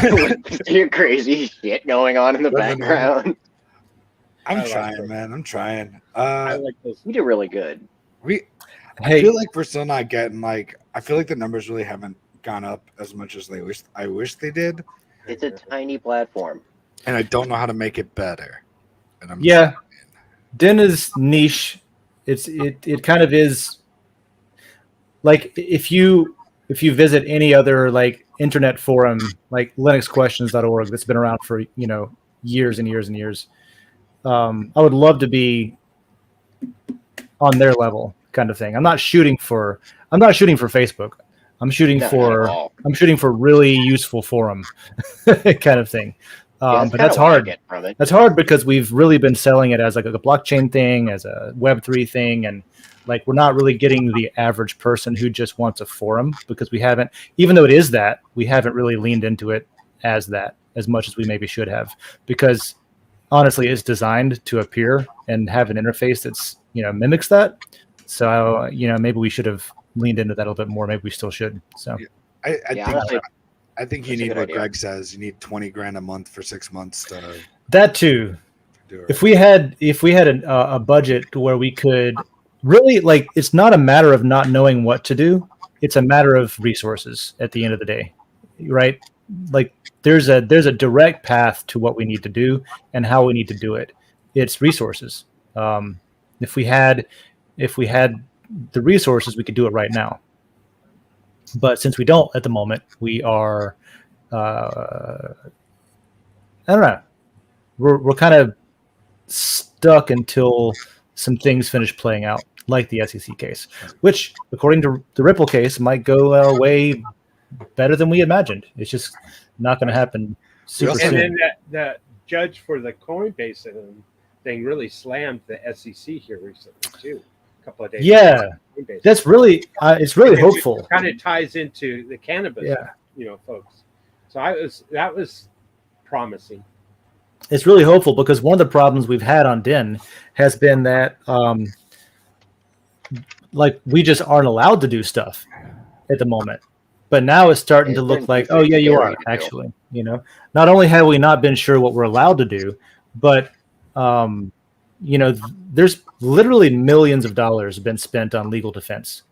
With your crazy shit going on in the Living background. I'm I like trying, those. man. I'm trying. I like those. You do really good. I Hey, feel like we're still not getting like. I feel like the numbers really haven't gone up as much as I wish they did, It's a tiny platform. and I don't know how to make it better. And I'm yeah, Den is niche. It kind of is like if you visit any other like internet forum like linuxquestions.org that's been around for years and years and years. I would love to be on their level kind of thing. I'm not shooting for Facebook. I'm shooting No, not at for all. really useful forum kind of thing. Yeah, that's But kind that's of what I hard. get from it. That's hard because we've really been selling it as like a blockchain thing, as a Web3 thing, and like we're not really getting the average person who just wants a forum because we haven't, even though it is that, we haven't really leaned into it as that as much as we maybe should have, because honestly, it's designed to appear and have an interface that's mimics that. So maybe we should have leaned into that a little bit more. Maybe we still should. So I Yeah, think honestly, I think you that's a need good what idea. Greg says. You need 20 grand a month for 6 months to that too. do it. If we had a budget where we could really, like, it's not a matter of not knowing what to do, it's a matter of resources at the end of the day, right? Like there's a direct path to what we need to do and how we need to do it. It's resources. If we had the resources, we could do it right now, but since we don't at the moment, we are I don't know, we're kind of stuck until some things finish playing out, like the SEC case, which, according to the Ripple case, might go our way better than we imagined. It's just not going to happen super also- And soon. then the judge for the Coinbase thing really slammed the SEC here recently too. A couple of days. Yeah, ago. that's really it's really Because hopeful. It kind of ties into the cannabis, Yeah. folks. So that was promising. It's really hopeful because one of the problems we've had on Den has been that like we just aren't allowed to do stuff at the moment. But now it's starting to look like, oh yeah, you are actually. Not only have we not been sure what we're allowed to do, but there's literally millions of dollars been spent on legal defense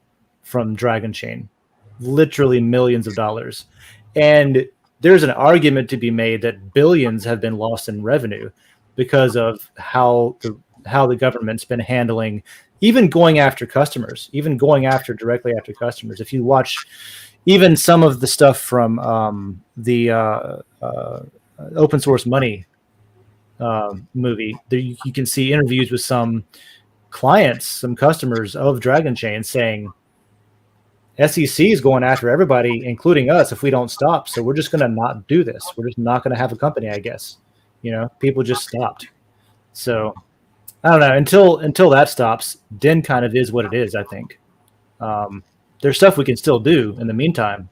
from Dragon Chain, literally millions of dollars, and there's an argument to be made that billions have been lost in revenue because of how the government's been handling, even going after customers, even going after directly after customers. If you watch even some of the stuff from the open source money movie, there you can see interviews with some clients, some customers of Dragon Chain saying SEC is going after everybody, including us, if we don't stop. So we're just going to not do this. We're just not going to have a company, I guess. People just stopped. So I don't know. Until that stops, Den kind of is what it is, I think. There's stuff we can still do in the meantime,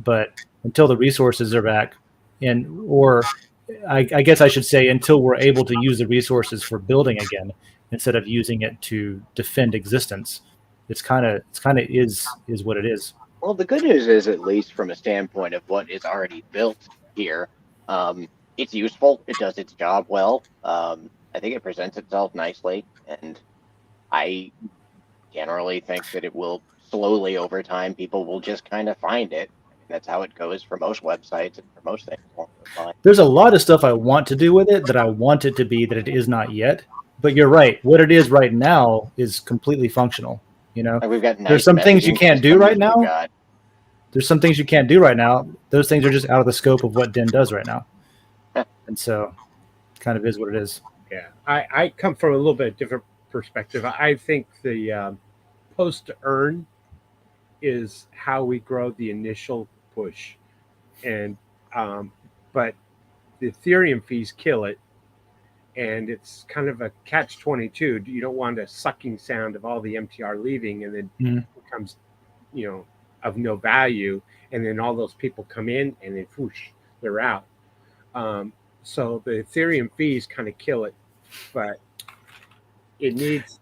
but until the resources are back, or I guess I should say until we're able to use the resources for building again instead of using it to defend existence, it's kind of is what it is. Well, the good news is, at least from a standpoint of what is already built here, it's useful. It does its job well. I think it presents itself nicely, and I generally think that it will slowly over time, people will just kind of find it. I mean, that's how it goes for most websites and for most things along those lines. There's a lot of stuff I want to do with it that I want it to be that it is not yet. But you're right. What it is right now is completely functional. Like we've got nice There's some things you messaging can't do systems, right we've now. got- There's some things you can't do right now. Those things are just out of the scope of what Den does right now. And so kind of is what it is. Yeah, I come from a little bit different perspective. I think the post to earn is how we grow the initial push, and but the Ethereum fees kill it, and it's kind of a catch-22. You don't want a sucking sound of all the MTR leaving, and then it becomes, of no value, and then all those people come in, and then whoosh, they're out. So the Ethereum fees kind of kill it, but it needs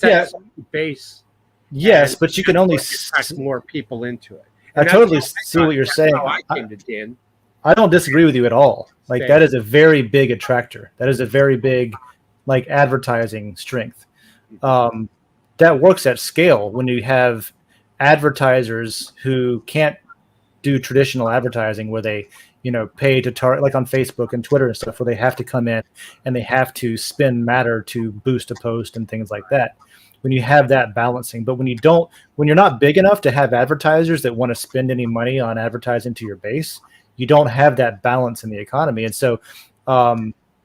that base. Yes, but you can only attract more people into it. I totally see what you're saying. How I came to Den. I don't disagree with you at all. Like that is a very big attractor. That is a very big, like, advertising strength. That works at scale when you have advertisers who can't do traditional advertising where they, pay to target, like on Facebook and Twitter and stuff, where they have to come in and they have to spend matter to boost a post and things like that. When you have that balancing, but when you're not big enough to have advertisers that want to spend any money on advertising to your base, you don't have that balance in the economy. And so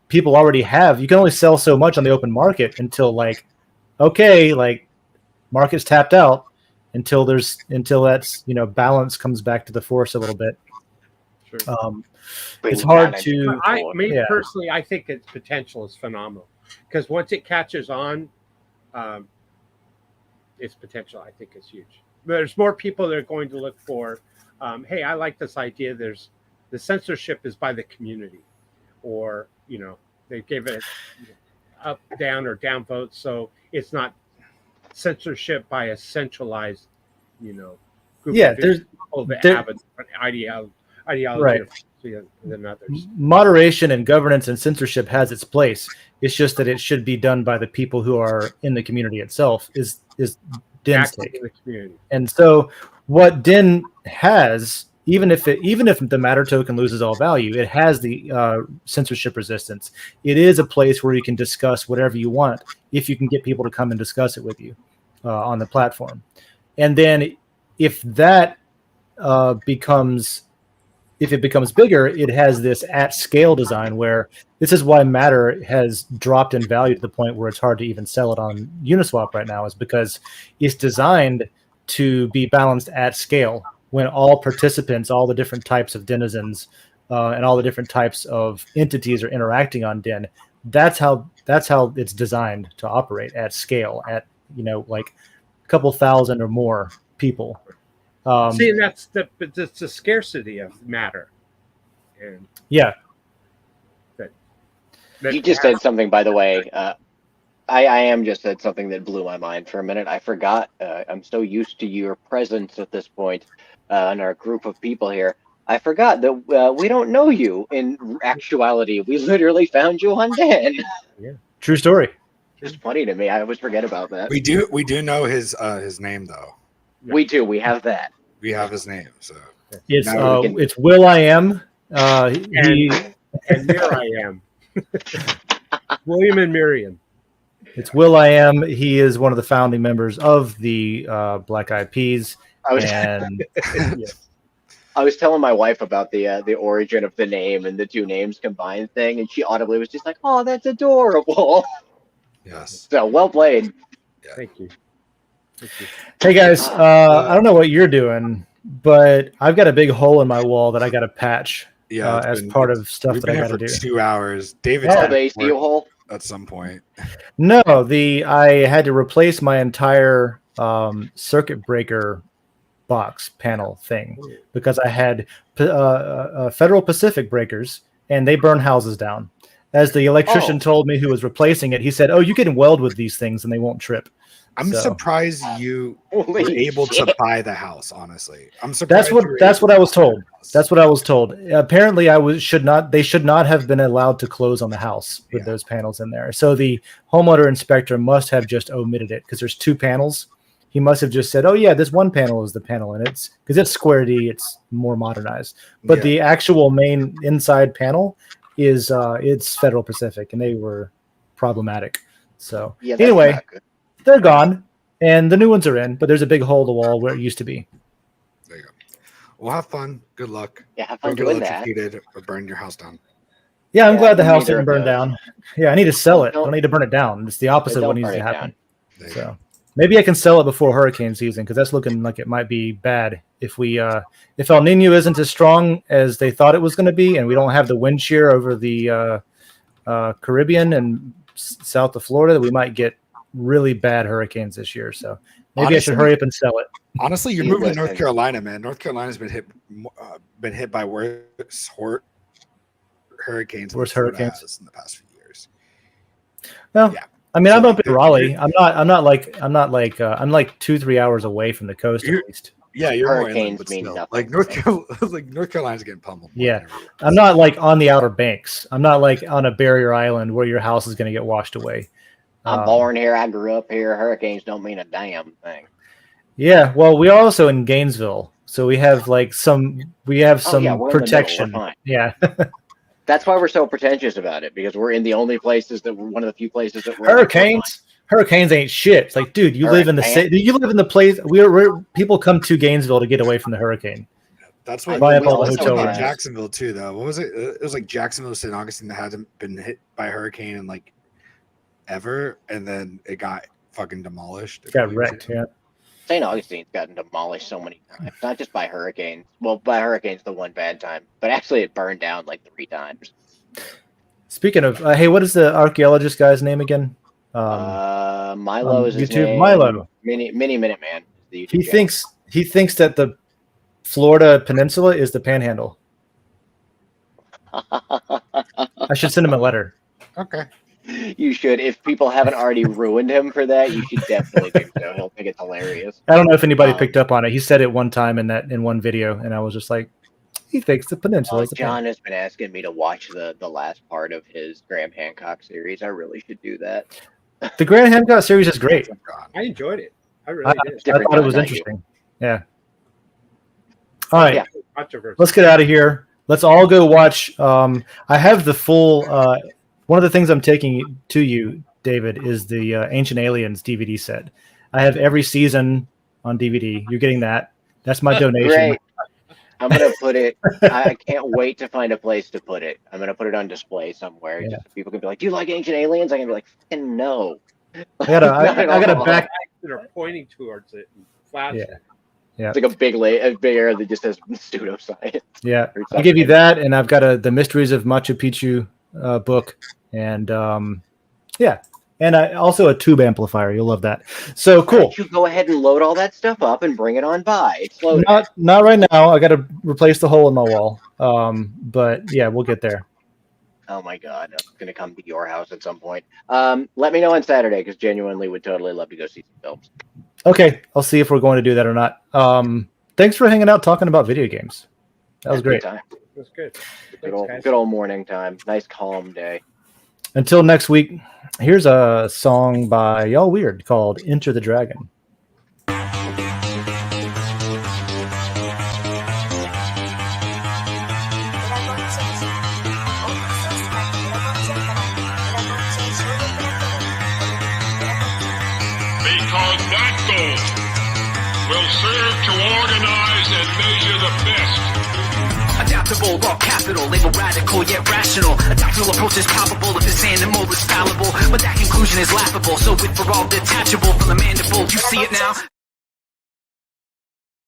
people already you can only sell so much on the open market until market's tapped out, until that's, balance comes back to the force a little bit. Sure. It's hard to, personally, I think its potential is phenomenal, because once it catches on, its potential, I think, is huge. There's more people that are going to look for, hey, I like this idea. There's the censorship is by the community, or, they give it up, down, or down votes. So it's not censorship by a centralized, group of people that have a different ideology right. than others. Moderation and governance and censorship has its place. It's just that it should be done by the people who are in the community itself, is Den's take. And so what Den has, even if the matter token loses all value, it has the censorship resistance. It is a place where you can discuss whatever you want if you can get people to come and discuss it with you on the platform. And then if that becomes bigger, it has this at scale design where this is why Matter has dropped in value to the point where it's hard to even sell it on Uniswap right now, is because it's designed to be balanced at scale when all participants, all the different types of denizens and all the different types of entities are interacting on Den. That's how it's designed to operate at scale at, like a couple thousand or more people. See, and that's the scarcity of Matter. And you just said something, by the way. I am just said something that blew my mind for a minute. I forgot. I'm so used to your presence at this point in our group of people here. I forgot that we don't know you in actuality. We literally found you on Den. Yeah. True story. It's funny to me. I always forget about that. We do know his name though. We do. We have that. We have his name. So it's Will I Am. And there I am. William and Miriam. It's Will I Am. He is one of the founding members of the Black Eyed Peas. I was telling my wife about the origin of the name and the two names combined thing, and she audibly was just like, "Oh, that's adorable." Yes. So well played. Yeah. Thank you. Hey guys, I don't know what you're doing, but I've got a big hole in my wall that I got to patch. As part of stuff that I got to do. 2 hours. David's the AC hole at some point. No, I had to replace my entire circuit breaker box panel thing because I had Federal Pacific breakers and they burn houses down. As the electrician told me who was replacing it, he said, "Oh, you can weld with these things and they won't trip." I'm surprised you were able to buy the house. Honestly, I'm surprised. That's what I was told. That's what I was told. Apparently, they should not have been allowed to close on the house with those panels in there. So the homeowner inspector must have just omitted it because there's two panels. He must have just said, "Oh yeah, this one panel is the panel," and it's because it's Square D, it's more modernized. But the actual main inside panel is it's Federal Pacific, and they were problematic. So anyway. They're gone, and the new ones are in, but there's a big hole in the wall where it used to be. There you go. Well, have fun. Good luck. Yeah, have fun doing that. Or burn your house down. Yeah, I'm glad the house didn't burn down. Yeah, I need to sell it. I don't need to burn it down. It's the opposite of what needs to happen. So Maybe I can sell it before hurricane season because that's looking like it might be bad if if El Nino isn't as strong as they thought it was going to be, and we don't have the wind shear over the Caribbean and south of Florida, we might get really bad hurricanes this year. So maybe I should hurry up and sell it. Honestly, you're moving to North Carolina, man. North Carolina's been hit by worse hurricanes in the past few years. Well, yeah. I mean, I'm up in Raleigh. I'm like 2-3 hours away from the coast at least. Yeah, you're hurricanes mean nothing. Like North Carolina's getting pummeled. Yeah, I'm not like on the Outer Banks. I'm not like on a barrier island where your house is going to get washed away. I'm born here. I grew up here. Hurricanes don't mean a damn thing. Yeah, well, we're also in Gainesville, so we have some protection. Yeah. That's why we're so pretentious about it, because we're in the only places that we're one of the few places that we're Hurricanes ain't shit. It's like, dude, you live in the place where people come to Gainesville to get away from the hurricane. That's what buy up all the hotel rooms. Jacksonville too, though. What was it? It was like Jacksonville, St. Augustine that hasn't been hit by a hurricane in like ever, and then it got fucking demolished. It got wrecked. Yeah. St. Augustine's gotten demolished so many times, not just by hurricanes. Well, by hurricanes, the one bad time, but actually it burned down like 3 times. Speaking of, hey, what is the archaeologist guy's name again? Milo is his YouTube. name. Milo. Mini Minute Man. He thinks that the Florida Peninsula is the Panhandle. I should send him a letter. Okay. You should. If people haven't already ruined him for that, you should definitely do so. He'll think it's hilarious. I don't know if anybody picked up on it. He said it one time in one video, and I was just like, he thinks the peninsula is the John has been asking me to watch the last part of his Graham Hancock series. I really should do that. The Graham Hancock series is great. I enjoyed it. I really did. I thought it was interesting. Yeah. All right. Yeah. Let's get out of here. Let's all go watch. I have the full. One of the things I'm taking to you, David, is the Ancient Aliens DVD set. I have every season on DVD. You're getting that. That's my donation. Great. I'm going to put it. I can't wait to find a place to put it. I'm going to put it on display somewhere. Yeah. Just so people can be like, do you like Ancient Aliens? I can be like, fucking no. I got a back. That are pointing towards it and flashing. Yeah. Yeah. It's like a big arrow that just says pseudoscience. Yeah. I'll give you that. And I've got the Mysteries of Machu Picchu book. And yeah. And also a tube amplifier. You'll love that. So cool. Why don't you go ahead and load all that stuff up and bring it on by? It's loaded. Not right now. I got to replace the hole in my wall. But yeah, we'll get there. Oh my God. I'm going to come to your house at some point. Let me know on Saturday, because genuinely would totally love to go see some films. Okay. I'll see if we're going to do that or not. Thanks for hanging out talking about video games. That was great. That was good. Good old morning time. Nice calm day. Until next week, here's a song by Y'all Weird called Enter the Dragon. Because that goal will serve to organize and measure the best. Adaptable, all capital, label radical yet rational. Adaptable approach is palpable if this animal is fallible. But that conclusion is laughable, so with for all detachable from the mandible, you see it now?